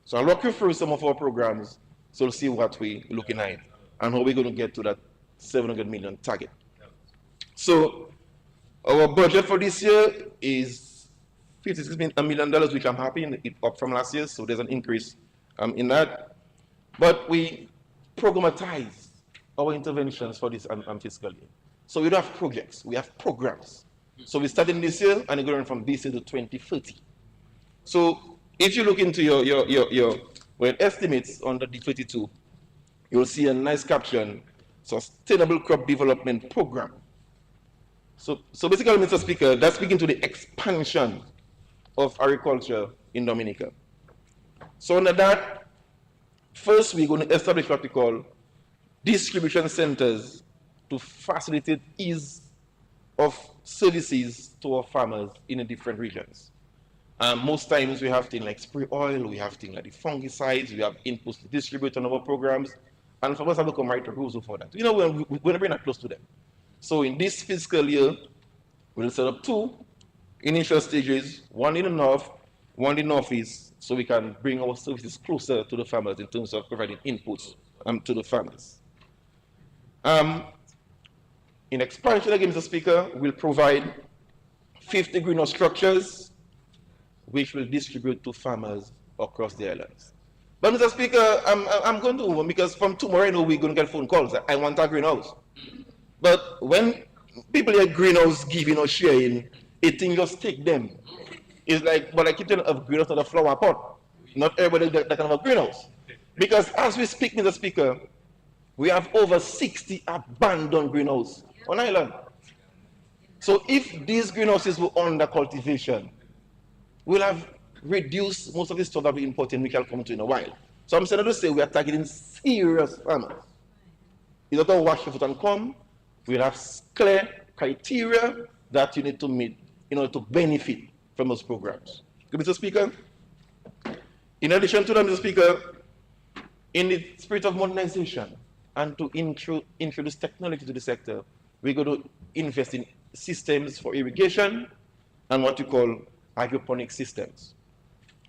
So I'll walk you through some of our programs so you'll see what we're looking at and how we're going to get to that 700 million target. So our budget for this year is $56 million, which I'm happy in, up from last year, so there's an increase in that. But we programatize our interventions for this fiscal year. So we don't have projects, we have programs. So we started this year and we're going from this year to 2030. So if you look into your estimates under D32, you'll see a nice caption, Sustainable Crop Development Program. So basically, Mr. Speaker, that's speaking to the expansion of agriculture in Dominica. So under that, first we're going to establish what we call distribution centers to facilitate ease of services to our farmers in the different regions. Most times we have things like spray oil, we have things like the fungicides, we have inputs to distribute on our programs, and farmers have to come right to Roosevelt for that. You know, we're going to bring that close to them. So in this fiscal year, we'll set up 2 initial stages, one in the north, one in the northeast, so we can bring our services closer to the farmers in terms of providing inputs to the farmers. In expansion, again, Mr. Speaker, we'll provide 50 greenhouse structures, which will distribute to farmers across the islands. But Mr. Speaker, I'm going to move on because from tomorrow, I know we're going to get phone calls. I want a greenhouse. But when people hear greenhouse giving or sharing, it thing just take them. It's like, but I keep telling of greenhouse, not a flower pot. Not everybody that can have a greenhouse. Because as we speak, Mr. Speaker, we have over 60 abandoned greenhouses on island. So if these greenhouses were under cultivation, we'll have reduced most of the stuff that we import in, which I'll come to in a while. So I'm saying to say we are targeting serious farmers. It's not a wash your foot and come. We'll have clear criteria that you need to meet in order to benefit from those programs. Good, Mr. Speaker. In addition to that, Mr. Speaker, in the spirit of modernization and to introduce technology to the sector, we're going to invest in systems for irrigation and what we call hydroponic systems.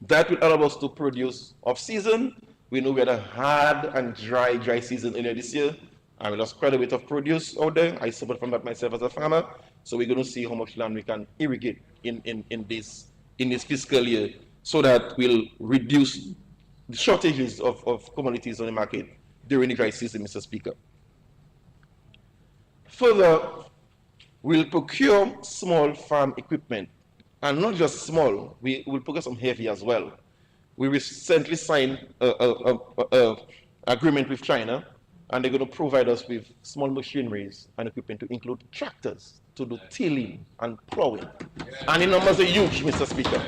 That will allow us to produce off-season. We know we had a hard and dry season earlier this year, and we lost quite a bit of produce out there. I suffered from that myself as a farmer. So we're going to see how much land we can irrigate in this fiscal year, so that we'll reduce the shortages of commodities on the market during the dry season, Mr. Speaker. Further, we'll procure small farm equipment, and not just small, we will procure some heavy as well. We recently signed an agreement with China, and they're going to provide us with small machineries and equipment to include tractors to do tilling and plowing. And the numbers are huge, Mr. Speaker.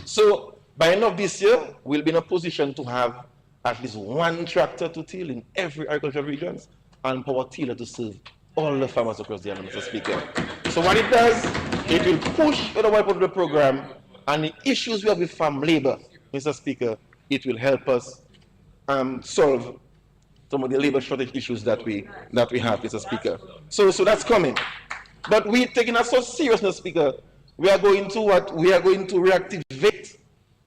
So by end of this year, we'll be in a position to have at least one tractor to till in every agricultural regions and power tiller to serve all the farmers across the island, Mr. Speaker. So what it does, it will push the wipe of the program, and the issues we have with farm labor, Mr. Speaker, it will help us solve some of the labor shortage issues that we have, Mr. Speaker. So that's coming. But we're taking that so serious, Mr. Speaker. We are going to reactivate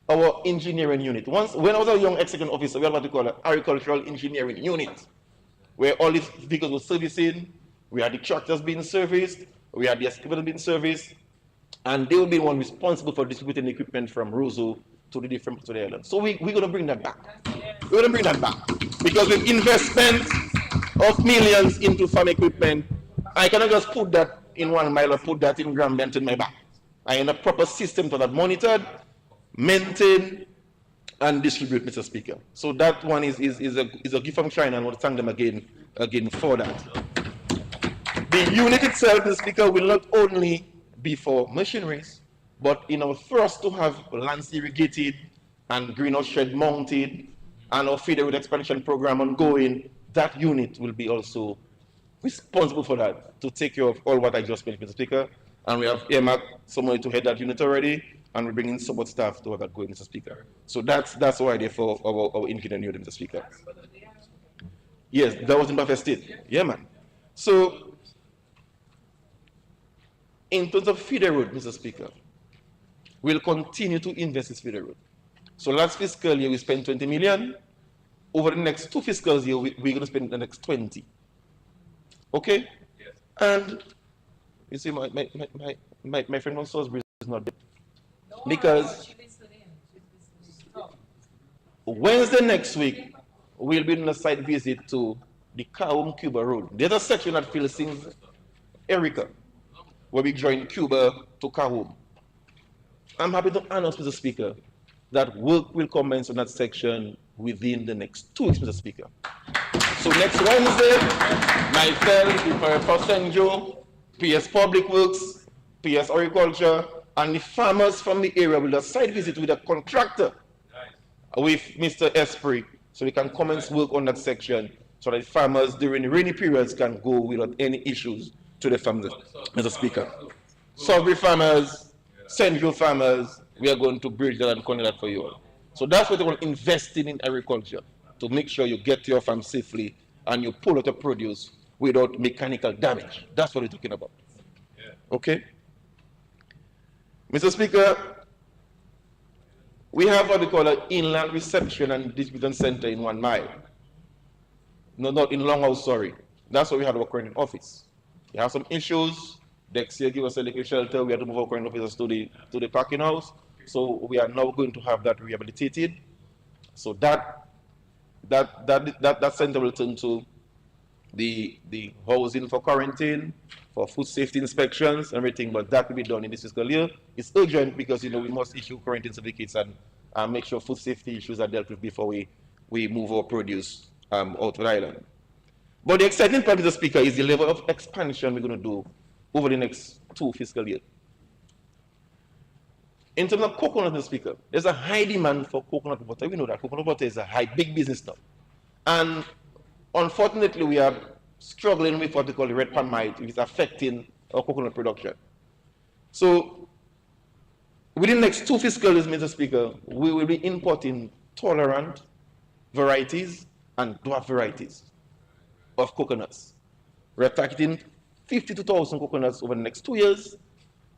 our engineering unit. When I was a young executive officer, we had what we call an agricultural engineering unit, where all these vehicles were servicing, we had the tractors being serviced, we had the excavator being serviced, and they will be one responsible for distributing the equipment from Roseau to the different parts of the island. So we're going to bring that back. We're going to bring that back. Because with investment of millions into farm equipment, I cannot just put that in 1 mile or put that in Grambent in my back. I need a proper system for that monitored, maintained, and distribute, Mr. Speaker. So that one is a gift from China, and I want to thank them again for that. The unit itself, Mr. Speaker, will not only be for machineries, but for us to have lands irrigated and greenhouse shed mounted and our feeder route expansion program ongoing, that unit will be also responsible for that, to take care of all what I just mentioned, Mr. Speaker. And we have earmarked somebody to head that unit already, and we're bringing support staff to have that going, Mr. Speaker. So that's our idea for our engineering unit, Mr. Speaker. Yes, that was in Buffett State. Yeah, man. So, in terms of feeder road, Mr. Speaker, we'll continue to invest in feeder road. So last fiscal year, we spent 20 million. Over the next 2 fiscal years, we're going to spend the next 20. Okay? Yes. And you see, my friend from Salisbury is not there. Because Wednesday next week, we'll be on a site visit to the Kahum Cuba Road. There's a section that Philistines Erica, where we join Cuba to Kahum. I'm happy to announce, Mr. Speaker, that work will commence on that section within the next 2 weeks, Mr. Speaker. So next Wednesday, myself, the Senjo, PS Public Works, PS Agriculture, and the farmers from the area will do a site visit with a contractor with Mr. Esprit, so we can commence work on that section, so that the farmers during the rainy periods can go without any issues to the farmers, Mr. Speaker. Salisbury farmers, Central farmers, we are going to bridge that and connect that for you all. So that's what we're investing in agriculture, to make sure you get to your farm safely and you pull out the produce without mechanical damage. That's what we're talking about. Okay? Mr. Speaker, we have what we call an inland reception and distribution center in 1 mile. No, not in Longhouse, sorry. That's what we had our current office. We have some issues. Dexia give us a little shelter. We had to move our current officers to the parking house. So we are now going to have that rehabilitated. So that center will turn to the housing for quarantine, for food safety inspections, everything, but that will be done in this fiscal year. It's urgent because, you know, we must issue quarantine certificates and make sure food safety issues are dealt with before we move our produce out of the island. But the exciting part, Mr. Speaker, is the level of expansion we're going to do over the next 2 fiscal years. In terms of coconut, Mr. Speaker, there's a high demand for coconut butter. We know that coconut butter is a big business now. And unfortunately, we are struggling with what we call the red palm mite, which is affecting our coconut production. So within the next 2 fiscal years, Mr. Speaker, we will be importing tolerant varieties and dwarf varieties of coconuts. We're targeting 52,000 coconuts over the next 2 years.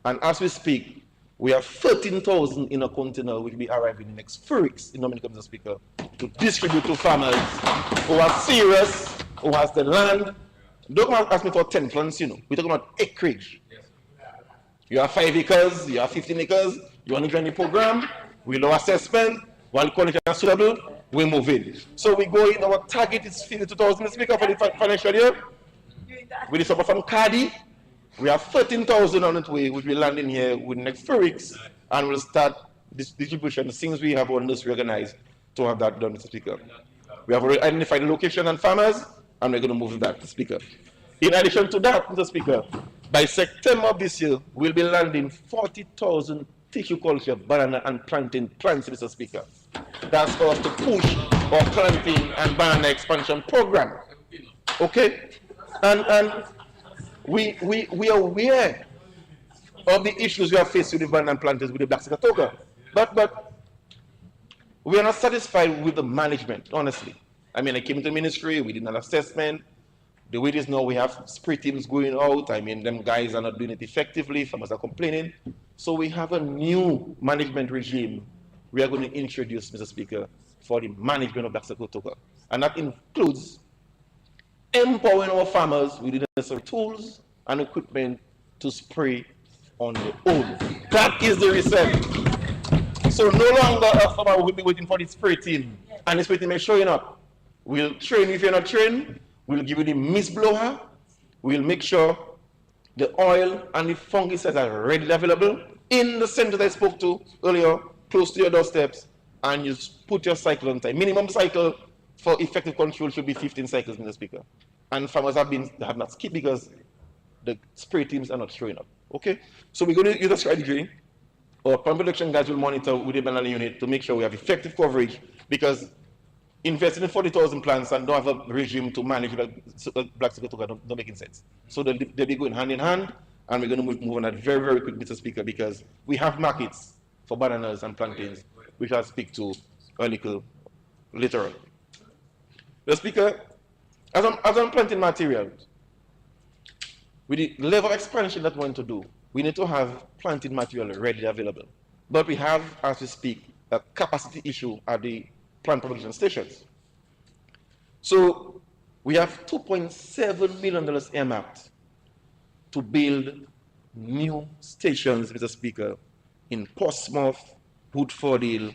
And as we speak, we have 13,000 in a container which will be arriving in the next 4 weeks in Dominica, Mr. Speaker, to distribute to farmers who are serious, who has the land. Don't come and ask me for 10 plants, you know. We're talking about acreage. You have 5 acres, you have 15 acres, you want to join the program, we low assessment, while quality is suitable, we move in. So we go in, our target is 52,000, Mr. Speaker, for the financial year. With the support from Cardi, we have 13,000 on its way, which will land in here within the next 4 weeks, and we'll start this distribution as soon as we have our industry organized to have that done, Mr. Speaker. We have already identified the location and farmers, and we're going to move that, Mr. Speaker. In addition to that, Mr. Speaker, by September of this year, we'll be landing 40,000 tissue culture, banana, and plantain plants, Mr. Speaker. That's for us to push our planting and banana expansion program. Okay? And we are aware of the issues we are faced with the banana and plantains with the black sigatoka. But we are not satisfied with the management, honestly. I mean, I came into the ministry, we did an assessment. The way it is now, we have spray teams going out. I mean, them guys are not doing it effectively, farmers are complaining. So we have a new management regime we are going to introduce, Mr. Speaker, for the management of black sigatoka. And that includes empowering our farmers with the necessary tools and equipment to spray on their own. That is the reset. So no longer a farmer will be waiting for the spray team, and the spray team is showing up. We'll train you if you're not trained. We'll give you the mist blower. We'll make sure the oil and the fungicides are readily available in the centers I spoke to earlier, close to your doorsteps, and you put your cycle on time. Minimum cycle for effective control should be 15 cycles, Mr. Speaker. And farmers have not skipped because the spray teams are not showing up. Okay? So we're going to use a strategy. Our plant production guys will monitor with the banana unit to make sure we have effective coverage, because investing in 40,000 plants and don't have a regime to manage black sigatoka don't make sense. So they'll be going hand in hand, and we're going to move on that very, very quick, Mr. Speaker, because we have markets for bananas and plantains, which I'll speak to a little later on. Mr. Speaker, as I'm planting materials, with the level of expansion that we want to do, we need to have planting material readily available. But we have, as we speak, a capacity issue at the plant production stations. So we have $2.7 million earmarked to build new stations, Mr. Speaker, in Portsmouth, Woodford Hill,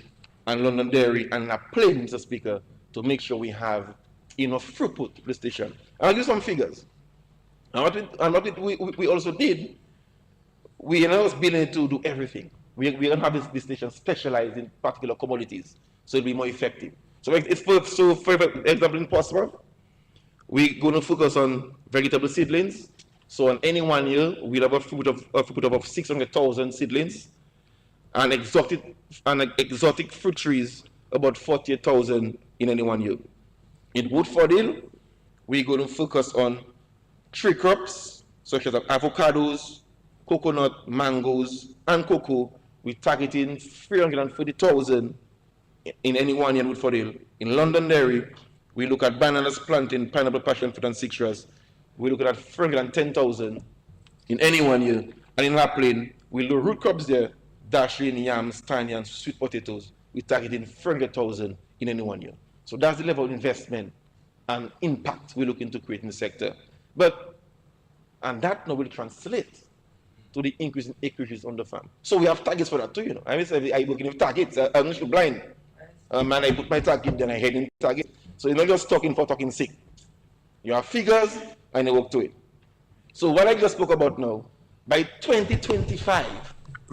and Londonderry, and a plane, Mr. Speaker, to make sure we have enough throughput to the station. I'll give some figures. And what we also did, we are not building to do everything. We're going to have this station specialized in particular commodities, so it'll be more effective. So for example, in Portsmouth, we're going to focus on vegetable seedlings. So in any 1 year, we'll have a throughput of 600,000 seedlings, and exotic fruit trees, about 48,000 in any 1 year. In Woodford Hill, we're going to focus on tree crops, such as avocados, coconut, mangoes, and cocoa. We're targeting 340,000 in any 1 year in Woodford Hill. In Londonderry, we look at bananas, plantain, pineapple, passion fruit, and citrus. We're looking at 310,000 in any 1 year. And in La Plaine, we do root crops there, dashing, yams, tiny, and sweet potatoes. We're targeting 300,000 in any 1 year. So that's the level of investment and impact we're looking to create in the sector. And that now will translate to the increase in acreages on the farm. So we have targets for that too, you know. I mean, I'm working with targets. I'm not blind. and I put my target, then I head in target. So you're not just talking for talking sake. You have figures and you work to it. So what I just spoke about now, by 2025,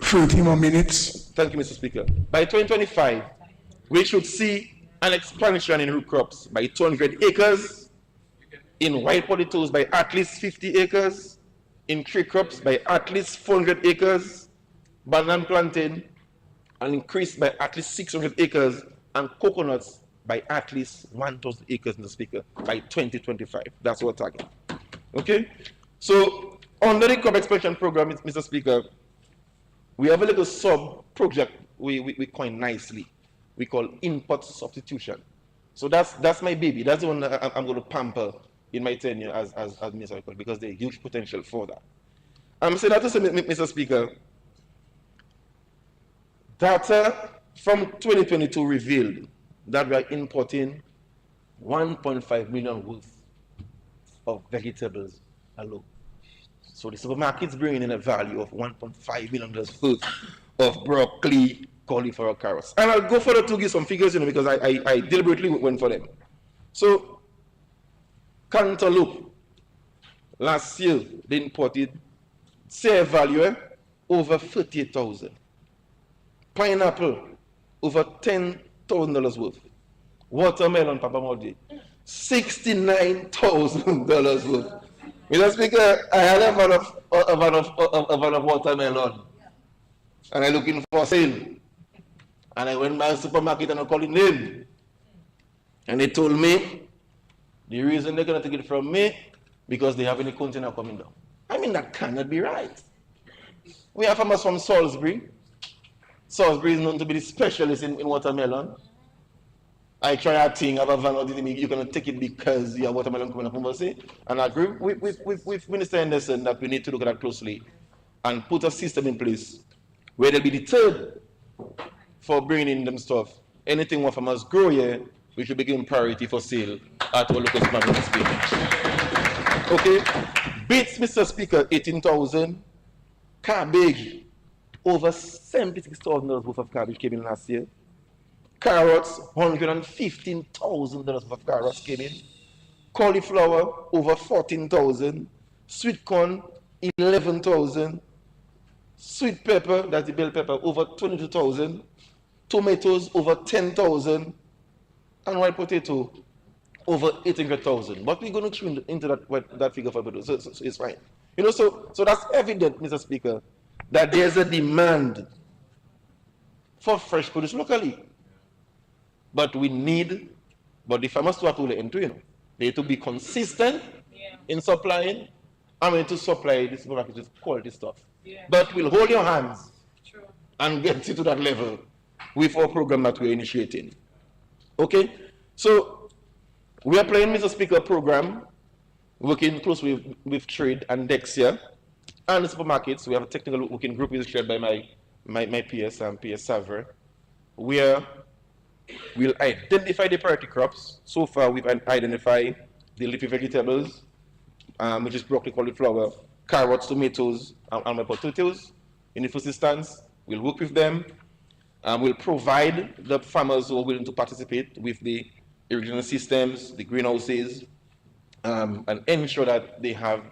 30 more minutes. thank you, Mr. Speaker. By 2025, we should see an expansion in root crops by 200 acres, in white potatoes by at least 50 acres, in tree crops by at least 400 acres, banana planting an increase by at least 600 acres, and coconuts by at least 1,000 acres, Mr. Speaker, by 2025. That's our target. Okay? So, under the crop expansion program, Mr. Speaker, we have a little sub-project we coin nicely. We call input substitution. So that's my baby. That's the one that I'm going to pamper in my tenure as Minister, because there's huge potential for that. I'm saying that to say, Mr. Speaker, data from 2022 revealed that we are importing 1.5 million worth of vegetables alone. So the supermarkets bringing in a value of $1.5 million worth of broccoli, cauliflower, carrots. And I'll go further to give some figures, because I deliberately went for them. So, cantaloupe, last year they imported sale value over $38,000. Pineapple, over $10,000 worth. Watermelon, Papa Modi, $69,000 worth. Mr. Speaker, I had a van of watermelon, and I'm looking for sale. And I went by the supermarket and I called in them. And they told me the reason they're going to take it from me because they have any container coming down. I mean, that cannot be right. We have farmers from Salisbury. Salisbury is known to be the specialist in watermelon. I try a thing, have a van, you're going to take it because you have watermelon coming up overseas. And I agree with Minister Henderson that we need to look at that closely and put a system in place where they'll be deterred for bringing in them stuff. Anything one farmers grow here, we should be given priority for sale at our local supermarket. Okay? Beets, Mr. Speaker, 18,000. Cabbage, over $76,000 worth of cabbage came in last year. Carrots, $115,000 worth of carrots came in. Cauliflower, over 14,000. Sweet corn, 11,000. Sweet pepper, that's the bell pepper, over 22,000. Tomatoes, over 10,000. And white potato, over 800,000. But we're going to tune into that figure for potato, so it's fine. So that's evident, Mr. Speaker, that there's a demand for fresh produce locally. But the farmers to have to into, they need to be consistent in supplying, and we need to supply this supermarket with quality stuff. Yeah. But we'll hold your hands and get you to that level with our program that we're initiating. Okay? So, we are playing, Mr. Speaker, program, working closely with trade and Dexia and the supermarkets. We have a technical working group which is chaired by my PS and PS Savre, where we'll identify the priority crops. So far, we've identified the leafy vegetables, which is broccoli, cauliflower, carrots, tomatoes, and my potatoes. In the first instance, we'll work with them. We'll provide the farmers who are willing to participate with the irrigation systems, the greenhouses, and ensure that they have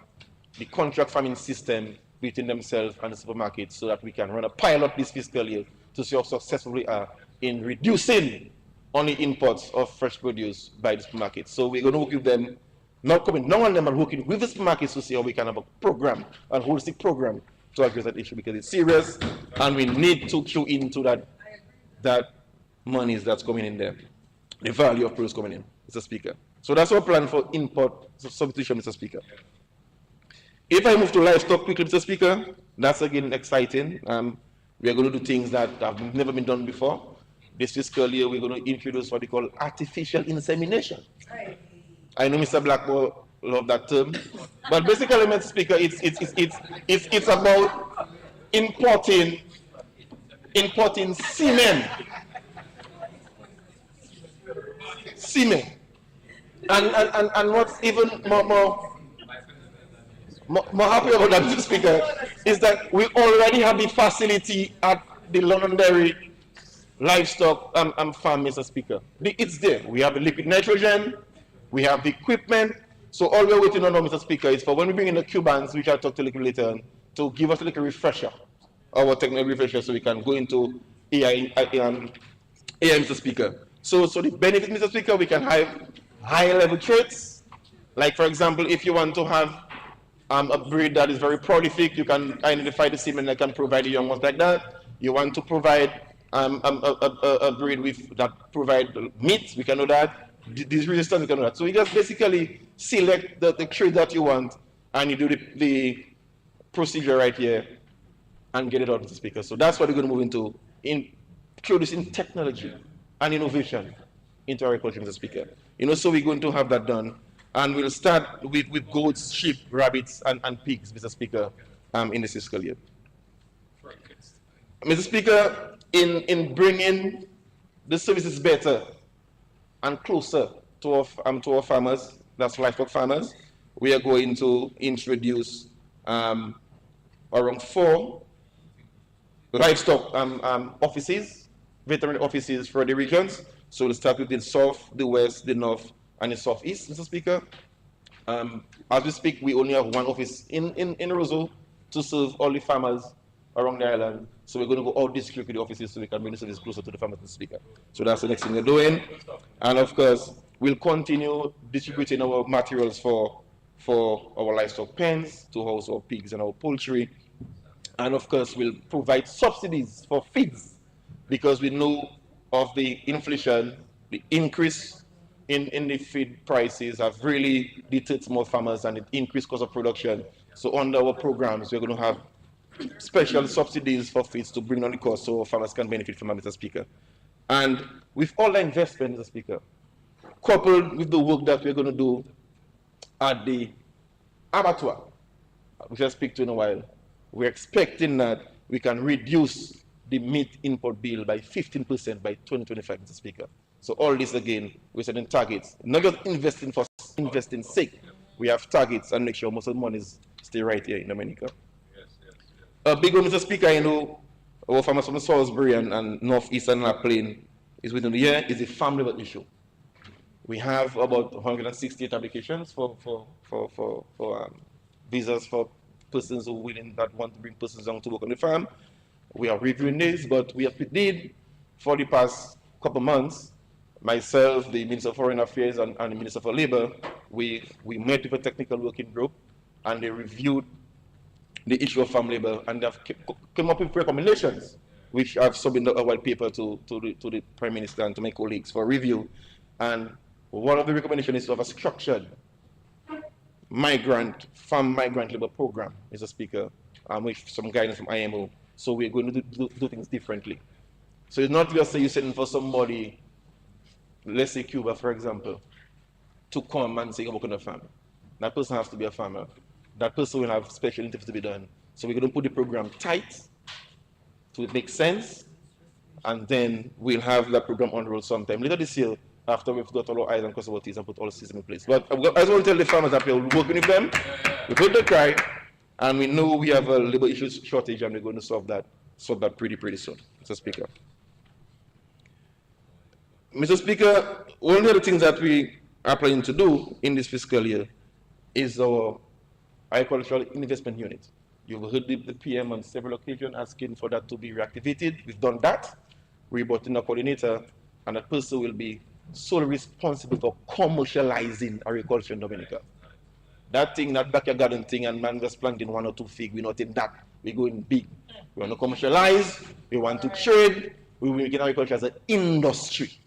the contract farming system between themselves and the supermarket so that we can run a pilot this fiscal year to see how successful we are in reducing on the imports of fresh produce by the supermarkets. So we're going to work with them, not coming, none of them are working with the supermarkets to see how we can have a program, a holistic program to address that issue because it's serious and we need to cue into that money that's coming in there, the value of produce coming in, Mr. Speaker. So that's our plan for import substitution, Mr. Speaker. If I move to livestock quickly, Mr. Speaker, that's again exciting. We are going to do things that have never been done before. This fiscal year, we're going to introduce what we call artificial insemination. I know Mr. Blackmore loved that term, but basically, Mr. Speaker, it's about importing semen, and what's even more happy about that, Mr. Speaker, is that we already have the facility at the Londonderry livestock farm, Mr. Speaker. It's there. We have the liquid nitrogen, we have the equipment. So all we're waiting on now, Mr. Speaker, is for when we bring in the Cubans, which I'll talk to a little later on, to give us a little refresher, our technical refresher, so we can go into AI, Mr. Speaker. So the benefit, Mr. Speaker, we can have higher level traits. Like, for example, if you want to have a breed that is very prolific, you can identify the semen that can provide the young ones like that. You want to provide a breed that provide meat, we can do that. Disease resistance, we can do that. So you just basically select the trait that you want, and you do the procedure right here and get it out, Mr. Speaker. So that's what we're going to move into, introducing technology and innovation into agriculture, Mr. Speaker. So we're going to have that done. And we'll start with goats, sheep, rabbits, and pigs, Mr. Speaker, in this fiscal year. Mr. Speaker, in bringing the services better and closer to our farmers, that's livestock farmers, we are going to introduce around 4 livestock offices, veterinary offices for the regions. So we'll start with the south, the west, the north, and the southeast, Mr. Speaker. As we speak, we only have 1 office in Roseau to serve all the farmers around the island. So we're going to go out district with the offices so we can bring the service closer to the farmers, Mr. Speaker. So that's the next thing we're doing. And of course, we'll continue distributing our materials for our livestock pens, to house our pigs and our poultry. And of course, we'll provide subsidies for feeds, because we know of the inflation, the increase in the feed prices have really deterred more farmers and it increased cost of production. So under our programs, we're going to have special subsidies for feeds to bring down the cost so farmers can benefit from that, Mr. Speaker. And with all the investment, Mr. Speaker, coupled with the work that we're going to do at the abattoir, which I'll speak to in a while, we're expecting that we can reduce the meat import bill by 15% by 2025, Mr. Speaker. So all this again, we're setting targets, not just investing for investing sake. We have targets and make sure most of the money stay right here in Dominica. A big one, Mr. Speaker, our farmers from Salisbury and northeastern La Plain is within the year is a farm labor issue. We have about 168 applications for visas for persons who that want to bring persons down to work on the farm. We are reviewing this, but we have did for the past couple months. Myself, the Minister of Foreign Affairs, and the Minister for Labor, we met with a technical working group, and they reviewed the issue of farm labor, and they have come up with recommendations, which I've submitted a white paper to the Prime Minister and to my colleagues for review. And one of the recommendations is to have a structured farm migrant labor program, Mr. Speaker, with some guidance from IMO. So we're going to do things differently. So it's not just say you're sending for somebody, let's say Cuba, for example, to come and say, work on a farm. That person has to be a farmer. That person will have special interviews to be done. So we're going to put the program tight to make sense, and then we'll have that program on road sometime later this year after we've got all our eyes and cross our T's and put all the systems in place. But I just want to tell the farmers that we're working with them. We put the cry, and we know we have a labor issue shortage, and we're going to solve that pretty soon, Mr. Speaker. Mr. Speaker, one of the things that we are planning to do in this fiscal year is our agricultural investment unit. You've heard the PM on several occasions asking for that to be reactivated. We've done that. We brought in a coordinator, and that person will be solely responsible for commercializing agriculture in Dominica. That thing, that backyard garden thing, and man just planting 1 or 2 fig, we're not in that. We're going big. We want to commercialize, we want to trade, we will make agriculture as an industry.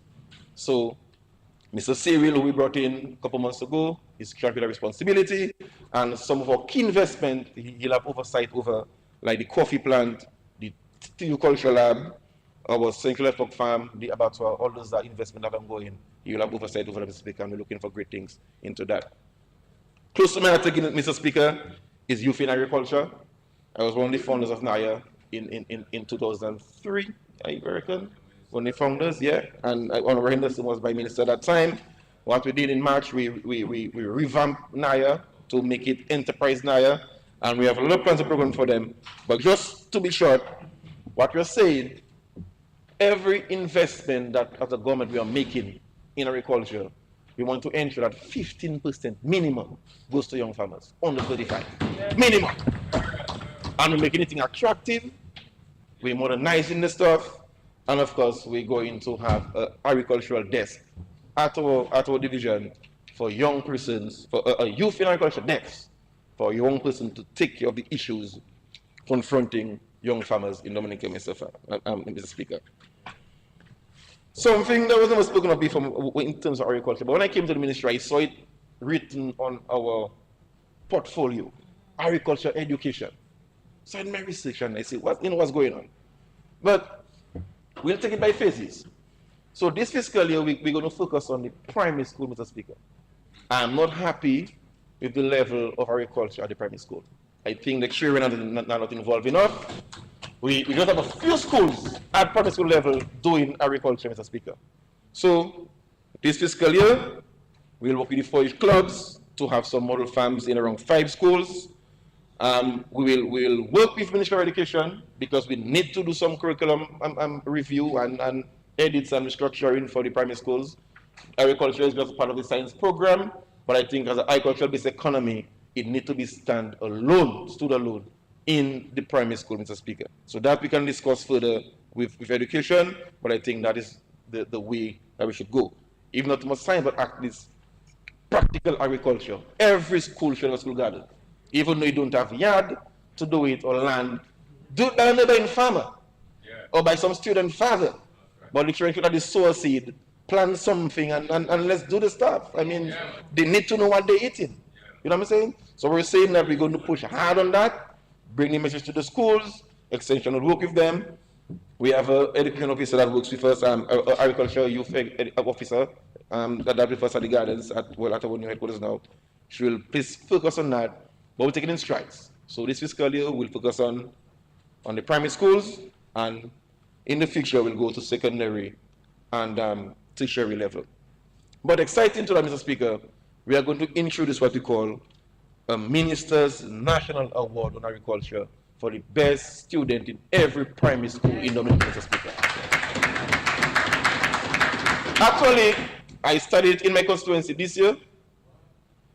So, Mr. Cyril, who we brought in a couple months ago, is carrying that responsibility, and some of our key investment, he'll have oversight over, like the coffee plant, the culture lab, our central livestock farm, the abattoir, all those are investment that are ongoing. He'll have oversight over, Mr. Speaker, and we're looking for great things into that. Close to my heart, Mr. Speaker, is youth in agriculture. I was one of the founders of NAYA in 2003, I reckon. One of the founders, yeah, and Honorable Henderson was my minister at that time. What we did in March, we revamped NAYA to make it Enterprise NAYA, and we have a lot of plans and programs for them. But just to be short, what we're saying, every investment that as a government we are making in agriculture, we want to ensure that 15% minimum goes to young farmers, under 35, minimum. And we're making it attractive, we're modernizing the stuff, and of course, we're going to have an agricultural desk at our division for young persons, for a youth in agriculture desk, for a young person to take care of the issues confronting young farmers in Dominica, Mr. Speaker. Something that was never spoken of before in terms of agriculture, but when I came to the ministry, I saw it written on our portfolio, agriculture education. So I did my research and I said, what's going on? But we'll take it by phases. So this fiscal year, we're going to focus on the primary school, Mr. Speaker. I'm not happy with the level of agriculture at the primary school. I think the children are not involved enough. We just have a few schools at primary school level doing agriculture, Mr. Speaker. So this fiscal year, we'll work with the forage clubs to have some model farms in around 5 schools. We will work with Ministry of Education because we need to do some curriculum review and edits and restructuring for the primary schools. Agriculture is just part of the science program, but I think as an agricultural-based economy, it needs to be stood alone in the primary school, Mr. Speaker. So that we can discuss further with education, but I think that is the way that we should go. If not too much science, but at least practical agriculture. Every school should have a school garden. Even though you don't have yard to do it or land, do it by a neighboring farmer or by some student father. But the children should have the sower seed, plant something, and let's do the stuff. I mean, they need to know what they're eating. You know what I'm saying? So we're saying that we're going to push hard on that, bring the message to the schools, extension will work with them. We have an education officer that works with us, agriculture youth officer that with us at the gardens at our new headquarters now. She will please focus on that. But we're taking in strides. So this fiscal year, we'll focus on the primary schools, and in the future, we'll go to secondary and tertiary level. But exciting to that, Mr. Speaker, we are going to introduce what we call a Minister's National Award on Agriculture for the best student in every primary school in Dominica, Mr. Speaker. Actually, I studied in my constituency this year.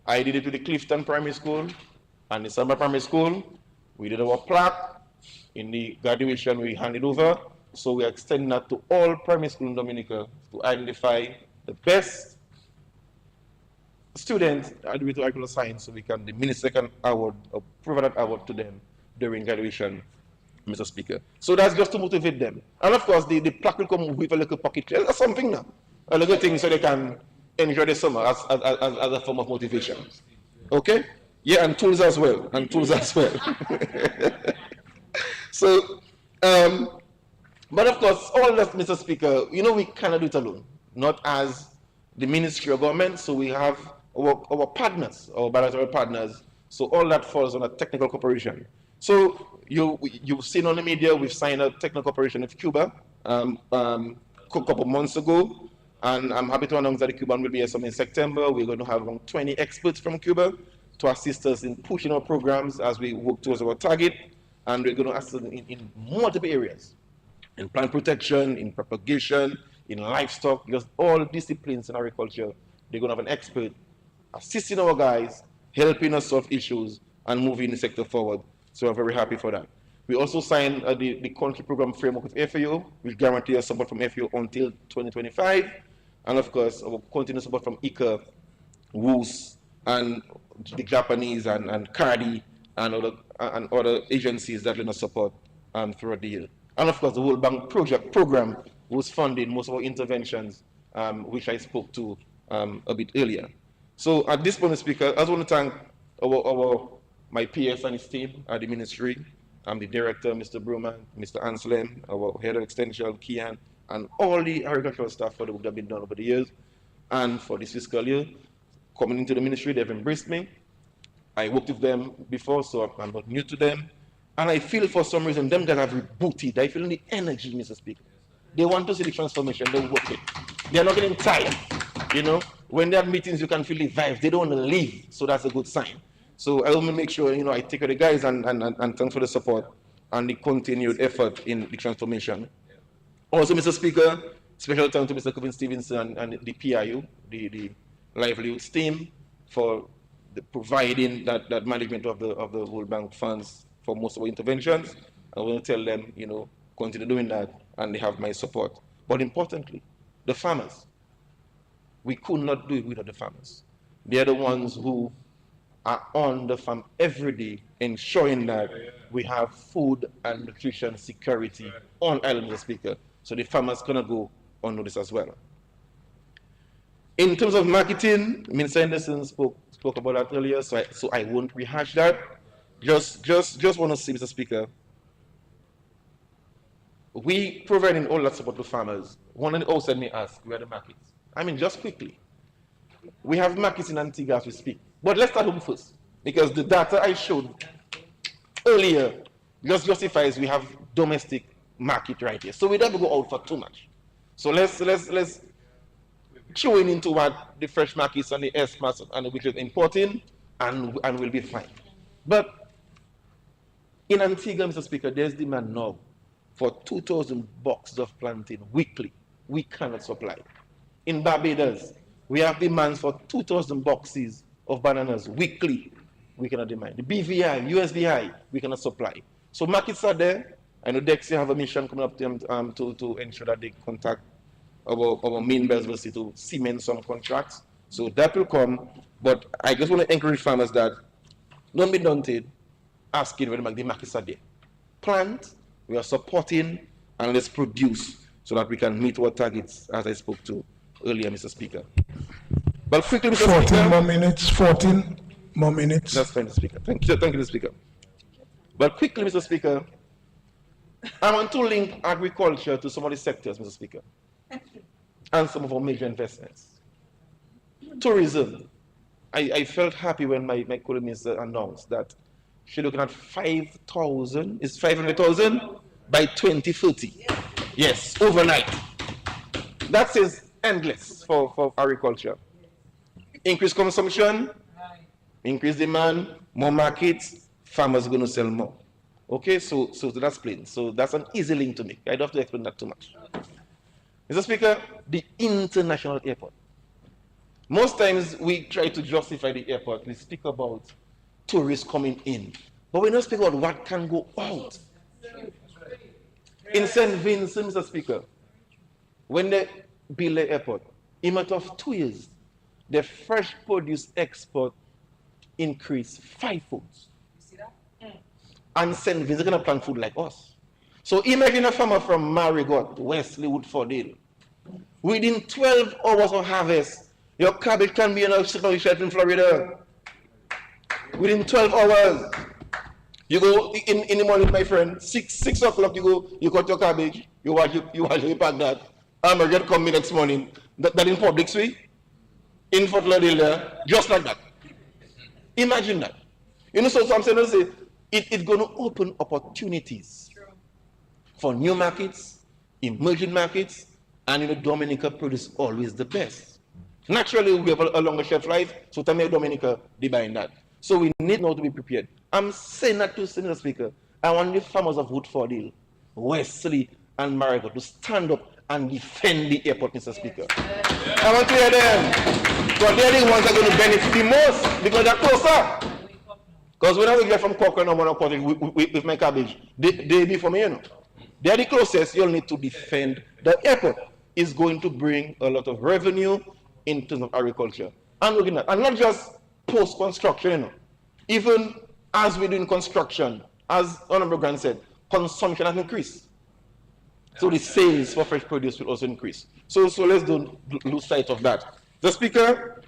I did it with the Clifton Primary School and the Samba Primary School. We did our plaque. In the graduation, we handed over. So we are extending that to all primary schools in Dominica to identify the best students admitted to agricultural science, so we can the minister can award or provide that award to them during graduation, Mr. Speaker. So that's just to motivate them. And of course, the plaque will come with a little pocket, something now, a little thing so they can enjoy the summer as a form of motivation. Okay? Yeah, and tools as well. So, but of course, all that, Mr. Speaker, we cannot do it alone. Not as the ministry or government, so we have our partners, our bilateral partners. So all that falls on a technical cooperation. So you've seen on the media, we've signed a technical cooperation with Cuba a couple months ago. And I'm happy to announce that the Cuban will be here in September. We're going to have around 20 experts from Cuba to assist us in pushing our programs as we work towards our target. And we're going to assist in multiple areas, in plant protection, in propagation, in livestock, just all disciplines in agriculture. They're going to have an expert assisting our guys, helping us solve issues, and moving the sector forward. So we're very happy for that. We also signed the country program framework with FAO, which guarantees us support from FAO until 2025. And of course, our continuous support from ICA, WOOS, and the Japanese, and CARDI, and other agencies that let us support throughout the year. And of course, the World Bank program was funding most of our interventions, which I spoke to a bit earlier. So at this point, Speaker, I just want to thank my PS and his team at the ministry. I'm the director, Mr. Bruman, Mr. Anselm, our head of extension, Kian, and all the agricultural staff for the work that have been done over the years. And for this fiscal year, coming into the ministry, they've embraced me. I worked with them before, so I'm not new to them. And I feel for some reason, them guys have rebooted. I feel the energy, Mr. Speaker. They want to see the transformation, they're working. They're not getting tired, When they have meetings, you can feel the vibes. They don't want to leave, so that's a good sign. So I want to make sure, I take care of the guys and thanks for the support and the continued effort in the transformation. Also, Mr. Speaker, special thanks to Mr. Kevin Stevenson and the PIU, the livelihoods team, for providing that management of the World Bank funds for most of our interventions. I want to tell them, continue doing that, and they have my support. But importantly, the farmers. We could not do it without the farmers. They are the ones who are on the farm every day, ensuring that we have food and nutrition security on island, Mr. Speaker. So the farmers cannot go unnoticed as well. In terms of marketing, Minister Henderson spoke about that earlier, so I won't rehash that. Just want to say, Mr. Speaker, we providing all that support to farmers. One of the outside may ask, where are the markets? I mean, just quickly. We have markets in Antigua as we speak. But let's start home first, because the data I showed earlier just justifies we have domestic market right here. So we don't have to go out for too much. So let's chew into what the fresh markets and the S-marks and which is importing, and we'll be fine. But in Antigua, Mr. Speaker, there's demand now for 2,000 boxes of plantain weekly. We cannot supply. In Barbados, we have demands for 2,000 boxes of bananas weekly. We cannot demand. The BVI, USVI, we cannot supply. So markets are there. I know Dexia have a mission coming up to ensure that they contact our main business to cement some contracts. So that will come. But I just want to encourage farmers that don't be daunted asking whether the markets are there. Plant, we are supporting, and let's produce so that we can meet our targets, as I spoke to earlier, Mr. Speaker. But quickly, Mr. 14 Speaker. more minutes, 14 more minutes. That's fine, Mr. Speaker. Thank you, Mr. Speaker. But quickly, Mr. Speaker, I want to link agriculture to some of the sectors, Mr. Speaker, and some of our major investments. Tourism. I felt happy when my colleague minister announced that she's looking at 5,000, is 500,000 by 2030. Yes, overnight. That is endless for agriculture. Increased consumption, increased demand, more markets, farmers are going to sell more. Okay, so that's plain. So that's an easy link to make. I don't have to explain that too much. Mr. Speaker, the international airport. Most times we try to justify the airport. We speak about tourists coming in, but we don't speak about what can go out. In St. Vincent, Mr. Speaker, when they build the airport, in a matter of 2 years, the fresh produce export increased 5-fold. And St. Vincent gonna plant food like us. So imagine a farmer from Marigot, Wesley, Woodfordale. Within 12 hours of harvest, your cabbage can be in a supermarket shelf in Florida. Within 12 hours. You go in the morning, my friend, 6 o'clock, you cut your cabbage, you pack that. Hamburger come in next morning. That in Public Suite, in Fort Lauderdale, just like that. Imagine that. So I'm saying, it's going to open opportunities for new markets, emerging markets, and Dominica produce always the best. Naturally, we have a longer shelf life, so tell me Dominica, they buying that. So we need now to be prepared. I'm saying that to Mr. Speaker. I want the farmers of Woodfordale, Wesley, and Marigot to stand up and defend the airport, Mr. Speaker. I want to hear them. Because they're the ones that are going to benefit the most because they're closer. Because when I get from Cochrane or Cottage with my cabbage, they be for me, They're the closest. You'll need to defend the airport. It's going to bring a lot of revenue in terms of agriculture. And looking at, and not just post-construction, Even as we're doing construction, as Honorable Grant said, consumption has increased. So the sales for fresh produce will also increase. So let's don't lose sight of that. The Speaker,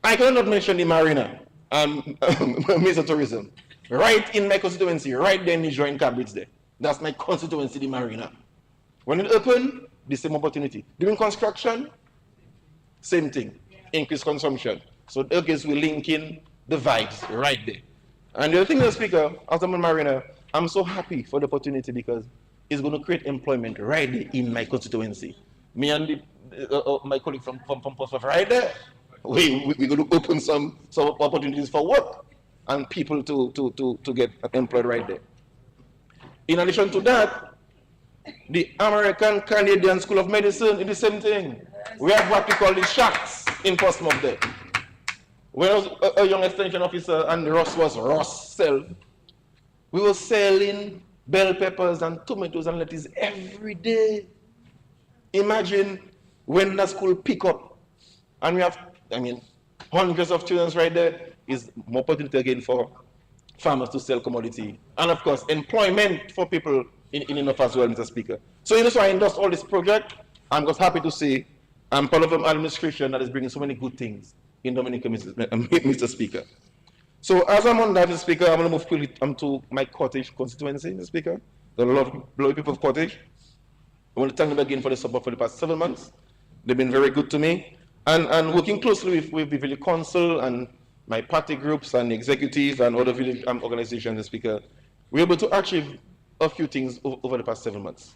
I cannot mention the marina and Minister Tourism. Right in my constituency, right there in the joint cabinets there. That's my constituency, the marina. When it opened, the same opportunity. During construction, same thing. Increased consumption. So okay, so we link in the vibes right there. And the other thing, the Speaker, as I'm a marina, I'm so happy for the opportunity because it's going to create employment right there in my constituency. Me and my colleague from Portsmouth right there, we're going to open some opportunities for work and people to get employed right there. In addition to that, The American Canadian School of Medicine is the same thing. We have what we call the shacks in Portsmouth there. When I was a young extension officer and Ross was Ross self, we were selling bell peppers and tomatoes and lettuce every day. Imagine when the school pick up and we have, hundreds of students right there, is more opportunity again for farmers to sell commodity. And of course, employment for people in enough as well, Mr. Speaker. So so I endorsed all this project. I'm just happy to say I'm part of an administration that is bringing so many good things in Dominica, Mr. Speaker. So as I'm on that, Mr. Speaker, I'm going to move quickly to my Cottage constituency, Mr. Speaker. There are a lot of people of Cottage. I want to thank them again for the support for the past 7 months. They've been very good to me. And working closely with the village council and my party groups and executives and other village organizations, Mr. Speaker, we're able to achieve a few things over the past 7 months.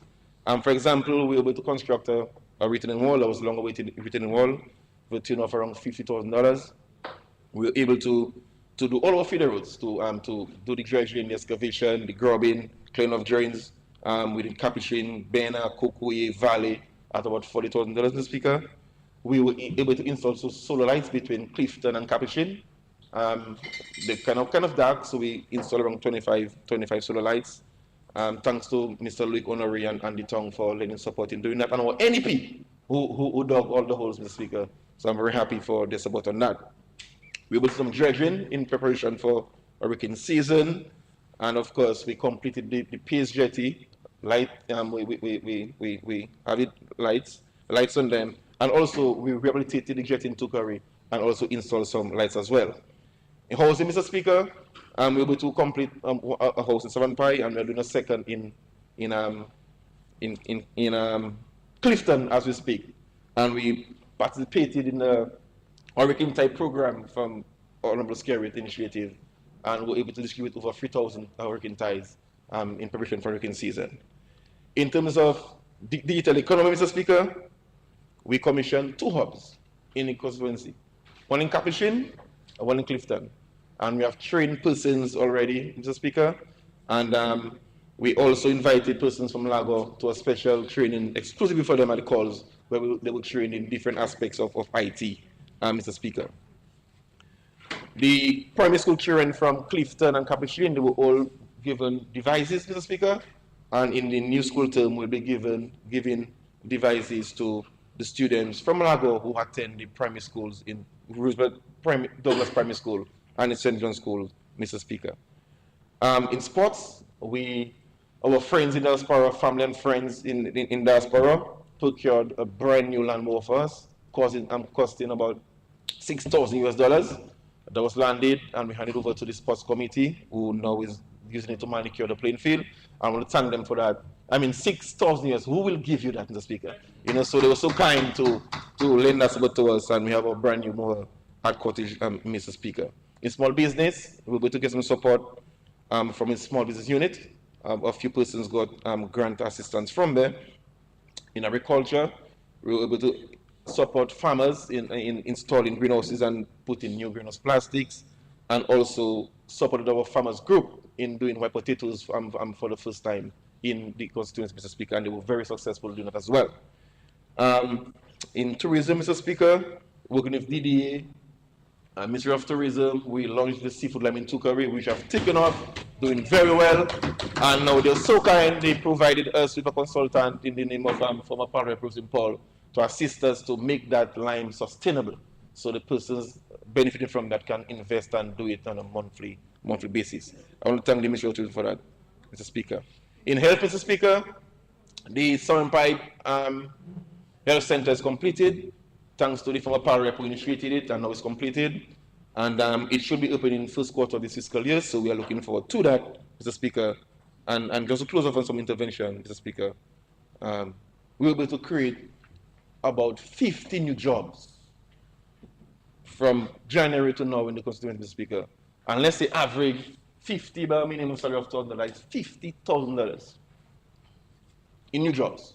For example, we were able to construct a retaining wall. That was a long-awaited retaining wall with a tune of around $50,000. We were able to do all our feeder roads, to do the dredging, the excavation, the grubbing, clean of drains. We did Capuchin, Bena, Kokoye, Valley at about $40,000, Mr. Speaker. We were able to install solar lights between Clifton and Capuchin. They're kind of dark, so we installed around 25 solar lights. Thanks to Mr. Luke Honoré and the town for lending support in doing that, and our NEP who dug all the holes, Mr. Speaker. So I'm very happy for their support on that. We will do some dredging in preparation for hurricane season, and of course we completed the Pace Jetty light. We have it lights on them, and also we rehabilitated the jetty in Tukari and also installed some lights as well. In housing, Mr. Speaker, we're able to complete a house in Seven Pie, and we're doing a second in Clifton as we speak. And we participated in the hurricane type program from Honorable Scary Initiative, and we're able to distribute over 3,000 hurricane ties in preparation for hurricane season. In terms of digital economy, Mr. Speaker, we commissioned 2 hubs in the constituency, one in Capuchin and one in Clifton. And we have trained persons already, Mr. Speaker, and we also invited persons from Lago to a special training exclusively for them at the calls, where they will train in different aspects of IT, Mr. Speaker. The primary school children from Clifton and Capuchin, they were all given devices, Mr. Speaker, and in the new school term, we'll be giving devices to the students from Lago who attend the primary schools in Roosevelt Douglas Primary School and in St. John's School, Mr. Speaker. In sports, our friends in diaspora, family and friends in diaspora, procured a brand new lawnmower for us, costing about $6,000. That was landed, and we handed over to the sports committee, who now is using it to manicure the playing field. I want to thank them for that. $6,000, who will give you that, Mr. Speaker? So they were so kind to lend that support to us, and we have a brand new mower at Cottage, Mr. Speaker. In small business, we're going to get some support from a small business unit. A few persons got grant assistance from there. In agriculture, we were able to support farmers in installing greenhouses and putting new greenhouse plastics, and also supported our farmers group in doing white potatoes for the first time in the constituency, Mr. Speaker, and they were very successful doing that as well. In tourism, Mr. Speaker, working with DDA, Ministry of Tourism, we launched the seafood lime in Tukari, which have taken off, doing very well. And now they're so kind, they provided us with a consultant in the name of former Parliamentary President Paul to assist us to make that lime sustainable. So the persons benefiting from that can invest and do it on a monthly basis. I want to thank the Ministry of Tourism for that, Mr. Speaker. In health, Mr. Speaker, the Southern Pipe Health Center is completed. Thanks to the former Parliamentary who initiated it, and now it's completed. And it should be open in first quarter of this fiscal year, so we are looking forward to that, Mr. Speaker. And just to close off on some intervention, Mr. Speaker, we were able to create about 50 new jobs from January to now in the constituency, Mr. Speaker. And let's say average 50 by a minimum salary of $1,000, $50,000 in new jobs,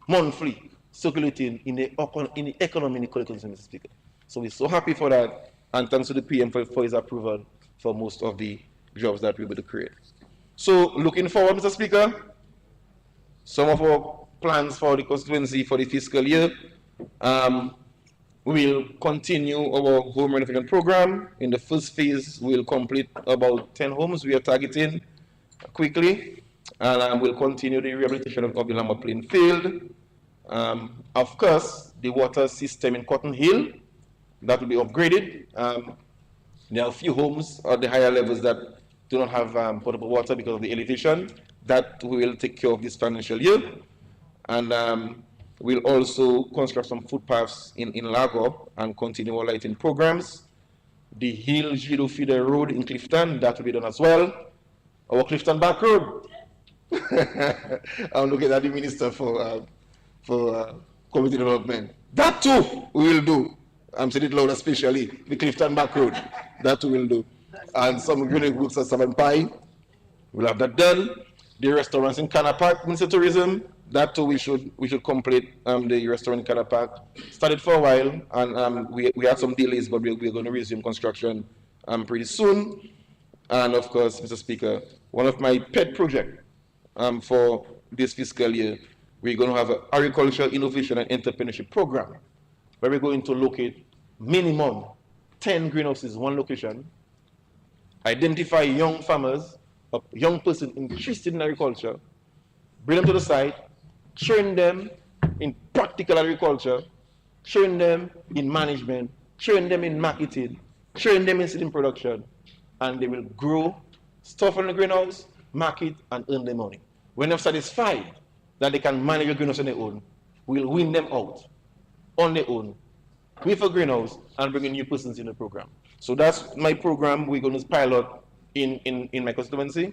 monthly, circulating in the economy inequality, Mr. Speaker. So we're so happy for that, and thanks to the PM for his approval for most of the jobs that we're able to create. So looking forward, Mr. Speaker, some of our plans for the constituency for the fiscal year. We will continue our home renovation program. In the first phase, we'll complete about 10 homes we are targeting quickly, and we'll continue the rehabilitation of the Lambert Plain Field. Of course, the water system in Cotton Hill, that will be upgraded. There are a few homes at the higher levels that do not have potable water because of the elevation. That we will take care of this financial year. And we'll also construct some footpaths in Lago and continue our lighting programs. The Hill Jido Feeder Road in Clifton, that will be done as well. Our Clifton Back Road. I'm looking at the Minister for Community Development. That too we will do. I'm saying it loud, especially the Clifton Back Road. That too we'll do. And some green groups at 7 Pie. We'll have that done. The restaurants in Canna Park, Minister of Tourism, that too we should complete the restaurant in Canna Park. Started for a while, and we had some delays, but we're going to resume construction pretty soon. And of course, Mr. Speaker, one of my pet projects for this fiscal year, we're going to have an agricultural innovation and entrepreneurship program, where we're going to locate minimum 10 greenhouses in one location, identify young farmers, a young person interested in agriculture, bring them to the site, showing them in practical agriculture, showing them in management, showing them in marketing, showing them in seed production, and they will grow stuff in the greenhouse, market, and earn their money. When they're satisfied that they can manage a greenhouse on their own, we'll win them out on their own with a greenhouse and bring in new persons in the program. So that's my program we're going to pilot in my constituency.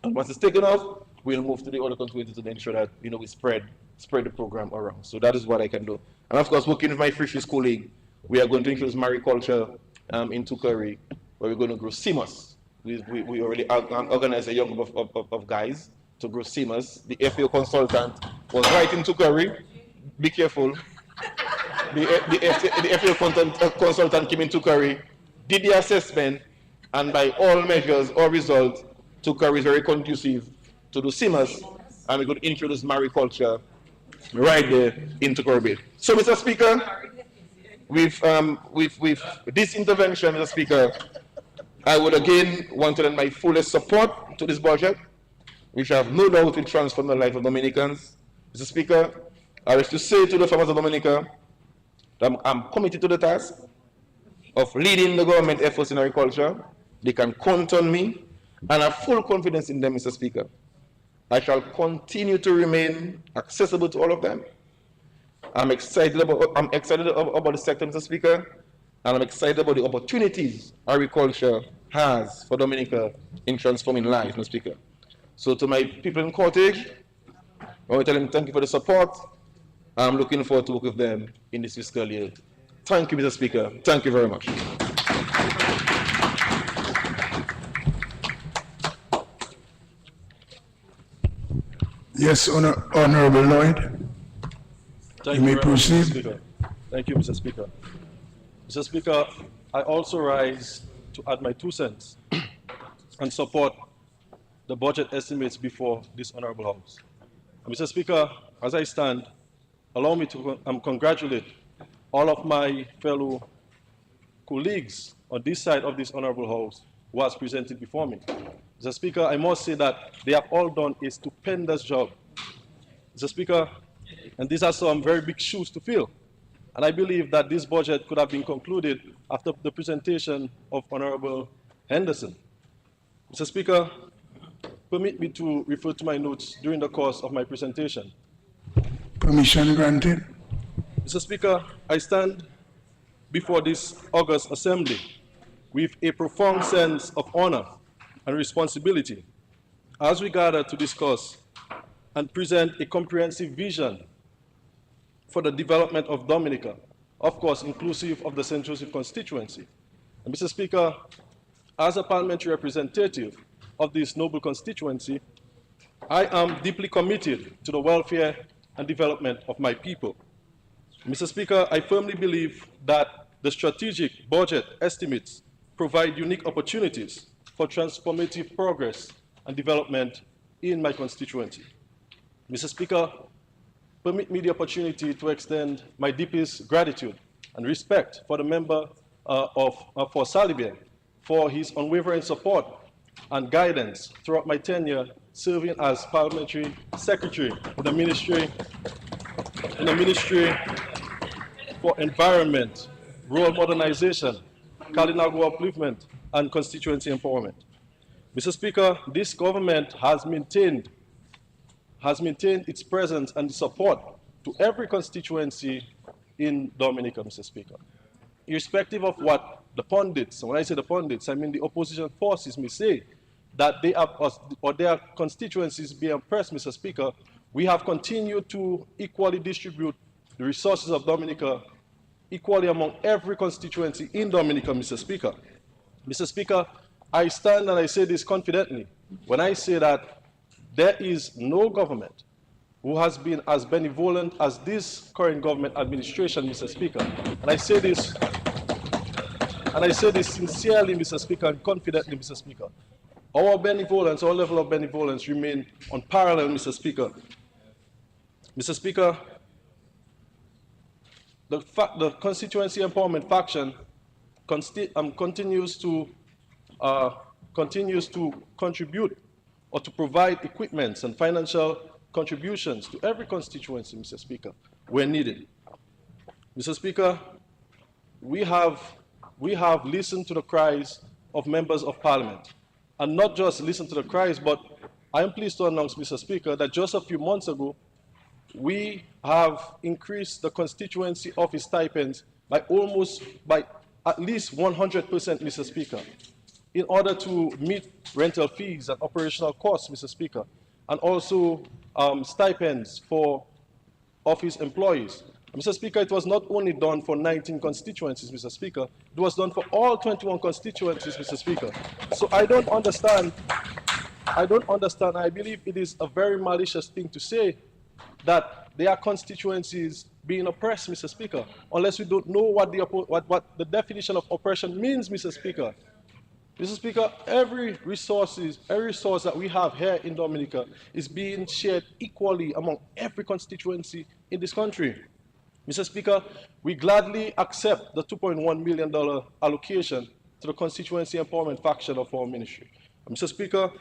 And once it's taken off, we'll move to the other constituencies to ensure that we spread the program around. So that is what I can do. And of course, working with my Fisheries colleague, we are going to introduce mariculture in Tukari, where we're going to grow seamus. We already organized a young group of guys to grow seamus. The FAO consultant was right in Tukari. Be careful. The FAO consultant came in Tukari, did the assessment, and by all measures or results, Tukari is very conducive to do seamus, and we're going to introduce mariculture right there in Tukari. So, Mr. Speaker, with this intervention, Mr. Speaker, I would again want to lend my fullest support to this budget, which I have no doubt will transform the life of Dominicans. Mr. Speaker, I wish to say to the farmers of Dominica that I'm committed to the task of leading the government efforts in agriculture. They can count on me, and I have full confidence in them, Mr. Speaker. I shall continue to remain accessible to all of them. I'm excited about the sector, Mr. Speaker, and I'm excited about the opportunities agriculture has for Dominica in transforming life, Mr. Speaker. So to my people in Cottage, I want to tell them thank you for the support. I'm looking forward to work with them in this fiscal year. Thank you, Mr. Speaker. Thank you very much. Yes, Honorable Lloyd. Thank You may very much, Mr. proceed. Speaker. Thank you, Mr. Speaker. Mr. Speaker, I also rise to add my 2 cents and support the budget estimates before this Honorable House. And Mr. Speaker, as I stand, allow me to congratulate all of my fellow colleagues on this side of this Honorable House who has presented before me. Mr. Speaker, I must say that they have all done a stupendous job. Mr. Speaker, and these are some very big shoes to fill. And I believe that this budget could have been concluded after the presentation of Honorable Henderson. Mr. Speaker, permit me to refer to my notes during the course of my presentation. Permission granted. Mr. Speaker, I stand before this august assembly with a profound sense of honor and responsibility as we gather to discuss and present a comprehensive vision for the development of Dominica, of course, inclusive of the St. Joseph constituency. And Mr. Speaker, as a parliamentary representative of this noble constituency, I am deeply committed to the welfare and development of my people. Mr. Speaker, I firmly believe that the strategic budget estimates provide unique opportunities for transformative progress and development in my constituency. Mr. Speaker, permit me the opportunity to extend my deepest gratitude and respect for the member for Salibian for his unwavering support and guidance throughout my tenure serving as Parliamentary Secretary in the Ministry for Environment, Rural Modernization, Cardinal Upliftment, and Constituency Empowerment. Mr. Speaker, this government has maintained its presence and support to every constituency in Dominica, Mr. Speaker. Irrespective of what the pundits, when I say the pundits, I mean the opposition forces may say, that they are, or their constituencies be oppressed, Mr. Speaker, we have continued to equally distribute the resources of Dominica equally among every constituency in Dominica, Mr. Speaker. Mr. Speaker, I stand and I say this confidently when I say that there is no government who has been as benevolent as this current government administration, Mr. Speaker. And I say this sincerely, Mr. Speaker, and confidently, Mr. Speaker. Our benevolence, our level of benevolence remain unparalleled, Mr. Speaker. Mr. Speaker, the Constituency Empowerment Faction continues to contribute or to provide equipments and financial contributions to every constituency, Mr. Speaker, where needed. Mr. Speaker, we have listened to the cries of members of Parliament. And not just listen to the cries, but I am pleased to announce, Mr. Speaker, that just a few months ago, we have increased the constituency office stipends by at least 100%, Mr. Speaker, in order to meet rental fees and operational costs, Mr. Speaker, and also stipends for office employees. Mr. Speaker, it was not only done for 19 constituencies, Mr. Speaker, it was done for all 21 constituencies, Mr. Speaker. So I don't understand, I believe it is a very malicious thing to say that there are constituencies being oppressed, Mr. Speaker, unless we don't know what the definition of oppression means, Mr. Speaker. Mr. Speaker, every resource that we have here in Dominica is being shared equally among every constituency in this country. Mr. Speaker, we gladly accept the $2.1 million allocation to the Constituency Empowerment Faction of our ministry. Mr. Speaker,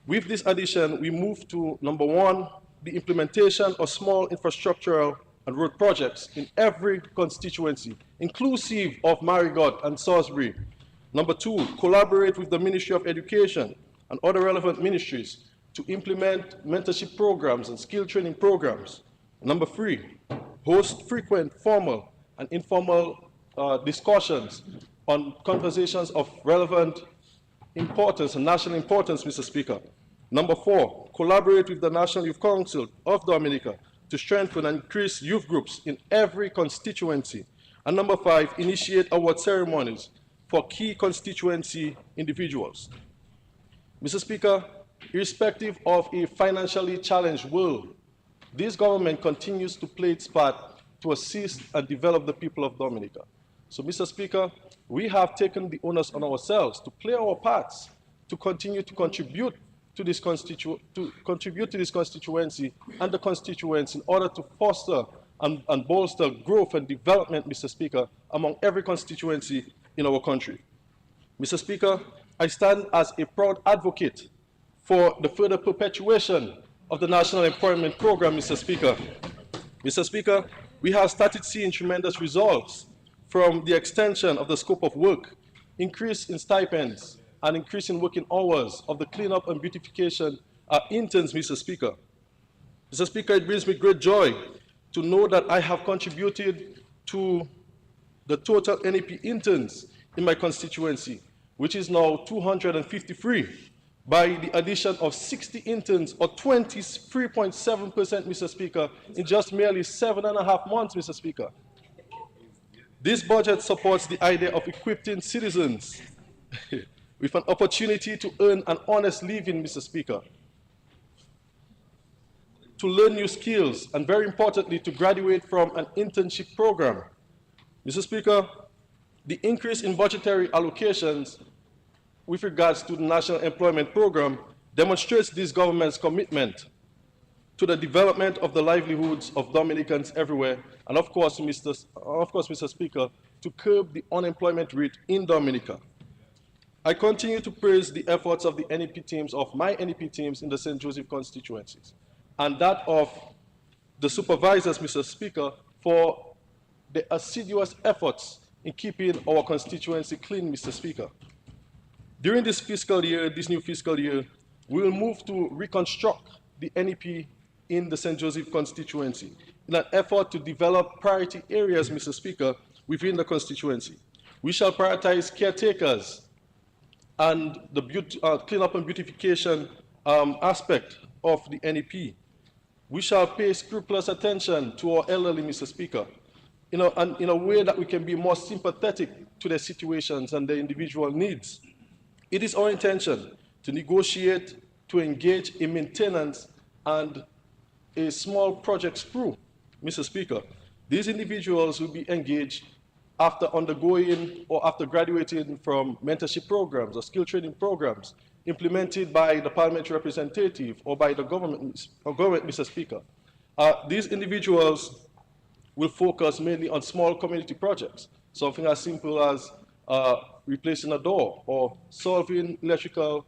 with this addition, we move to number one, the implementation of small infrastructural and road projects in every constituency, inclusive of Marigot and Salisbury. Number two, collaborate with the Ministry of Education and other relevant ministries to implement mentorship programs and skill training programs. Number three, host frequent formal and informal discussions on conversations of relevant importance and national importance, Mr. Speaker. Number four, collaborate with the National Youth Council of Dominica to strengthen and increase youth groups in every constituency. And number five, initiate award ceremonies for key constituency individuals. Mr. Speaker, irrespective of a financially challenged world, this government continues to play its part to assist and develop the people of Dominica. So, Mr. Speaker, we have taken the onus on ourselves to play our parts to continue to contribute to this constituency and the constituents in order to foster and bolster growth and development, Mr. Speaker, among every constituency in our country. Mr. Speaker, I stand as a proud advocate for the further perpetuation of the National Employment Program, Mr. Speaker. Mr. Speaker, we have started seeing tremendous results from the extension of the scope of work, increase in stipends, and increase in working hours of the cleanup and beautification interns, Mr. Speaker. Mr. Speaker, it brings me great joy to know that I have contributed to the total NEP interns in my constituency, which is now 253, by the addition of 60 interns, or 23.7%, Mr. Speaker, in just merely 7.5 months, Mr. Speaker. This budget supports the idea of equipping citizens with an opportunity to earn an honest living, Mr. Speaker, to learn new skills, and very importantly, to graduate from an internship program. Mr. Speaker, the increase in budgetary allocations with regards to the National Employment Program demonstrates this government's commitment to the development of the livelihoods of Dominicans everywhere, and of course, Mr. Speaker, to curb the unemployment rate in Dominica. I continue to praise the efforts of the NEP teams, of my NEP teams in the St. Joseph constituencies, and that of the supervisors, Mr. Speaker, for the assiduous efforts in keeping our constituency clean, Mr. Speaker. During this fiscal year, this new fiscal year, we will move to reconstruct the NEP in the St. Joseph constituency in an effort to develop priority areas, Mr. Speaker, within the constituency. We shall prioritize caretakers and the cleanup and beautification aspect of the NEP. We shall pay scrupulous attention to our elderly, Mr. Speaker, and in a way that we can be more sympathetic to their situations and their individual needs. It is our intention to negotiate, to engage in maintenance and a small projects crew, Mr. Speaker. These individuals will be engaged after undergoing or after graduating from mentorship programs or skill training programs implemented by the parliamentary representative or by the government, Mr. Speaker. These individuals will focus mainly on small community projects, something as simple as replacing a door or solving electrical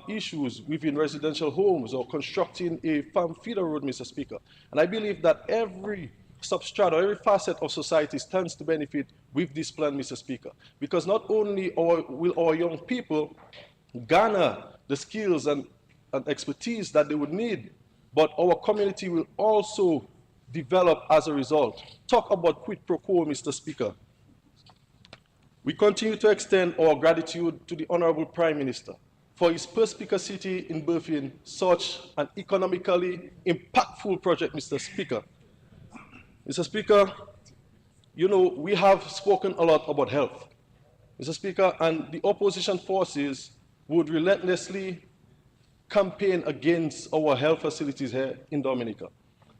issues within residential homes or constructing a farm feeder road, Mr. Speaker. And I believe that every substrata, every facet of society stands to benefit with this plan, Mr. Speaker, because not only will our young people garner the skills and expertise that they would need, but our community will also develop as a result. Talk about quid pro quo, Mr. Speaker. We continue to extend our gratitude to the Honorable Prime Minister for his perspicacity in birthing such an economically impactful project, Mr. Speaker. Mr. Speaker, you know, we have spoken a lot about health, Mr. Speaker, and the opposition forces would relentlessly campaign against our health facilities here in Dominica.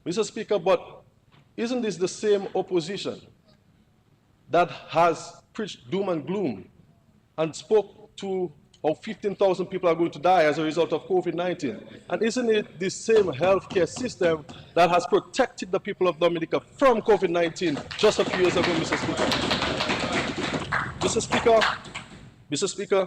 Mr. Speaker, but isn't this the same opposition that has preached doom and gloom and spoke to how 15,000 people are going to die as a result of COVID-19? And isn't it the same healthcare system that has protected the people of Dominica from COVID-19 just a few years ago, Mr. Speaker? Mr. Speaker,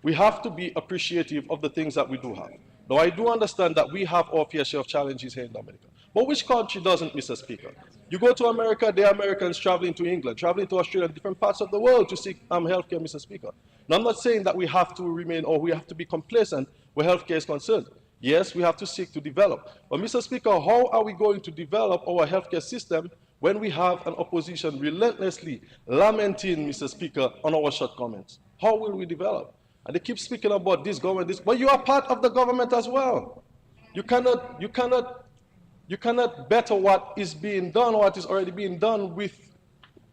we have to be appreciative of the things that we do have. Now, I do understand that we have our fair share of challenges here in Dominica. But which country doesn't, Mr. Speaker? You go to America, there are Americans traveling to England, traveling to Australia, and different parts of the world to seek healthcare, Mr. Speaker. Now, I'm not saying that we have to remain or we have to be complacent where healthcare is concerned. Yes, we have to seek to develop. But, Mr. Speaker, how are we going to develop our healthcare system when we have an opposition relentlessly lamenting, Mr. Speaker, on our shortcomings? How will we develop? And they keep speaking about this government, this, but you are part of the government as well. You cannot better what is being done or what is already being done with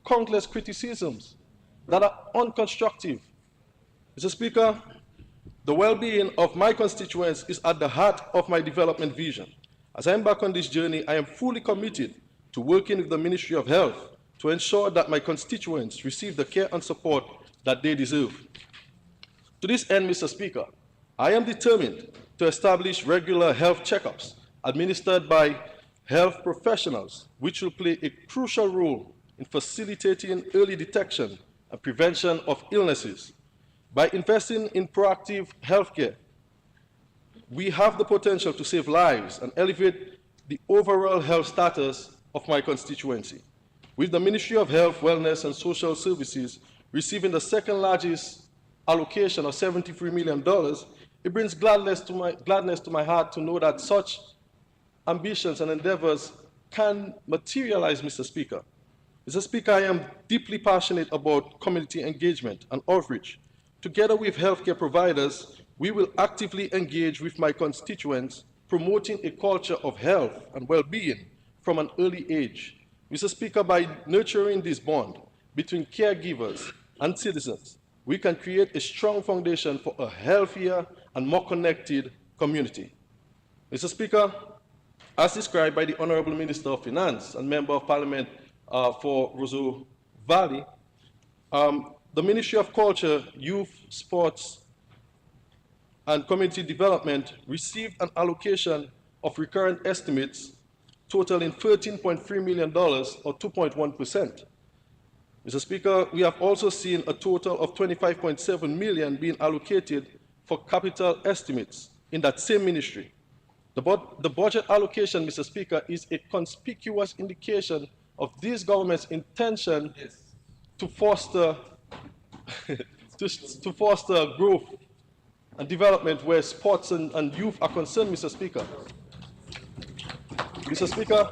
countless criticisms that are unconstructive. Mr. Speaker, the well-being of my constituents is at the heart of my development vision. As I embark on this journey, I am fully committed to working with the Ministry of Health to ensure that my constituents receive the care and support that they deserve. To this end, Mr. Speaker, I am determined to establish regular health checkups administered by health professionals, which will play a crucial role in facilitating early detection and prevention of illnesses. By investing in proactive healthcare, we have the potential to save lives and elevate the overall health status of my constituency. With the Ministry of Health, Wellness and Social Services receiving the second largest allocation of $73 million, it brings gladness to my heart to know that such ambitions and endeavors can materialize, Mr. Speaker. Mr. Speaker, I am deeply passionate about community engagement and outreach. Together with healthcare providers, we will actively engage with my constituents, promoting a culture of health and well-being from an early age. Mr. Speaker, by nurturing this bond between caregivers and citizens, we can create a strong foundation for a healthier and more connected community. Mr. Speaker, as described by the Honorable Minister of Finance and Member of Parliament for Roseau Valley, the Ministry of Culture, Youth, Sports, and Community Development received an allocation of recurrent estimates totaling $13.3 million or 2.1%. Mr. Speaker, we have also seen a total of $25.7 million being allocated for capital estimates in that same ministry. The budget allocation, Mr. Speaker, is a conspicuous indication of this government's intention to foster to foster growth and development where sports and youth are concerned, Mr. Speaker. Mr. Speaker,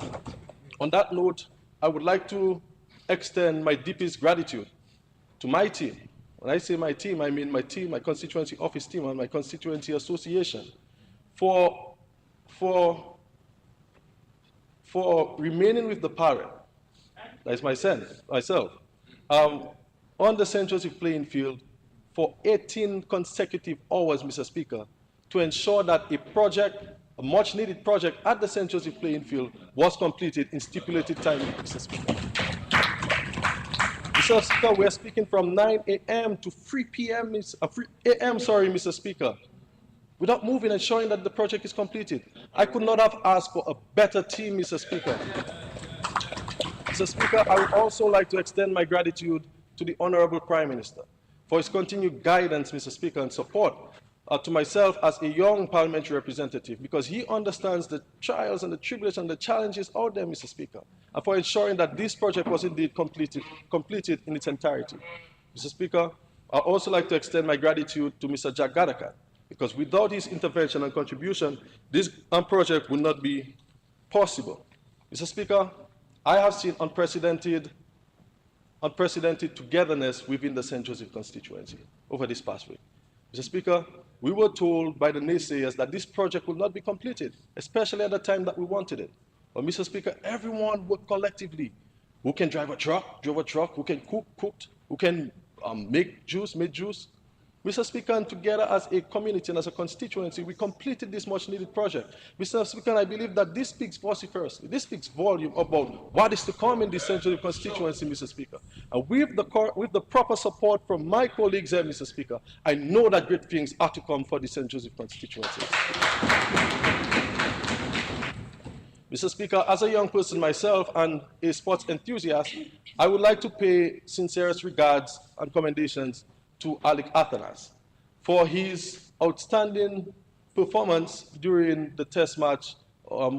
on that note, I would like to extend my deepest gratitude to my team. When I say my team, I mean my team, my constituency office team, and my constituency association for remaining with the parent, that is myself, on the St. Joseph playing field for 18 consecutive hours, Mr. Speaker, to ensure that a much-needed project at the St. Joseph playing field was completed in stipulated time, Mr. Speaker. Mr. Speaker, we are speaking from 9 a.m. to 3 p.m., Mr. Speaker, without moving and ensuring that the project is completed. I could not have asked for a better team, Mr. Speaker. Mr. Speaker, I would also like to extend my gratitude to the Honorable Prime Minister for his continued guidance, Mr. Speaker, and support to myself as a young parliamentary representative, because he understands the trials and the tribulations and the challenges out there, Mr. Speaker, and for ensuring that this project was indeed completed in its entirety. Mr. Speaker, I'd also like to extend my gratitude to Mr. Jack Gadakat, because without his intervention and contribution, this project would not be possible. Mr. Speaker, I have seen unprecedented togetherness within the St. Joseph constituency over this past week. Mr. Speaker, we were told by the naysayers that this project will not be completed, especially at the time that we wanted it. But Mr. Speaker, everyone worked collectively. Who can drive a truck, drove a truck, who can cook, who can make juice, made juice. Mr. Speaker, and together as a community and as a constituency, we completed this much-needed project. Mr. Speaker, and I believe that this speaks vociferously, this speaks volume about what is to come in this central constituency, Mr. Speaker. And with the proper support from my colleagues here, Mr. Speaker, I know that great things are to come for the St. Joseph constituency. Mr. Speaker, as a young person myself and a sports enthusiast, I would like to pay sincerest regards and commendations to Alec Athanas for his outstanding performance during the test match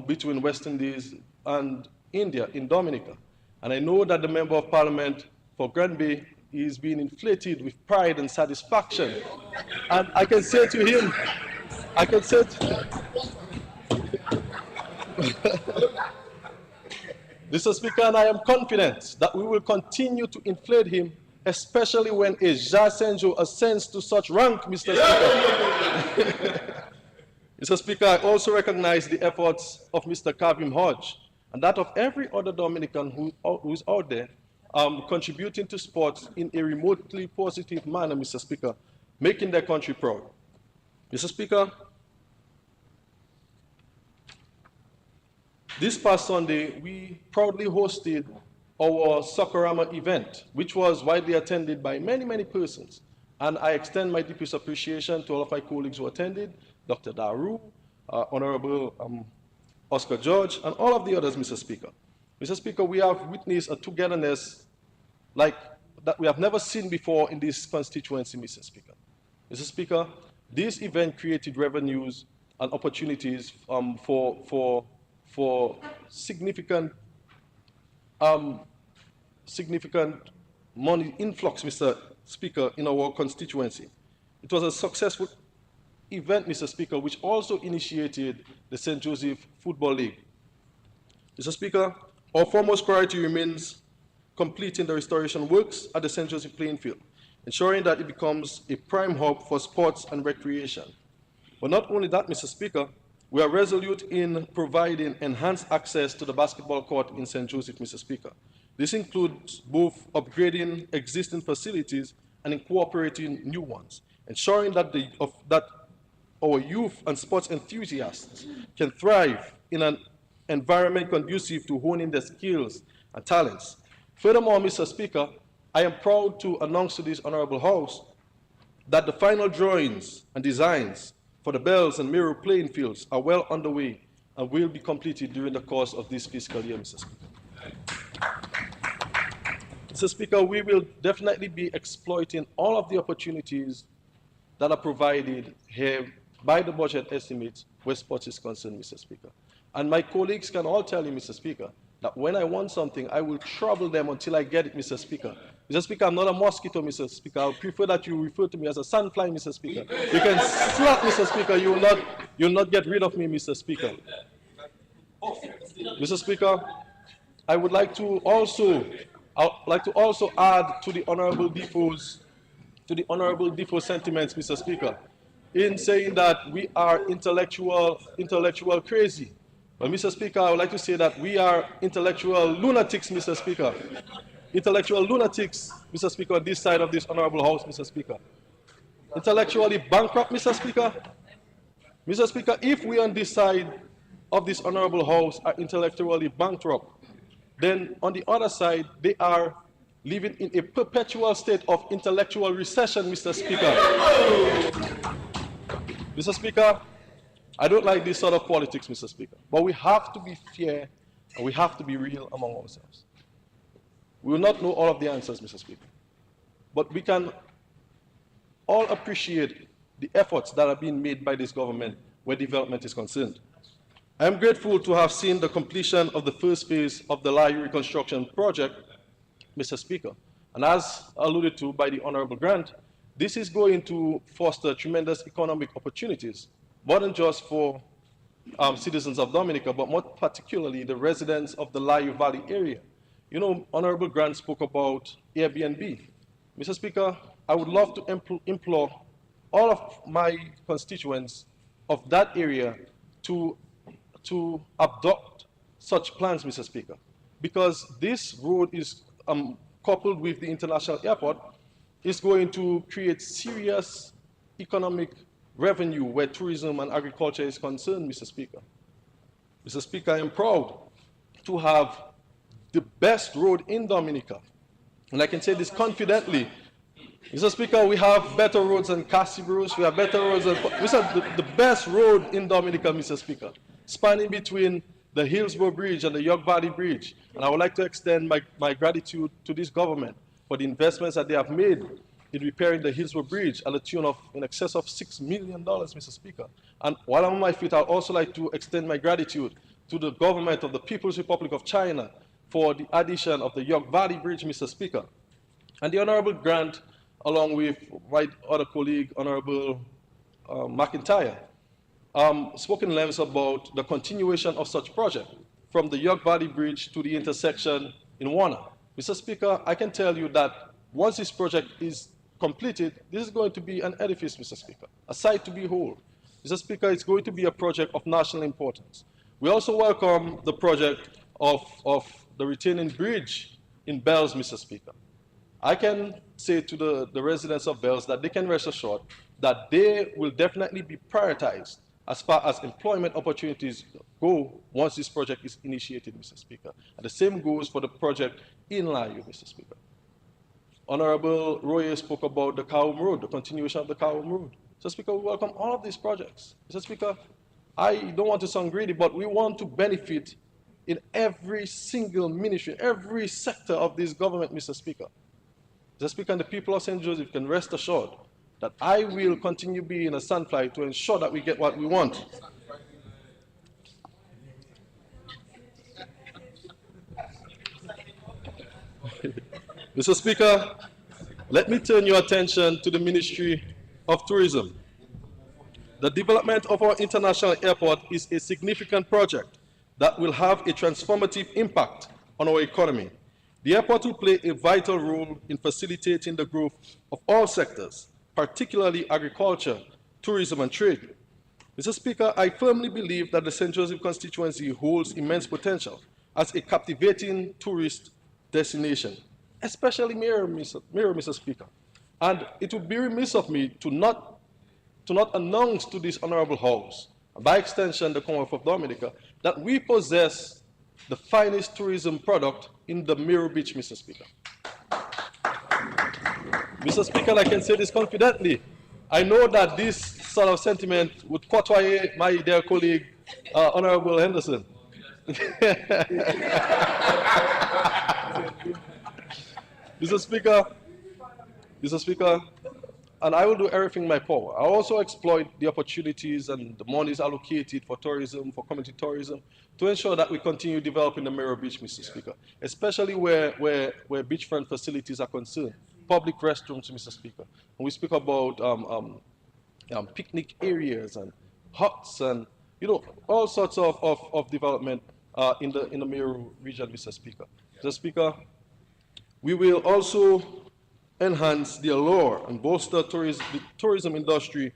between West Indies and India in Dominica. And I know that the Member of Parliament for Granby is being inflated with pride and satisfaction. And I can say to him, Mr. Speaker, and I am confident that we will continue to inflate him, especially when a Jasenjo ascends to such rank, Mr. Speaker. Mr. Speaker, I also recognize the efforts of Mr. Kavim Hodge and that of every other Dominican who's out there contributing to sports in a remotely positive manner, Mr. Speaker, making their country proud. Mr. Speaker, this past Sunday, we proudly hosted our Soccerama event, which was widely attended by many, many persons. And I extend my deepest appreciation to all of my colleagues who attended, Dr. Daru, Honorable Oscar George, and all of the others, Mr. Speaker. Mr. Speaker, we have witnessed a togetherness like that we have never seen before in this constituency, Mr. Speaker. Mr. Speaker, this event created revenues and opportunities for significant money influx, Mr. Speaker, in our constituency. It was a successful event, Mr. Speaker, which also initiated the St. Joseph Football League. Mr. Speaker, our foremost priority remains completing the restoration works at the St. Joseph playing field, ensuring that it becomes a prime hub for sports and recreation. But not only that, Mr. Speaker, we are resolute in providing enhanced access to the basketball court in St. Joseph, Mr. Speaker. This includes both upgrading existing facilities and incorporating new ones, ensuring that our youth and sports enthusiasts can thrive in an environment conducive to honing their skills and talents. Furthermore, Mr. Speaker, I am proud to announce to this Honorable House that the final drawings and designs for the Bells and Mirror playing fields are well underway, and will be completed during the course of this fiscal year, Mr. Speaker. Mr. Speaker, we will definitely be exploiting all of the opportunities that are provided here by the budget estimates where sports is concerned, Mr. Speaker. And my colleagues can all tell you, Mr. Speaker, that when I want something, I will trouble them until I get it, Mr. Speaker. Mr. Speaker, I'm not a mosquito, Mr. Speaker. I would prefer that you refer to me as a sandfly, Mr. Speaker. You can slap, Mr. Speaker. You will not get rid of me, Mr. Speaker. Mr. Speaker, I would like to also add to the Honorable Defoe's sentiments, Mr. Speaker, in saying that we are intellectual crazy. Well, Mr. Speaker, I would like to say that we are intellectual lunatics, Mr. Speaker. Intellectual lunatics, Mr. Speaker, on this side of this Honorable House, Mr. Speaker. Intellectually bankrupt, Mr. Speaker. Mr. Speaker, if we on this side of this Honorable House are intellectually bankrupt, then on the other side, they are living in a perpetual state of intellectual recession, Mr. Speaker. Mr. Speaker, I don't like this sort of politics, Mr. Speaker, but we have to be fair and we have to be real among ourselves. We will not know all of the answers, Mr. Speaker, but we can all appreciate the efforts that are being made by this government where development is concerned. I am grateful to have seen the completion of the first phase of the Lai reconstruction project, Mr. Speaker. And as alluded to by the Honorable Grant, this is going to foster tremendous economic opportunities, more than just for citizens of Dominica, but more particularly the residents of the Lai Valley area. You know, Honorable Grant spoke about Airbnb. Mr. Speaker, I would love to implore all of my constituents of that area to adopt such plans, Mr. Speaker, because this road is coupled with the international airport is going to create serious economic revenue where tourism and agriculture is concerned, Mr. Speaker. Mr. Speaker, I am proud to have the best road in Dominica, and I can say this confidently. Mr. Speaker, we have better roads than Casibros, we have better roads than, we have the best road in Dominica, Mr. Speaker, spanning between the Hillsborough Bridge and the York Valley Bridge. And I would like to extend my gratitude to this government for the investments that they have made in repairing the Hillsborough Bridge at a tune of in excess of $6 million, Mr. Speaker. And while I'm on my feet, I'd also like to extend my gratitude to the government of the People's Republic of China for the addition of the York Valley Bridge, Mr. Speaker. And the Honorable Grant, along with my other colleague, Honorable McIntyre, spoken lengths about the continuation of such project from the York Valley Bridge to the intersection in Warner. Mr. Speaker, I can tell you that once this project is completed, this is going to be an edifice, Mr. Speaker, a sight to behold. Mr. Speaker, it's going to be a project of national importance. We also welcome the project of the retaining bridge in Bells, Mr. Speaker. I can say to the residents of Bells that they can rest assured that they will definitely be prioritized as far as employment opportunities go once this project is initiated, Mr. Speaker. And the same goes for the project in Layu, Mr. Speaker. Honorable Royer spoke about the Cowham Road, the continuation of the Cowham Road. Mr. Speaker, we welcome all of these projects. Mr. Speaker, I don't want to sound greedy, but we want to benefit in every single ministry, every sector of this government, Mr. Speaker. Mr. Speaker, and the people of St. Joseph can rest assured that I will continue being a sandfly to ensure that we get what we want. Mr. Speaker, let me turn your attention to the Ministry of Tourism. The development of our international airport is a significant project that will have a transformative impact on our economy. The airport will play a vital role in facilitating the growth of all sectors, particularly agriculture, tourism, and trade. Mr. Speaker, I firmly believe that the St. Joseph constituency holds immense potential as a captivating tourist destination, especially Mirror, Mr. Speaker. And it would be remiss of me to not announce to this honorable House, by extension the Commonwealth of Dominica, that we possess the finest tourism product in the Mirror Beach, Mr. Speaker. Mr. Speaker, I can say this confidently. I know that this sort of sentiment would quarter my dear colleague, Honorable Henderson. Mr. Speaker, and I will do everything in my power. I also exploit the opportunities and the monies allocated for tourism, for community tourism, to ensure that we continue developing the Mirror Beach, Mr. Speaker, especially where beachfront facilities are concerned, public restrooms, Mr. Speaker. And we speak about picnic areas and huts and, you know, all sorts of development in the Mirror region, Mr. Speaker. Mr. Speaker, we will also enhance the allure and bolster the tourism industry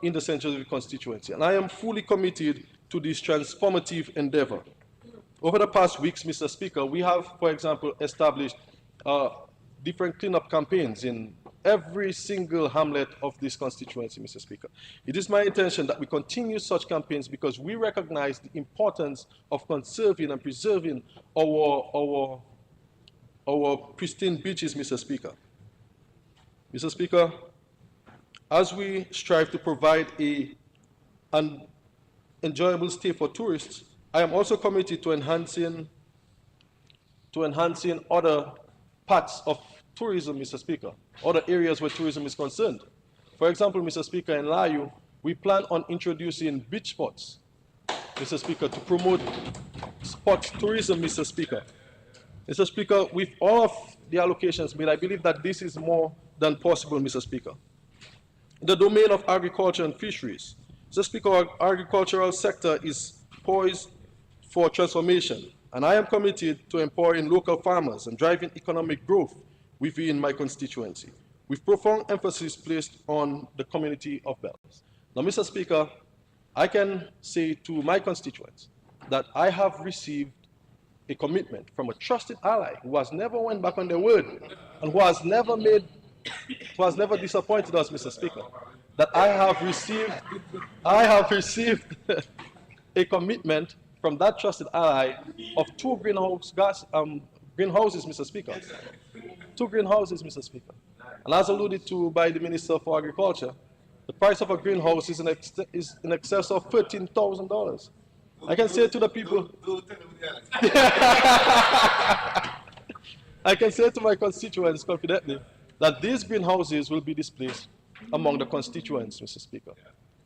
in the St. Joseph constituency. And I am fully committed to this transformative endeavor. Over the past weeks, Mr. Speaker, we have, for example, established different cleanup campaigns in every single hamlet of this constituency, Mr. Speaker. It is my intention that we continue such campaigns because we recognize the importance of conserving and preserving our pristine beaches, Mr. Speaker. Mr. Speaker, as we strive to provide an enjoyable stay for tourists, I am also committed to enhancing other parts of tourism, Mr. Speaker, other areas where tourism is concerned. For example, Mr. Speaker, in Layu, we plan on introducing beach spots, Mr. Speaker, to promote sports tourism, Mr. Speaker. Mr. Speaker, with all of the allocations made, I believe that this is more than possible, Mr. Speaker. In the domain of agriculture and fisheries, Mr. Speaker, our agricultural sector is poised for transformation, and I am committed to empowering local farmers and driving economic growth within my constituency, with profound emphasis placed on the community of Bells. Now, Mr. Speaker, I can say to my constituents that I have received a commitment from a trusted ally who has never went back on their word and who has never disappointed us, Mr. Speaker, that I have received a commitment from that trusted ally of 2 greenhouses, Mr. Speaker. 2 greenhouses, Mr. Speaker. And as alluded to by the Minister for Agriculture, the price of a greenhouse is in excess of $13,000. I can say to the people, I can say to my constituents confidently that these greenhouses will be displaced among the constituents, Mr. Speaker,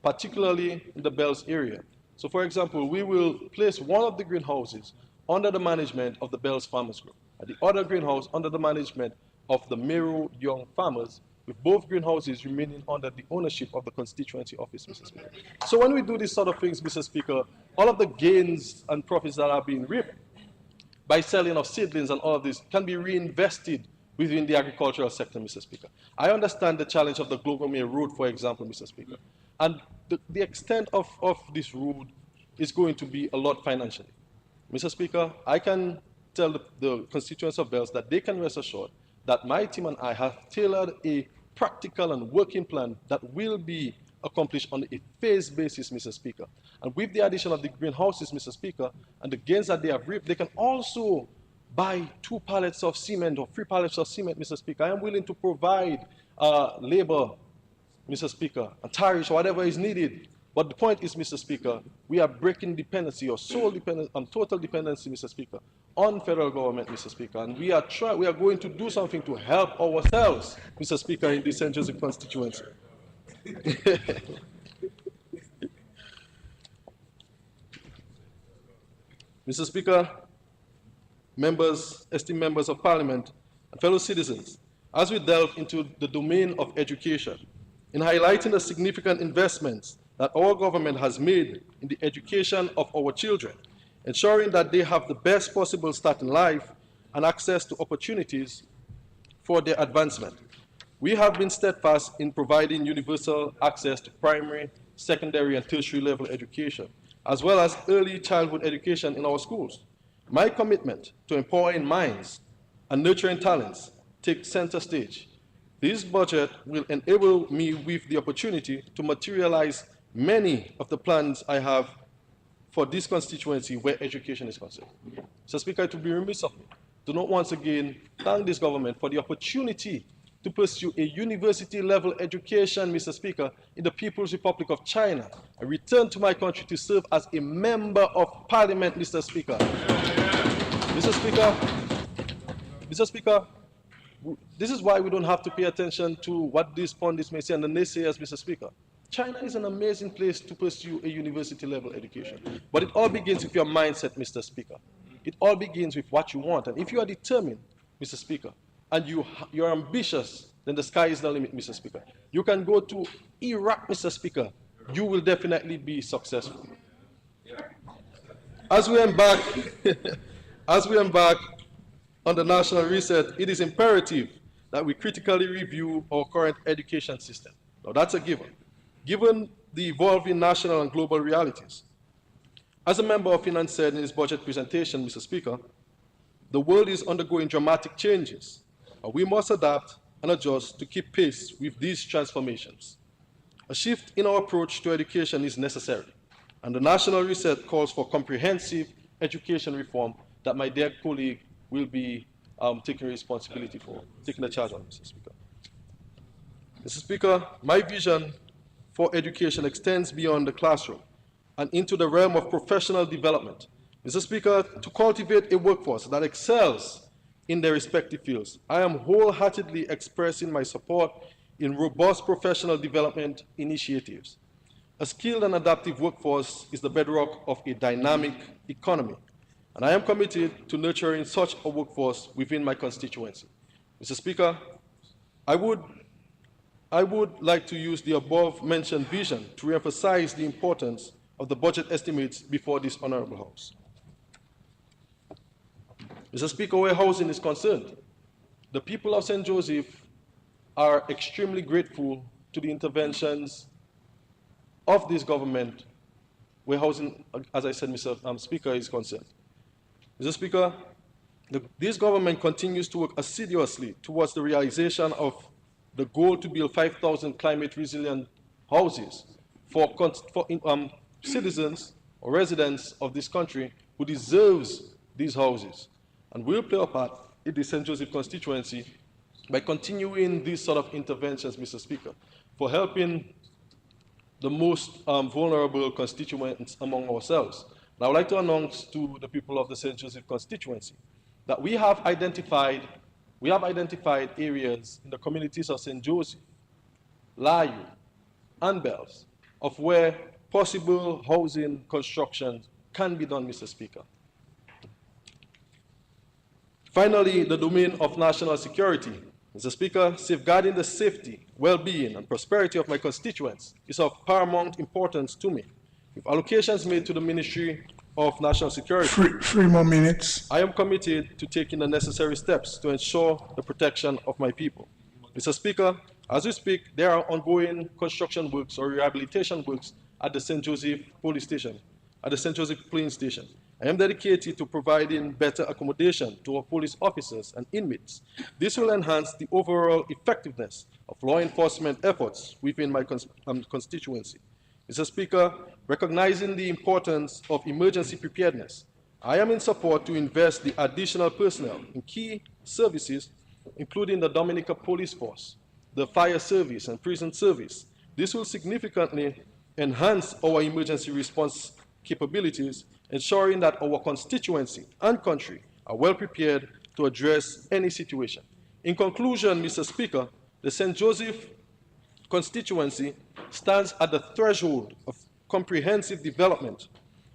particularly in the Bells area. So, for example, we will place one of the greenhouses under the management of the Bells Farmers Group, and the other greenhouse under the management of the Meru Young Farmers, with both greenhouses remaining under the ownership of the constituency office, Mr. Speaker. So when we do these sort of things, Mr. Speaker, all of the gains and profits that are being reaped by selling of seedlings and all of this can be reinvested within the agricultural sector, Mr. Speaker. I understand the challenge of the Global Mail Road, for example, Mr. Speaker. And the extent of this road is going to be a lot financially. Mr. Speaker, I can tell the constituents of Bells that they can rest assured that my team and I have tailored a practical and working plan that will be accomplished on a phased basis, Mr. Speaker. And with the addition of the greenhouses, Mr. Speaker, and the gains that they have reaped, they can also buy 2 pallets of cement or 3 pallets of cement, Mr. Speaker. I am willing to provide labor, Mr. Speaker, and tariffs, whatever is needed. But the point is, Mr. Speaker, we are breaking dependency or total dependency, Mr. Speaker, on federal government, Mr. Speaker. And we are going to do something to help ourselves, Mr. Speaker, in the St. Joseph constituency. Mr. Speaker, members, esteemed members of Parliament, and fellow citizens, as we delve into the domain of education, in highlighting the significant investments that our government has made in the education of our children, ensuring that they have the best possible start in life and access to opportunities for their advancement. We have been steadfast in providing universal access to primary, secondary, and tertiary level education, as well as early childhood education in our schools. My commitment to empowering minds and nurturing talents takes center stage. This budget will enable me with the opportunity to materialize many of the plans I have for this constituency where education is concerned. Mr. Speaker, it would be remiss of me to not once again thank this government for the opportunity to pursue a university-level education, Mr. Speaker, in the People's Republic of China. I returned to my country to serve as a member of Parliament, Mr. Speaker. Mr. Speaker, this is why we don't have to pay attention to what these pundits may say and the naysayers, Mr. Speaker. China is an amazing place to pursue a university-level education. But it all begins with your mindset, Mr. Speaker. It all begins with what you want. And if you are determined, Mr. Speaker, and you're ambitious, then the sky is the limit, Mr. Speaker. You can go to Iraq, Mr. Speaker. You will definitely be successful. As we embark on the national reset, it is imperative that we critically review our current education system. Now that's a given. Given the evolving national and global realities. As a member of Finance said in his budget presentation, Mr. Speaker, the world is undergoing dramatic changes, and we must adapt and adjust to keep pace with these transformations. A shift in our approach to education is necessary, and the national reset calls for comprehensive education reform that my dear colleague will be taking responsibility for, taking the charge on, Mr. Speaker. Mr. Speaker, my vision for education extends beyond the classroom and into the realm of professional development. Mr. Speaker, to cultivate a workforce that excels in their respective fields, I am wholeheartedly expressing my support in robust professional development initiatives. A skilled and adaptive workforce is the bedrock of a dynamic economy, and I am committed to nurturing such a workforce within my constituency. Mr. Speaker, I would like to use the above-mentioned vision to reemphasize the importance of the budget estimates before this Honorable House. Mr. Speaker, where housing is concerned, the people of St. Joseph are extremely grateful to the interventions of this government where housing, as I said, Mr. Speaker, is concerned. Mr. Speaker, this government continues to work assiduously towards the realization of the goal to build 5,000 climate-resilient houses for citizens or residents of this country who deserves these houses. And we'll play a part in the St. Joseph constituency by continuing these sort of interventions, Mr. Speaker, for helping the most vulnerable constituents among ourselves. And I would like to announce to the people of the St. Joseph constituency that we have identified areas in the communities of St. Joseph, Layu, and Bells, of where possible housing construction can be done, Mr. Speaker. Finally, the domain of national security. Mr. Speaker, safeguarding the safety, well-being, and prosperity of my constituents is of paramount importance to me. With allocations made to the Ministry of National Security, Three more minutes. I am committed to taking the necessary steps to ensure the protection of my people. Mr. Speaker, as we speak, there are ongoing construction works or rehabilitation works at the St. Joseph Police Station, at the St. Joseph Police Station. I am dedicated to providing better accommodation to our police officers and inmates. This will enhance the overall effectiveness of law enforcement efforts within my constituency. Mr. Speaker, recognizing the importance of emergency preparedness, I am in support to invest the additional personnel in key services, including the Dominica Police Force, the Fire Service, and Prison Service. This will significantly enhance our emergency response capabilities, ensuring that our constituency and country are well prepared to address any situation. In conclusion, Mr. Speaker, the St. Joseph constituency stands at the threshold of comprehensive development.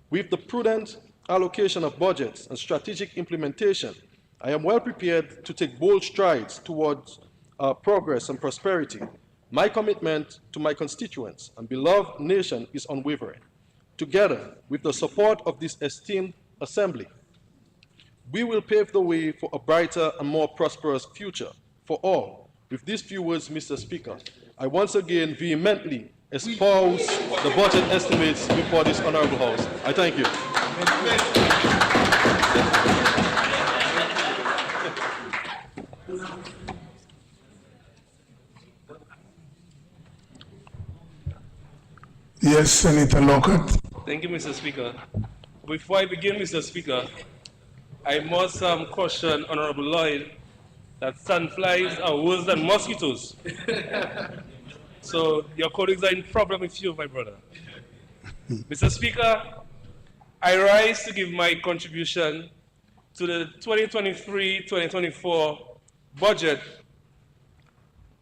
With the prudent allocation of budgets and strategic implementation, I am well prepared to take bold strides towards progress and prosperity. My commitment to my constituents and beloved nation is unwavering. Together, with the support of this esteemed assembly, we will pave the way for a brighter and more prosperous future for all. With these few words, Mr. Speaker, I once again vehemently espouse the budget estimates before this Honorable House. I thank you. Yes, Senator Lockhart. Thank you, Mr. Speaker. Before I begin, Mr. Speaker, I must caution Honorable Lloyd that sandflies are worse than mosquitoes. So your colleagues are in problem with you, my brother. Mr. Speaker, I rise to give my contribution to the 2023-2024 budget,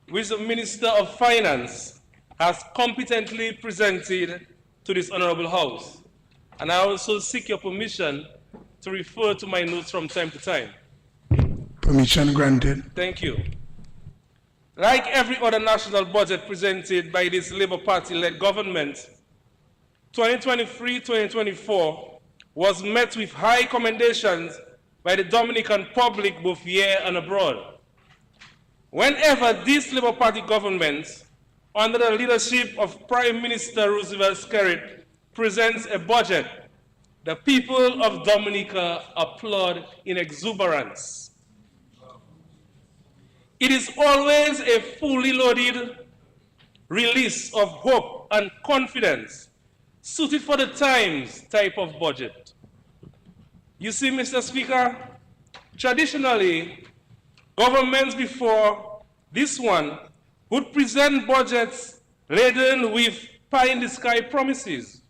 which the Minister of Finance has competently presented to this Honorable House. And I also seek your permission to refer to my notes from time to time. Permission granted. Thank you. Like every other national budget presented by this Labour Party-led government, 2023-2024 was met with high commendations by the Dominican public both here and abroad. Whenever this Labour Party government, under the leadership of Prime Minister Roosevelt Skerrit, presents a budget, the people of Dominica applaud in exuberance. It is always a fully loaded release of hope and confidence, suited for the times type of budget. You see, Mr. Speaker, traditionally, governments before this one would present budgets laden with pie-in-the-sky promises,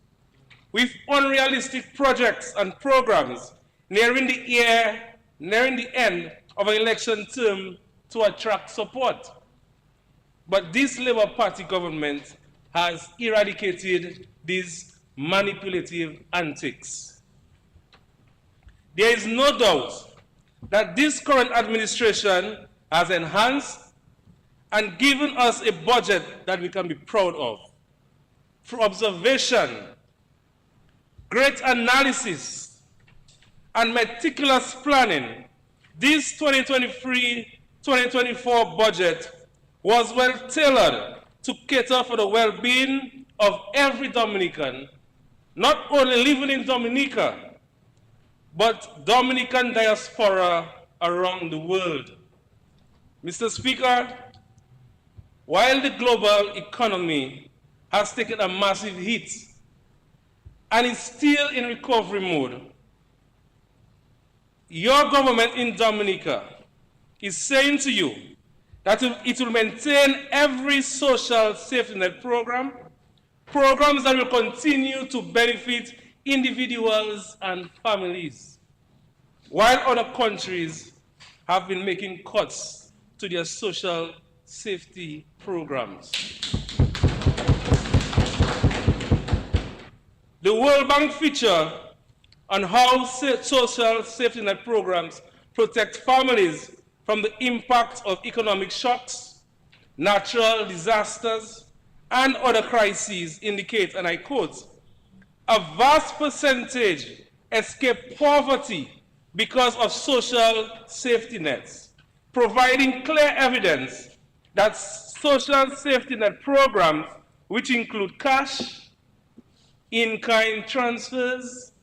with unrealistic projects and programs nearing the end of an election term to attract support. But this Labour Party government has eradicated these manipulative antics. There is no doubt that this current administration has enhanced and given us a budget that we can be proud of. Through observation, great analysis, and meticulous planning, this 2023-2024 budget was well tailored to cater for the well-being of every Dominican, not only living in Dominica, but Dominican diaspora around the world. Mr. Speaker, while the global economy has taken a massive hit and is still in recovery mode, your government in Dominica is saying to you that it will maintain every social safety net program, programs that will continue to benefit individuals and families, while other countries have been making cuts to their social safety programs. The World Bank feature on how social safety net programs protect families from the impact of economic shocks, natural disasters, and other crises indicates, and I quote, "A vast percentage escape poverty because of social safety nets, providing clear evidence that social safety net programs, which include cash, in-kind transfers,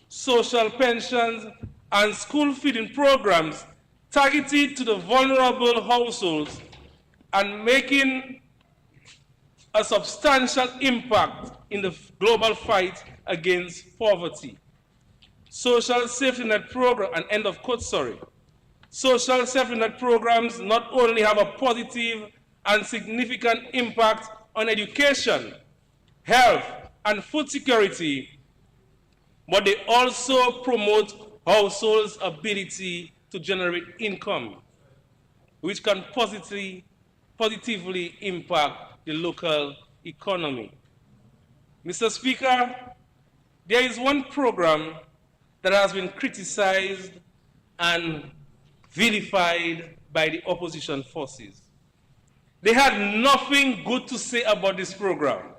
social pensions, and school feeding programs targeted to the vulnerable households and making a substantial impact in the global fight against poverty. Social safety net program," and end of quote, sorry. Social safety net programs not only have a positive and significant impact on education, health, and food security, but they also promote households' ability to generate income, which can positively impact the local economy. Mr. Speaker, there is one program that has been criticized and vilified by the opposition forces. They had nothing good to say about this program,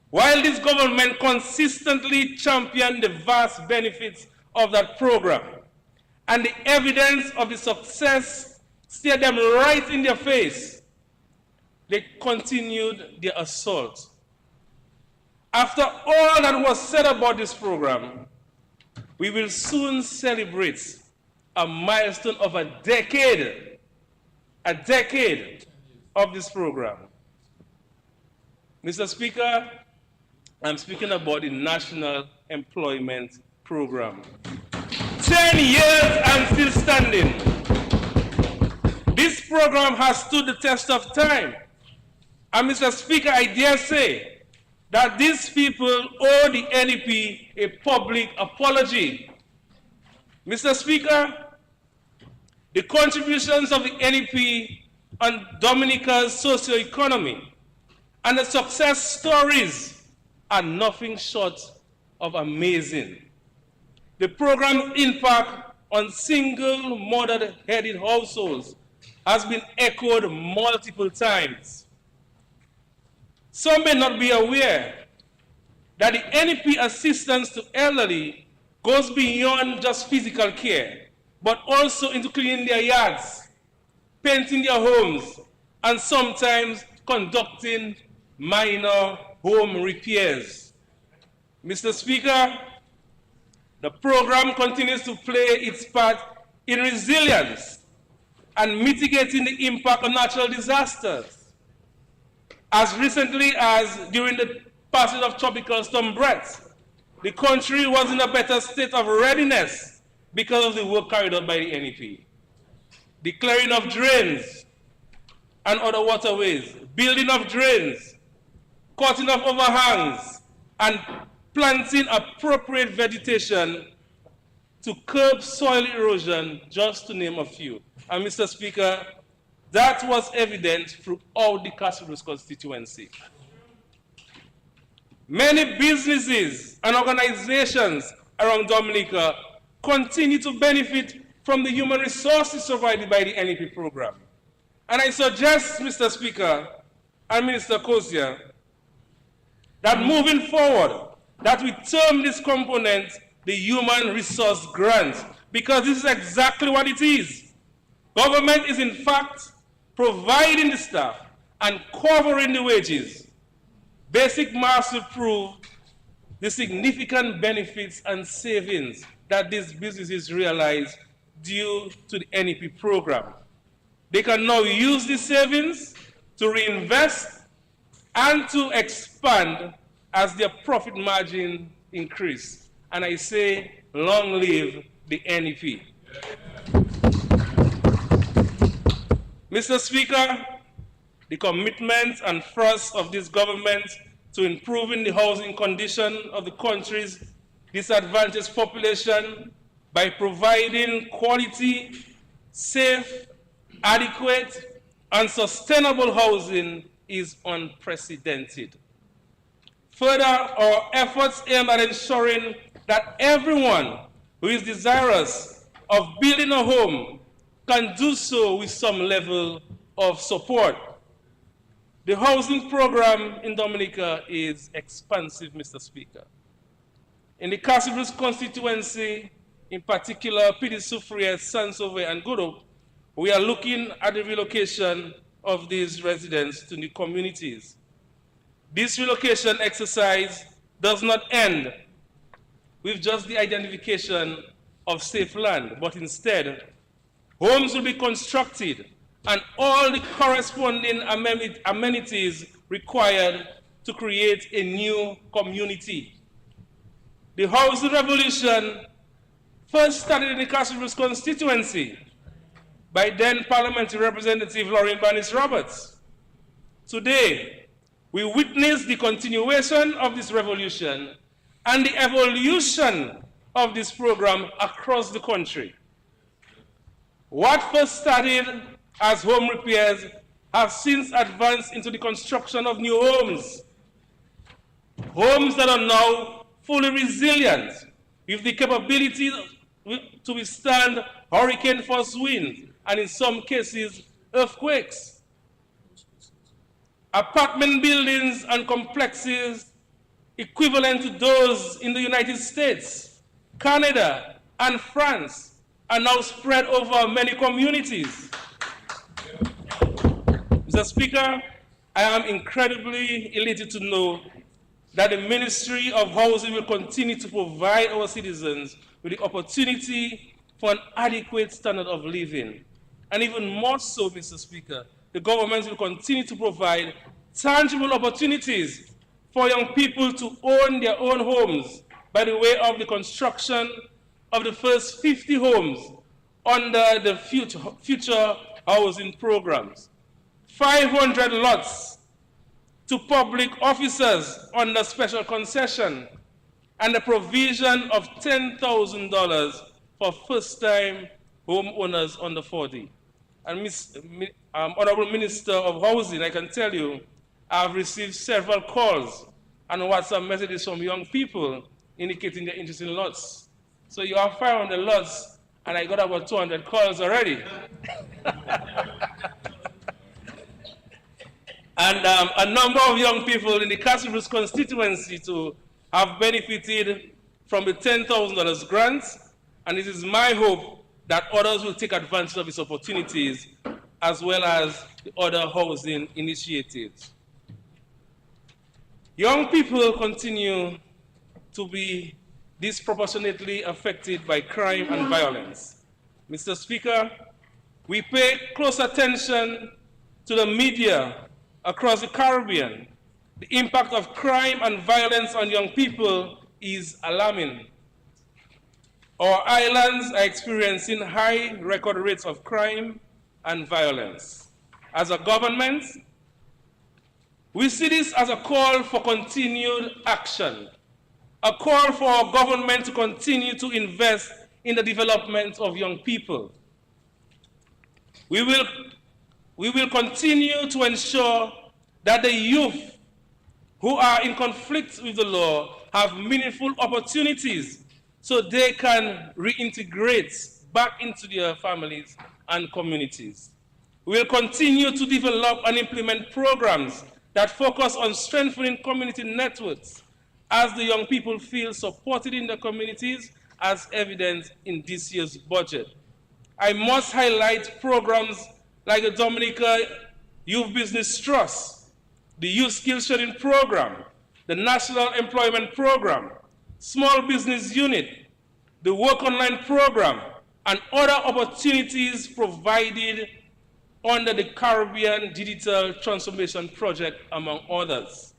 while this government consistently championed the vast benefits of that program, and the evidence of the success stared them right in their face. They continued their assault. After all that was said about this program, we will soon celebrate a milestone of a decade of this program. Mr. Speaker, I'm speaking about the National Employment Program. 10 years and still standing. This program has stood the test of time. And Mr. Speaker, I dare say that these people owe the NEP a public apology. Mr. Speaker, the contributions of the NEP on Dominica's socio-economy and the success stories are nothing short of amazing. The program's impact on single mother-headed households has been echoed multiple times. Some may not be aware that the NEP assistance to elderly goes beyond just physical care, but also into cleaning their yards, painting their homes, and sometimes conducting minor home repairs. Mr. Speaker, the program continues to play its part in resilience and mitigating the impact of natural disasters. As recently as during the passage of Tropical Storm Brett, the country was in a better state of readiness because of the work carried out by the NEP. The clearing of drains and other waterways, building of drains, cutting of overhangs, and planting appropriate vegetation to curb soil erosion, just to name a few. And Mr. Speaker, that was evident throughout the Cottage constituency. Many businesses and organizations around Dominica continue to benefit from the human resources provided by the NEP program. And I suggest, Mr. Speaker and Minister Kosia, that moving forward, that we term this component the human resource grant, because this is exactly what it is. Government is in fact providing the staff and covering the wages. Basic maths will prove the significant benefits and savings that these businesses realize due to the NEP program. They can now use these savings to reinvest and to expand as their profit margin increase. And I say, long live the NEP. Mr. Speaker, the commitment and thrust of this government to improving the housing condition of the country's disadvantaged population by providing quality, safe, adequate, and sustainable housing is unprecedented. Further, our efforts aim at ensuring that everyone who is desirous of building a home can do so with some level of support. The housing program in Dominica is expansive, Mr. Speaker. In the Cottage constituency, in particular, Fisheries, Sansove, and Gurup, we are looking at the relocation of these residents to new communities. This relocation exercise does not end with just the identification of safe land, but instead, homes will be constructed and all the corresponding amenities required to create a new community. The housing revolution first started in the Cottage constituency by then Parliamentary Representative Lauren Barnes Roberts. Today, we witness the continuation of this revolution and the evolution of this program across the country. What first started as home repairs has since advanced into the construction of new homes. Homes that are now fully resilient with the capability to withstand hurricane-force winds and in some cases, earthquakes. Apartment buildings and complexes equivalent to those in the United States, Canada, and France are now spread over many communities. Mr. Speaker, I am incredibly elated to know that the Ministry of Housing will continue to provide our citizens with the opportunity for an adequate standard of living. And even more so, Mr. Speaker, the government will continue to provide tangible opportunities for young people to own their own homes by the way of the construction of the first 50 homes under the future housing programs, 500 lots to public officers under special concession, and the provision of $10,000 for first-time homeowners under 40. And Honorable Minister of Housing, I can tell you, I've received several calls and WhatsApp messages from young people indicating their interest in lots. So you have 500 lots, and I got about 200 calls already. And a number of young people in the Fisheries constituency too have benefited from the $10,000 grants, and it is my hope that others will take advantage of these opportunities as well as the other housing initiatives. Young people continue to be disproportionately affected by crime and violence. Mr. Speaker, we pay close attention to the media across the Caribbean. The impact of crime and violence on young people is alarming. Our islands are experiencing high record rates of crime and violence. As a government, we see this as a call for continued action, a call for our government to continue to invest in the development of young people. We will continue to ensure that the youth who are in conflict with the law have meaningful opportunities so they can reintegrate back into their families and communities. We will continue to develop and implement programs that focus on strengthening community networks as the young people feel supported in their communities, as evident in this year's budget. I must highlight programs like the Dominica Youth Business Trust, the Youth Skills Training Program, the National Employment Program, Small Business Unit, the Work Online Program, and other opportunities provided under the Caribbean Digital Transformation Project, among others.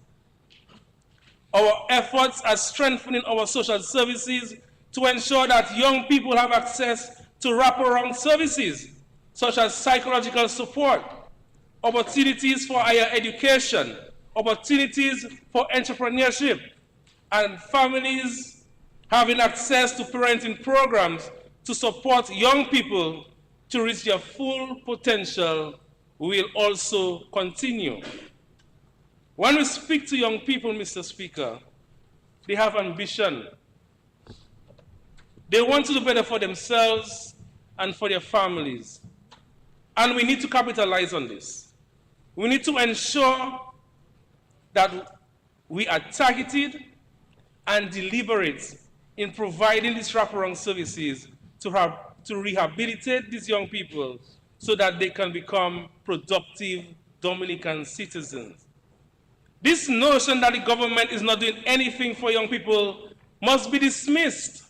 Our efforts are strengthening our social services to ensure that young people have access to wraparound services, such as psychological support, opportunities for higher education, opportunities for entrepreneurship, and families having access to parenting programs to support young people to reach their full potential will also continue. When we speak to young people, Mr. Speaker, they have ambition. They want to do better for themselves and for their families. And we need to capitalize on this. We need to ensure that we are targeted and deliberate in providing these wraparound services to rehabilitate these young people so that they can become productive Dominican citizens. This notion that the government is not doing anything for young people must be dismissed.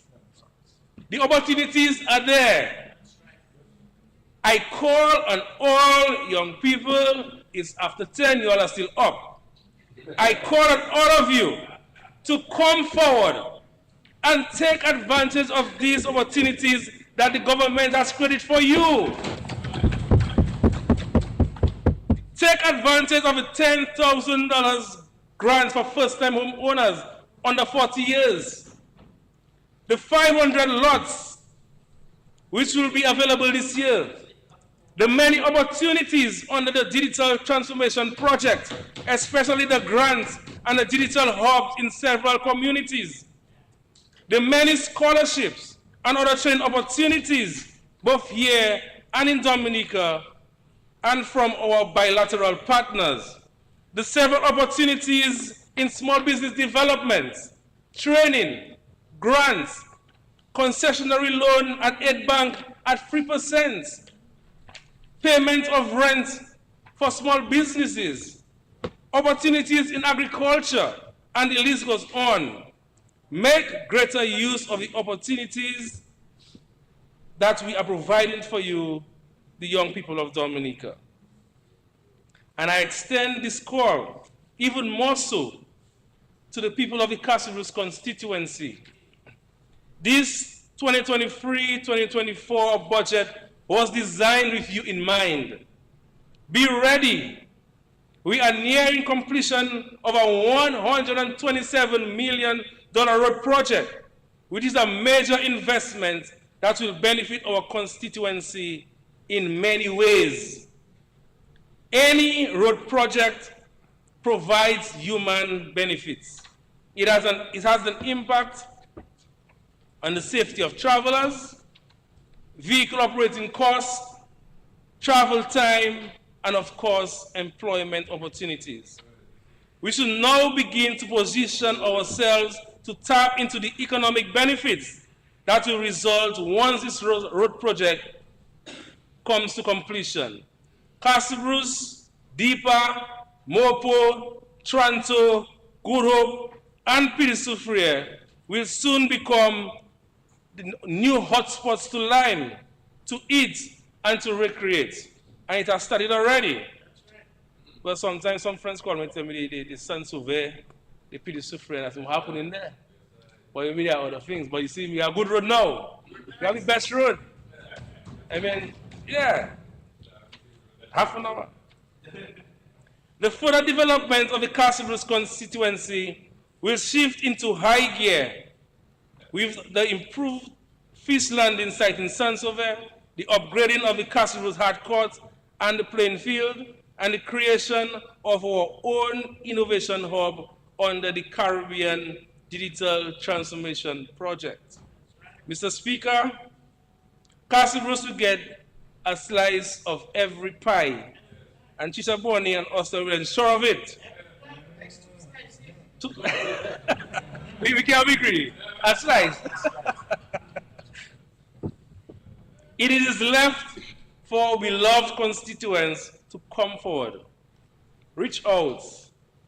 The opportunities are there. I call on all young people, it's after 10, you all are still up. I call on all of you to come forward and take advantage of these opportunities that the government has created for you. Take advantage of the $10,000 grant for first-time homeowners under 40 years. The 500 lots which will be available this year. The many opportunities under the Digital Transformation Project, especially the grants and the digital hubs in several communities. The many scholarships and other training opportunities, both here and in Dominica, and from our bilateral partners. The several opportunities in small business development, training, grants, concessionary loan at Aid Bank at 3%, payment of rent for small businesses, opportunities in agriculture, and the list goes on. Make greater use of the opportunities that we are providing for you, the young people of Dominica. And I extend this call even more so to the people of the Fisheries constituency. This 2023-2024 budget was designed with you in mind. Be ready. We are nearing completion of a $127 million road project, which is a major investment that will benefit our constituency in many ways. Any road project provides human benefits. It has an impact on the safety of travelers, vehicle operating costs, travel time, and of course, employment opportunities. We should now begin to position ourselves to tap into the economic benefits that will result once this road project comes to completion. Castle-Bruce, Deepa, Mopo, Tranto, Good Hope, and Fisheries will soon become the new hotspots to line, to eat, and to recreate. And it has started already. But sometimes some friends call me and tell me the sun survey, the Fisheries, and that's what's happening there. But maybe there are other things. But you see, we have a good road now. We have the best road. I mean, yeah. Half an hour. The further development of the Castle-Bruce constituency will shift into high gear with the improved fish landing site in Sansovere, the upgrading of the Castle-Bruce hard court and the playing field, and the creation of our own innovation hub under the Caribbean Digital Transformation Project. Mr. Speaker, Castle-Bruce will get a slice of every pie, and Chisha Boni and us will ensure of it. We can't be greedy. A slice. It is left for our beloved constituents to come forward, reach out,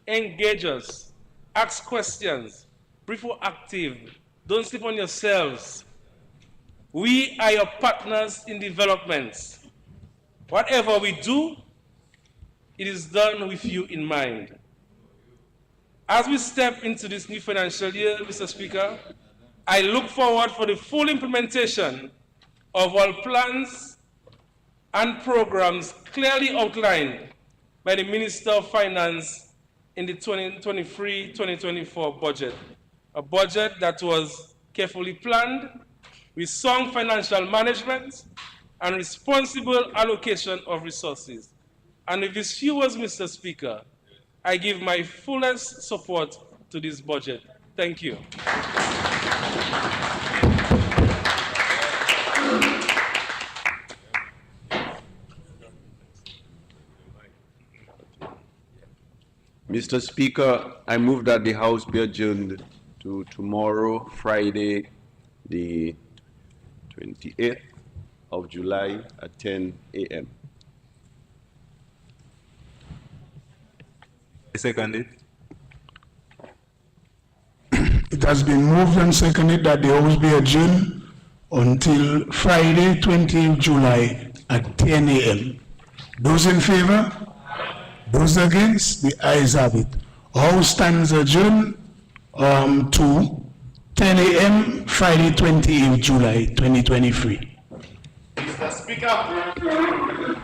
engage us, ask questions, be proactive, don't sleep on yourselves. We are your partners in development. Whatever we do, it is done with you in mind. As we step into this new financial year, Mr. Speaker, I look forward for the full implementation of all plans and programs clearly outlined by the Minister of Finance in the 2023-2024 budget, a budget that was carefully planned with sound financial management and responsible allocation of resources. And with these few words, Mr. Speaker, I give my fullest support to this budget. Thank you. Mr. Speaker, I move that the House be adjourned to tomorrow, Friday, the 28th of July at 10 a.m. Seconded. It has been moved and seconded that the House be adjourned until Friday, 20th July at 10 a.m. Those in favor? Those against? The ayes have it. House stands adjourned to 10 a.m. Friday, 28th July 2023. Mr. Speaker.